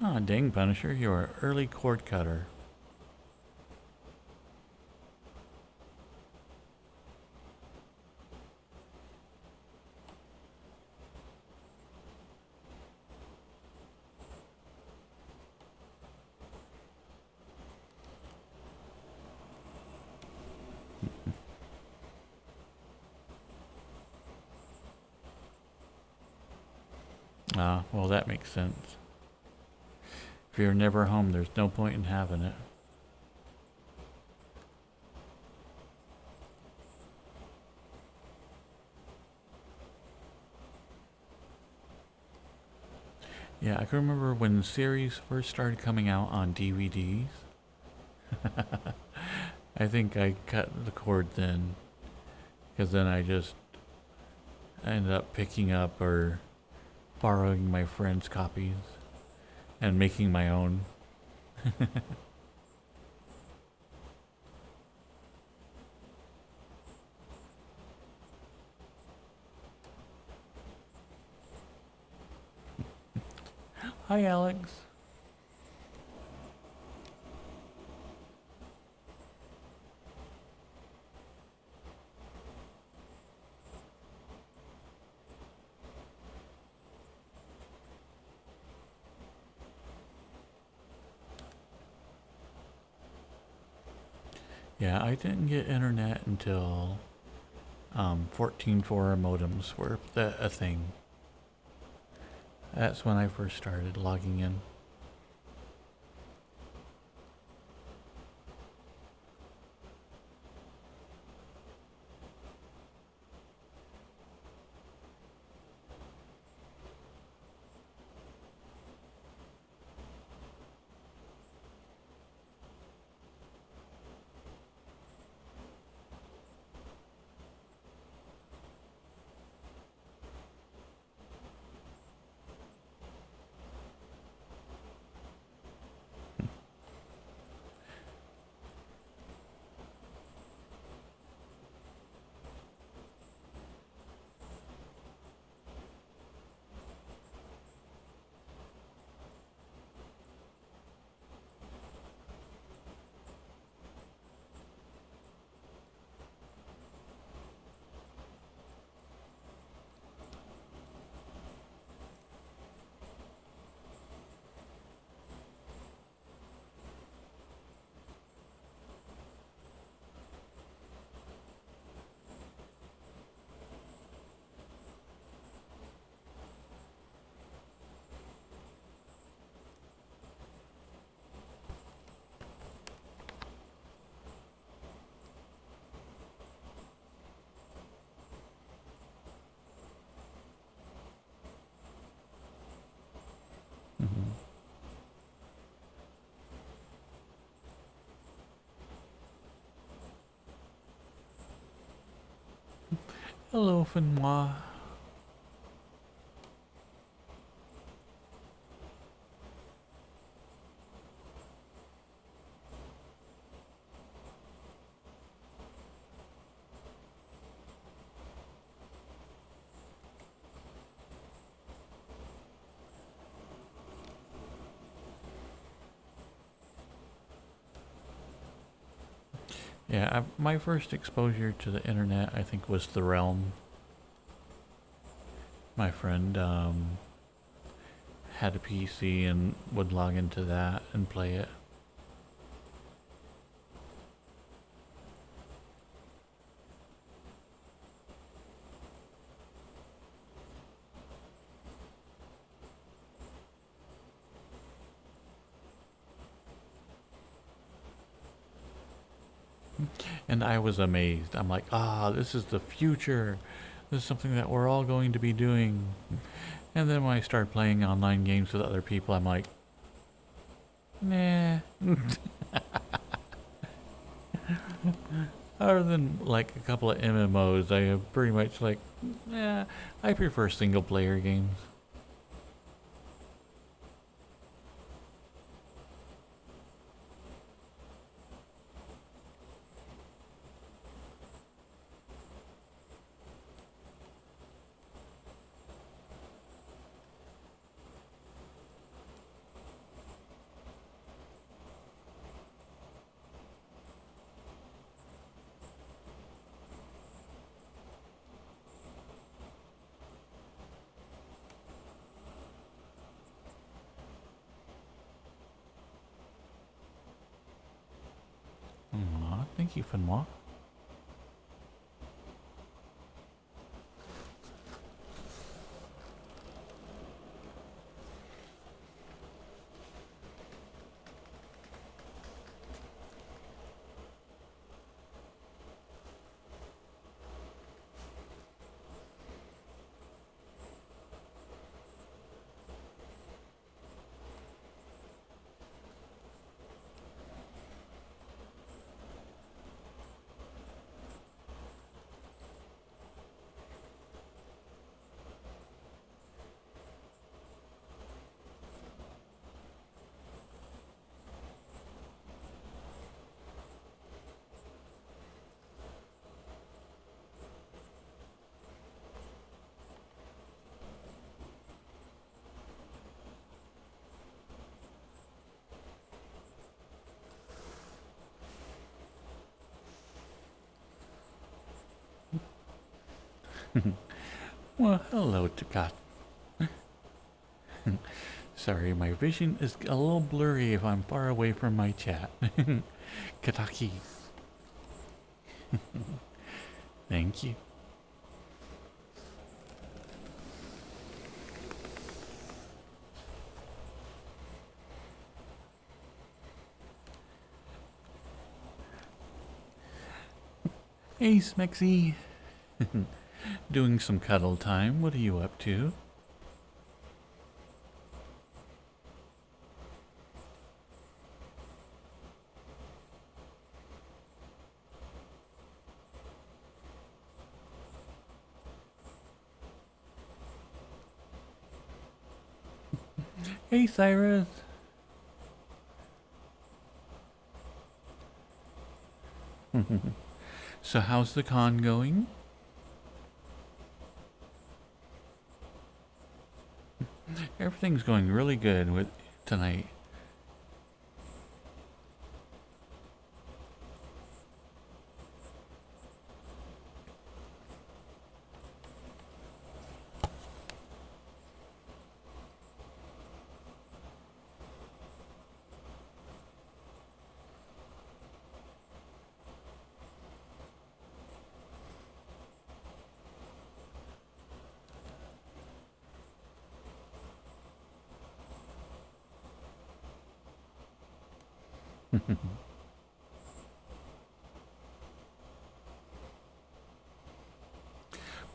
A: Ah, dang, Punisher, you're an early cord cutter. Ah, well, that makes sense. If you're never home, there's no point in having it. Yeah, I can remember when the series first started coming out on DVDs. I think I cut the cord then, because then I just ended up picking up or borrowing my friends' copies and making my own. Hi, Alex. Yeah, I didn't get internet until 14.4 modems were a thing. That's when I first started logging in. Mm-hmm. Hello, Fenois. Yeah, my first exposure to the internet, I think, was The Realm. My friend had a PC and would log into that and play it. And I was amazed. I'm like, this is the future. This is something that we're all going to be doing. And then when I start playing online games with other people, I'm like, nah. Other than like a couple of MMOs, I am pretty much like, I prefer single player games. Thank you, Fenwa. Well, hello, Takat. Sorry, my vision is a little blurry if I'm far away from my chat. Kataki. Thank you. Hey, Smexy. Doing some cuddle time. What are you up to? Hey, Cyrus. So how's the con going? Everything's going really good with tonight.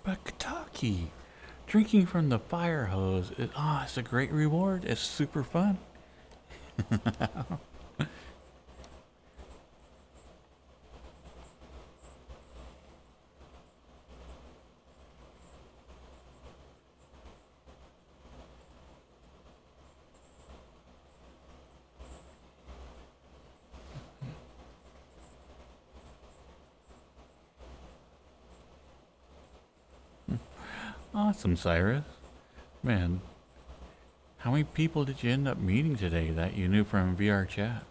A: But Kataki, drinking from the fire hose is it's a great reward. It's super fun. Awesome, Cyrus. Man, how many people did you end up meeting today that you knew from VRChat?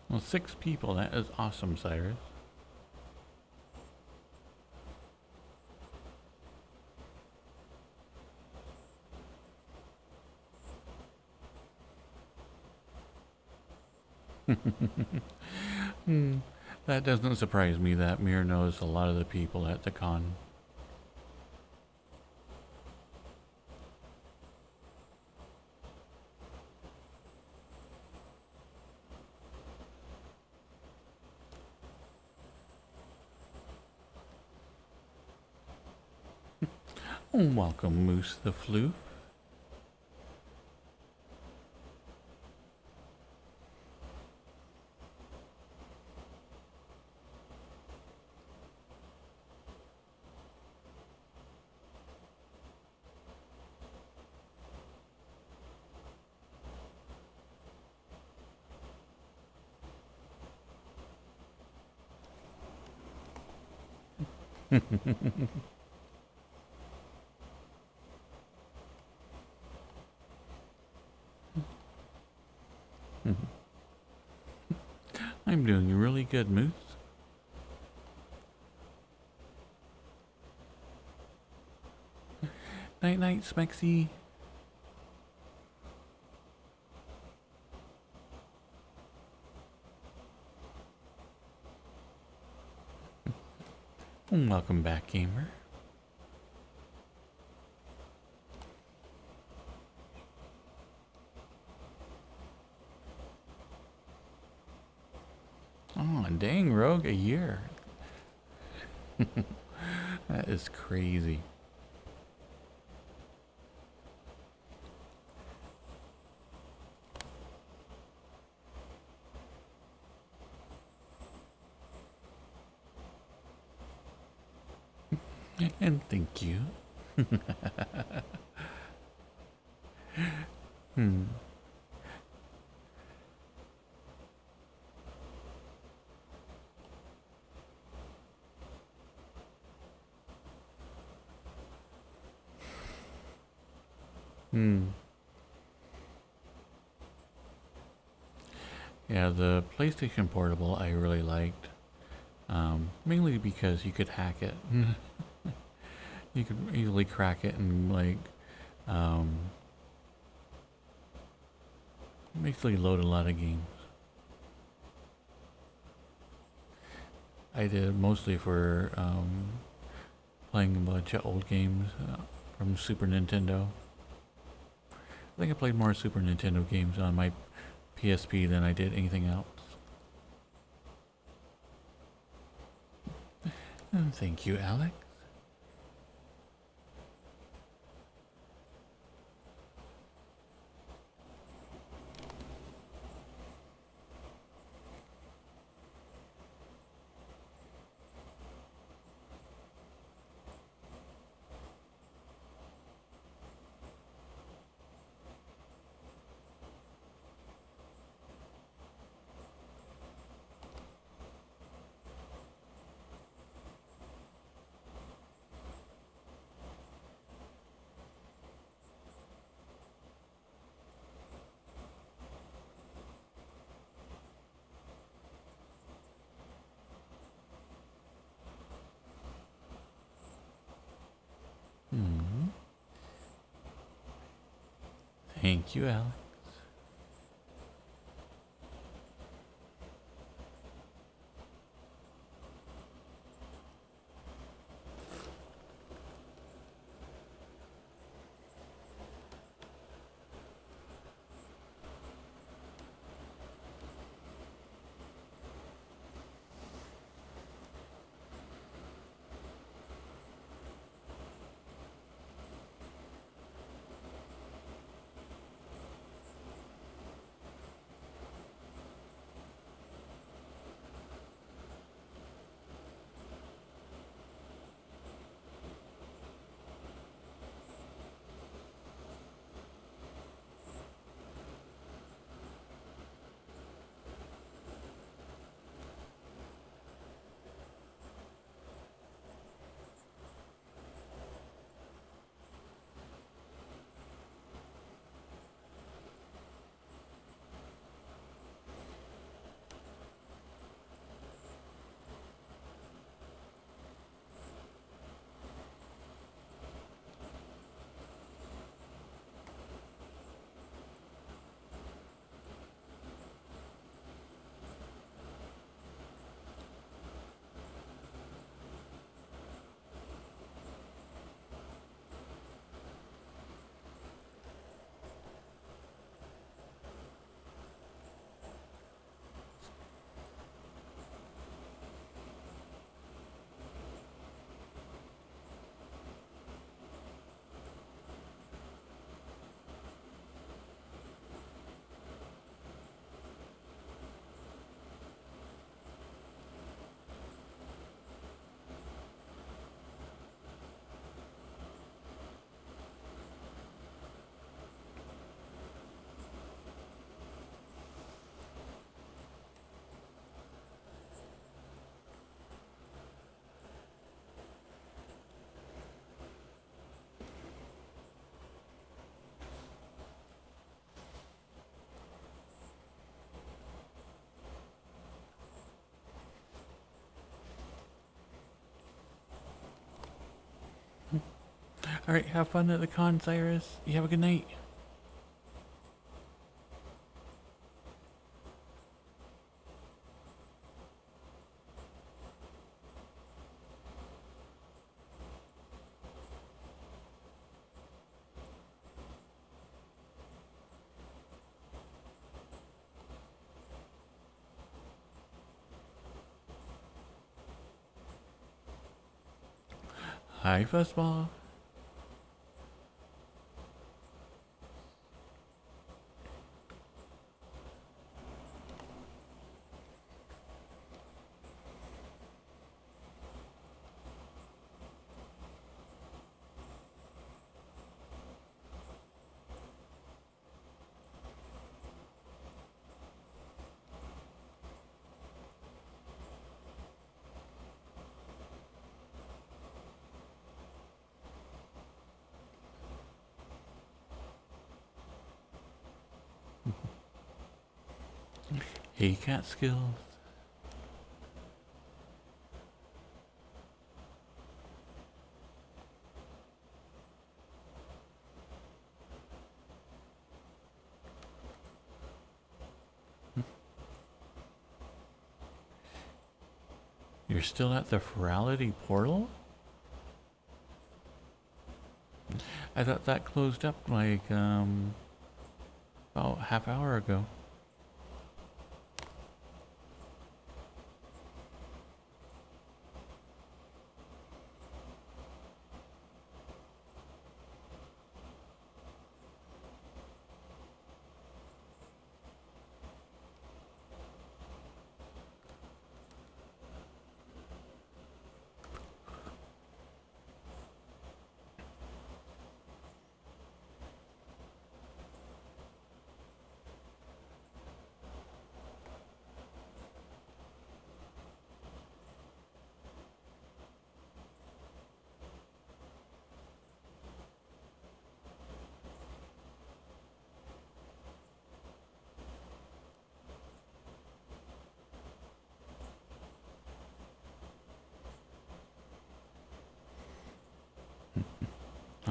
A: Well, 6 people. That is awesome, Cyrus. That doesn't surprise me that Mir knows a lot of the people at the con. Welcome, Moose the Floof. I'm doing really good, Moose. Night night, Smexy. Welcome back, gamer. Oh, dang, Rogue, a year. That is crazy. And thank you. Yeah, the PlayStation Portable I really liked. Mainly because you could hack it. You could easily crack it and basically load a lot of games. I did it mostly for playing a bunch of old games from Super Nintendo. I think I played more Super Nintendo games on my PSP than I did anything else. And thank you, Alex. Thank you, Alex. Alright, have fun at the con, Cyrus. You have a good night. Hi, Fuzzball. Hey, Catskills. You're still at the Ferality portal? I thought that closed up like, about half hour ago.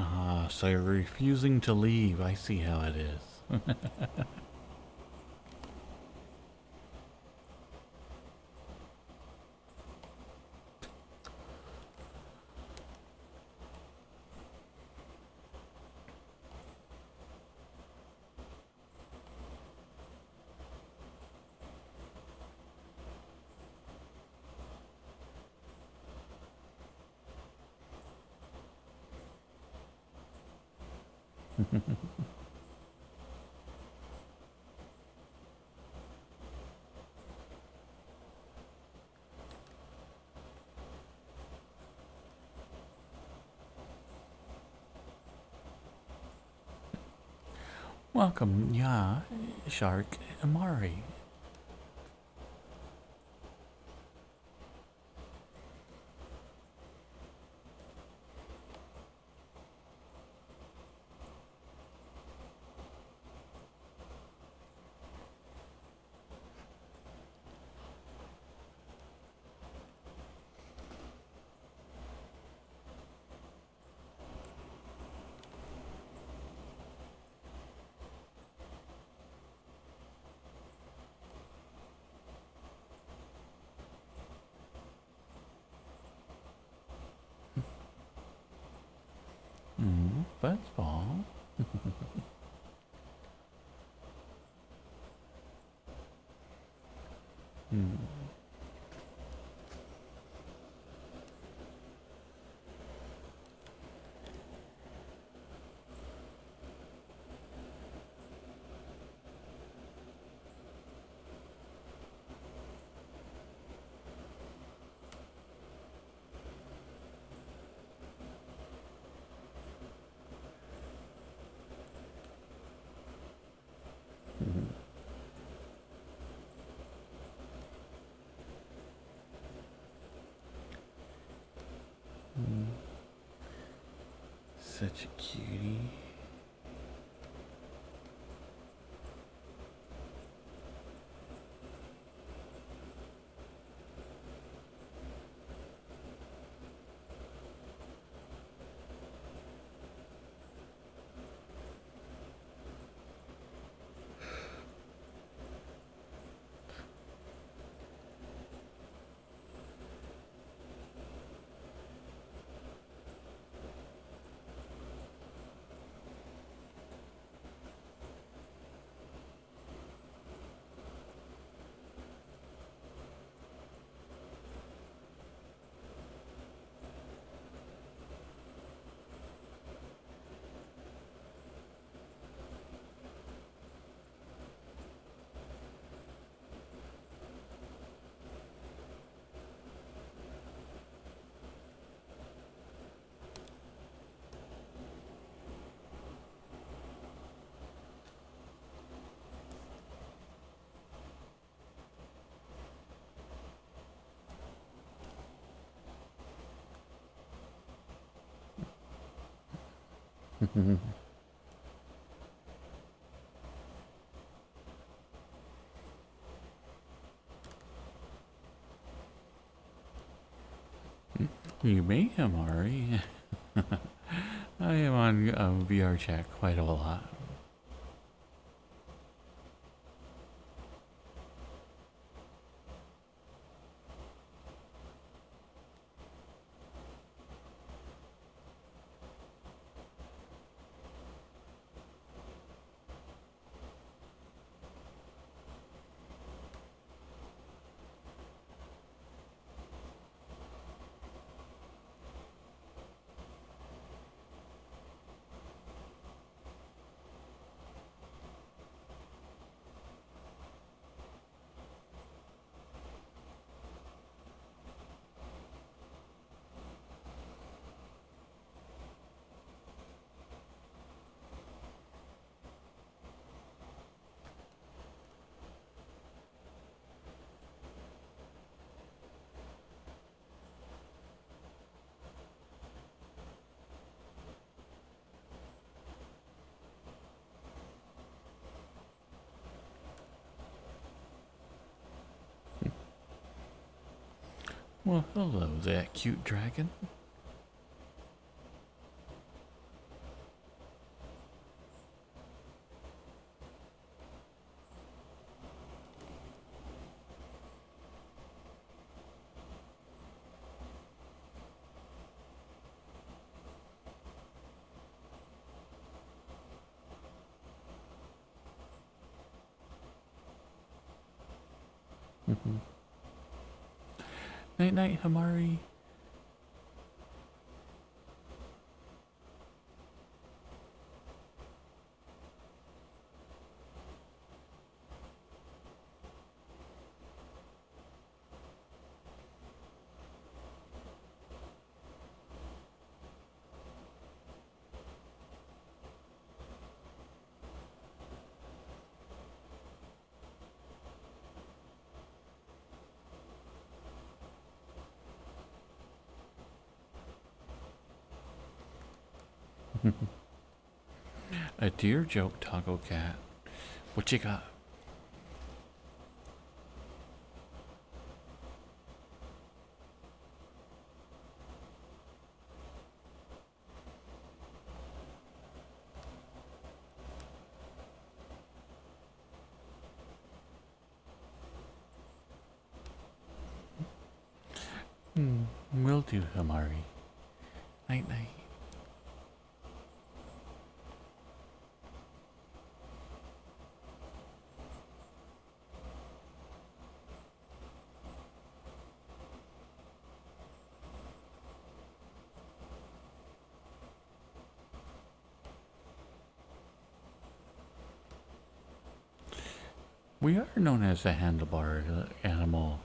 A: Ah, so you're refusing to leave. I see how it is. Welcome, yeah, Shark Amari. Fuzzball. Such a cutie. You may, Amari. I am on VRChat quite a lot. Well, hello there, cute dragon. Night night, Hamari. A deer joke, Taco Cat. What you got? Will do, Hamari. Night night. We are known as the handlebar animal.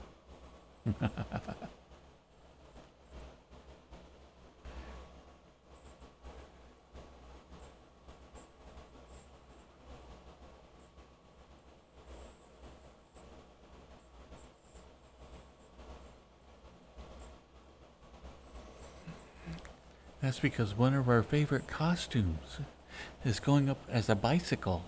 A: That's because one of our favorite costumes is going up as a bicycle.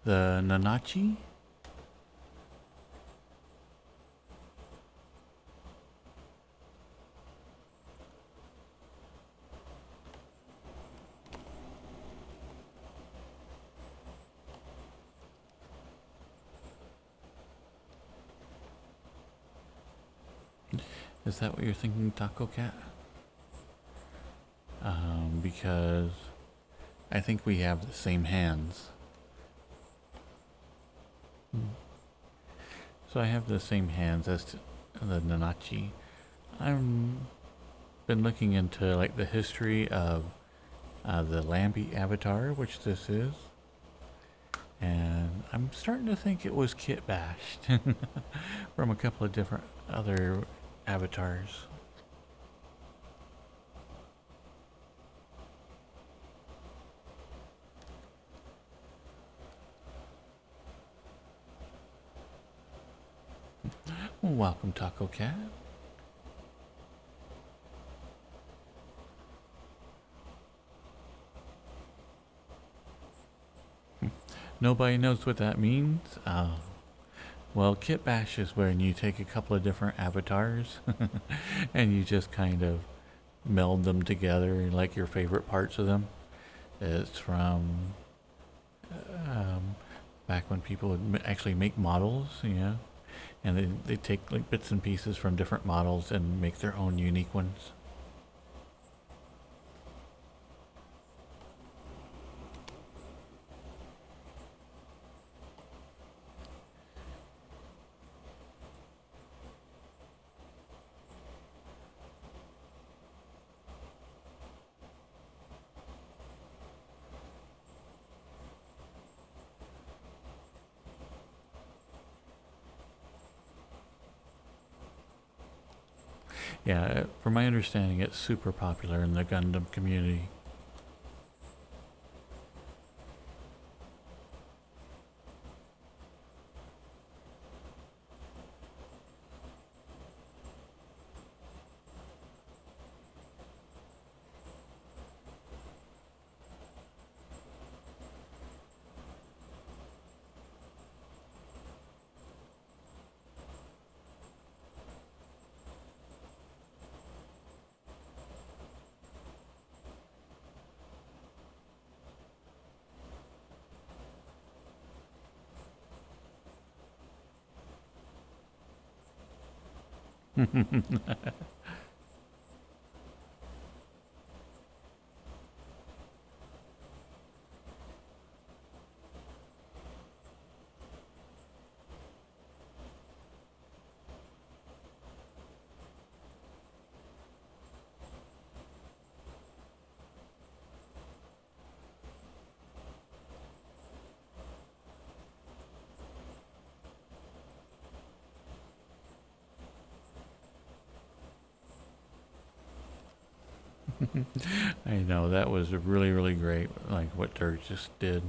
A: the Nanachi. Is that what you're thinking, Taco Cat? Because I think we have the same hands. So I have the same hands as the Nanachi. I've been looking into like the history of the Lambie avatar, which this is. And I'm starting to think it was kit bashed from a couple of different other avatars. Well, welcome, Taco Cat. Nobody knows what that means. Well, kit bash is when you take a couple of different avatars and you just kind of meld them together, like your favorite parts of them. It's from back when people would actually make models, and they take like bits and pieces from different models and make their own unique ones. Yeah, from my understanding, it's super popular in the Gundam community. I know, that was really, really great, like what Dirk just did.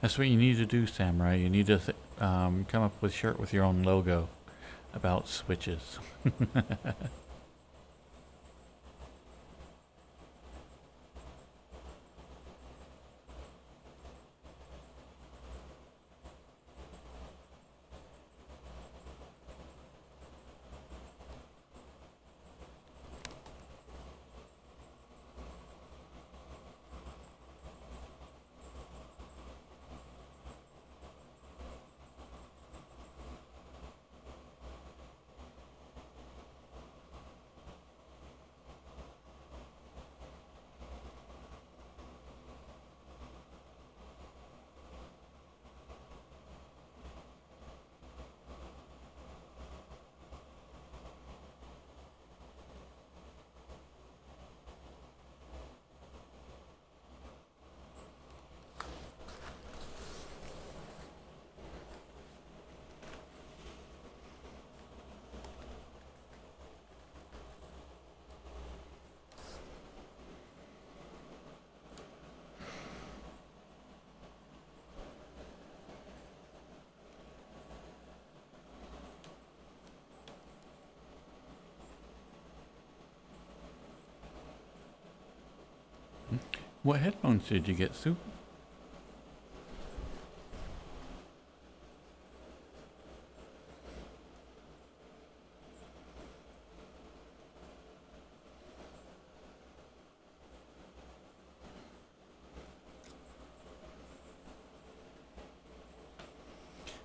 A: That's what you need to do, Samurai. You need to come up with a shirt with your own logo about switches. What headphones did you get, Sue?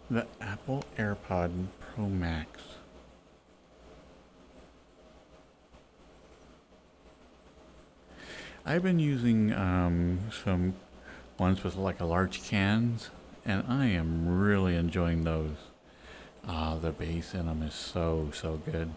A: The Apple AirPod Pro Max. I've been using some ones with like a large cans, and I am really enjoying those. Ah, the bass in them is so good.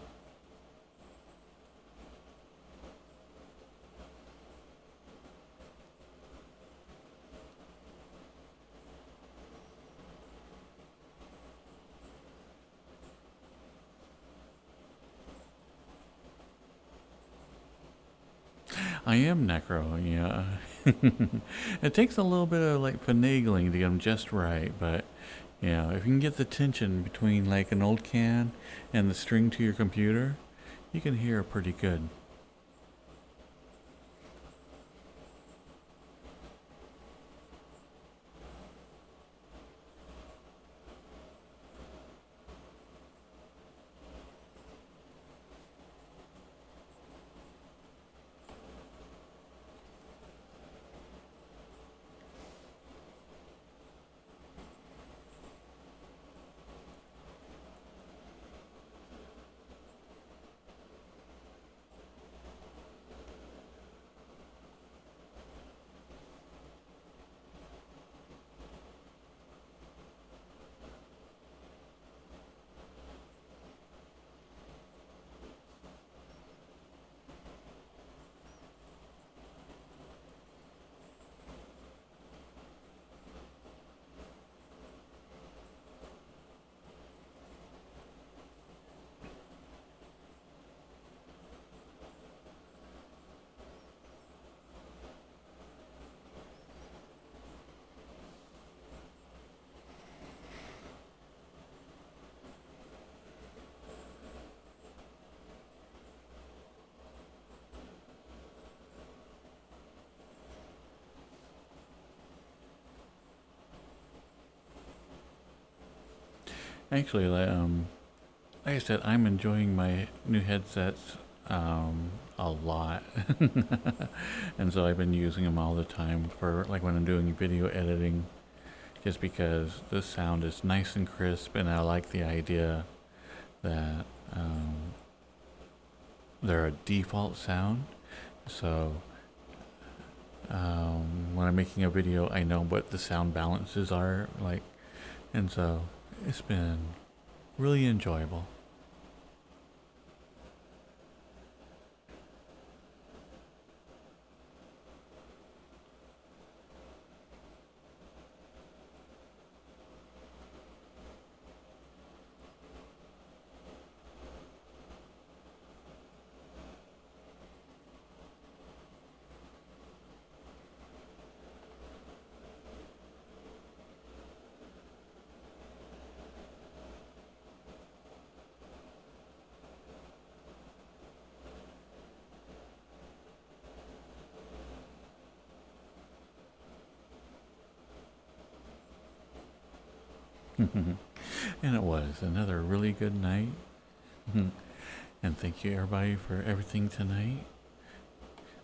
A: I am necro, yeah. It takes a little bit of like finagling to get them just right, but if you can get the tension between like an old can and the string to your computer, you can hear pretty good. Actually, like I said, I'm enjoying my new headsets a lot, and so I've been using them all the time for like when I'm doing video editing, just because the sound is nice and crisp, and I like the idea that they're a default sound. So when I'm making a video, I know what the sound balances are like, and so it's been really enjoyable. And it was another really good night. And thank you everybody for everything tonight.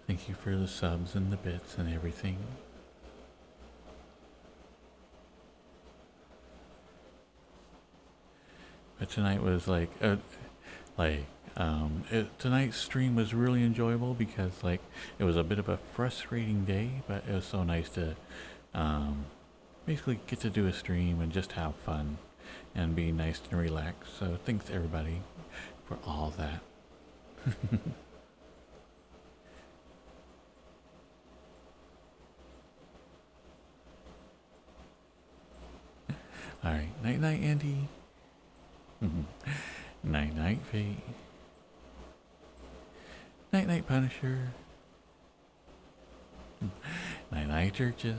A: Thank you for the subs and the bits and everything. But tonight was tonight's stream was really enjoyable because like it was a bit of a frustrating day, but it was so nice to basically get to do a stream and just have fun and be nice and relaxed. So thanks everybody for all that. All right, night night, Andy. Night night, Fate. Night night, Punisher. Night night, Churches.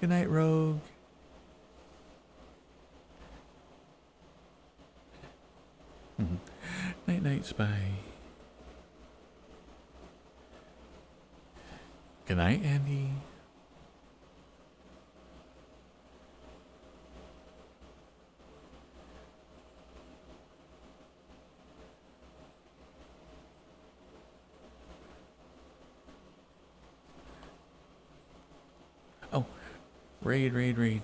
A: Good night, Rogue. Night night, Spy. Good night, Andy. Oh, raid.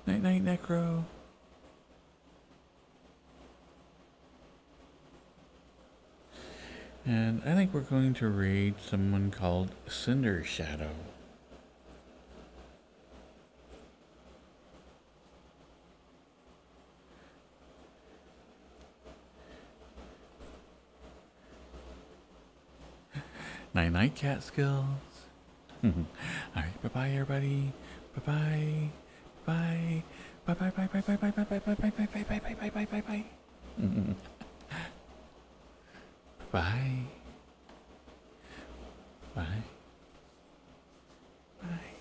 A: Night, night, Necro. And I think we're going to raid someone called Cinder Shadow. Night, night, Catskills. All right, bye-bye, everybody. Bye-bye. Bye. Bye-bye, bye-bye, bye-bye, bye-bye, bye-bye, bye-bye, bye-bye, bye-bye, bye-bye, bye. Bye. Bye. Bye.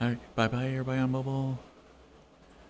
A: All right, bye-bye, everybody on mobile.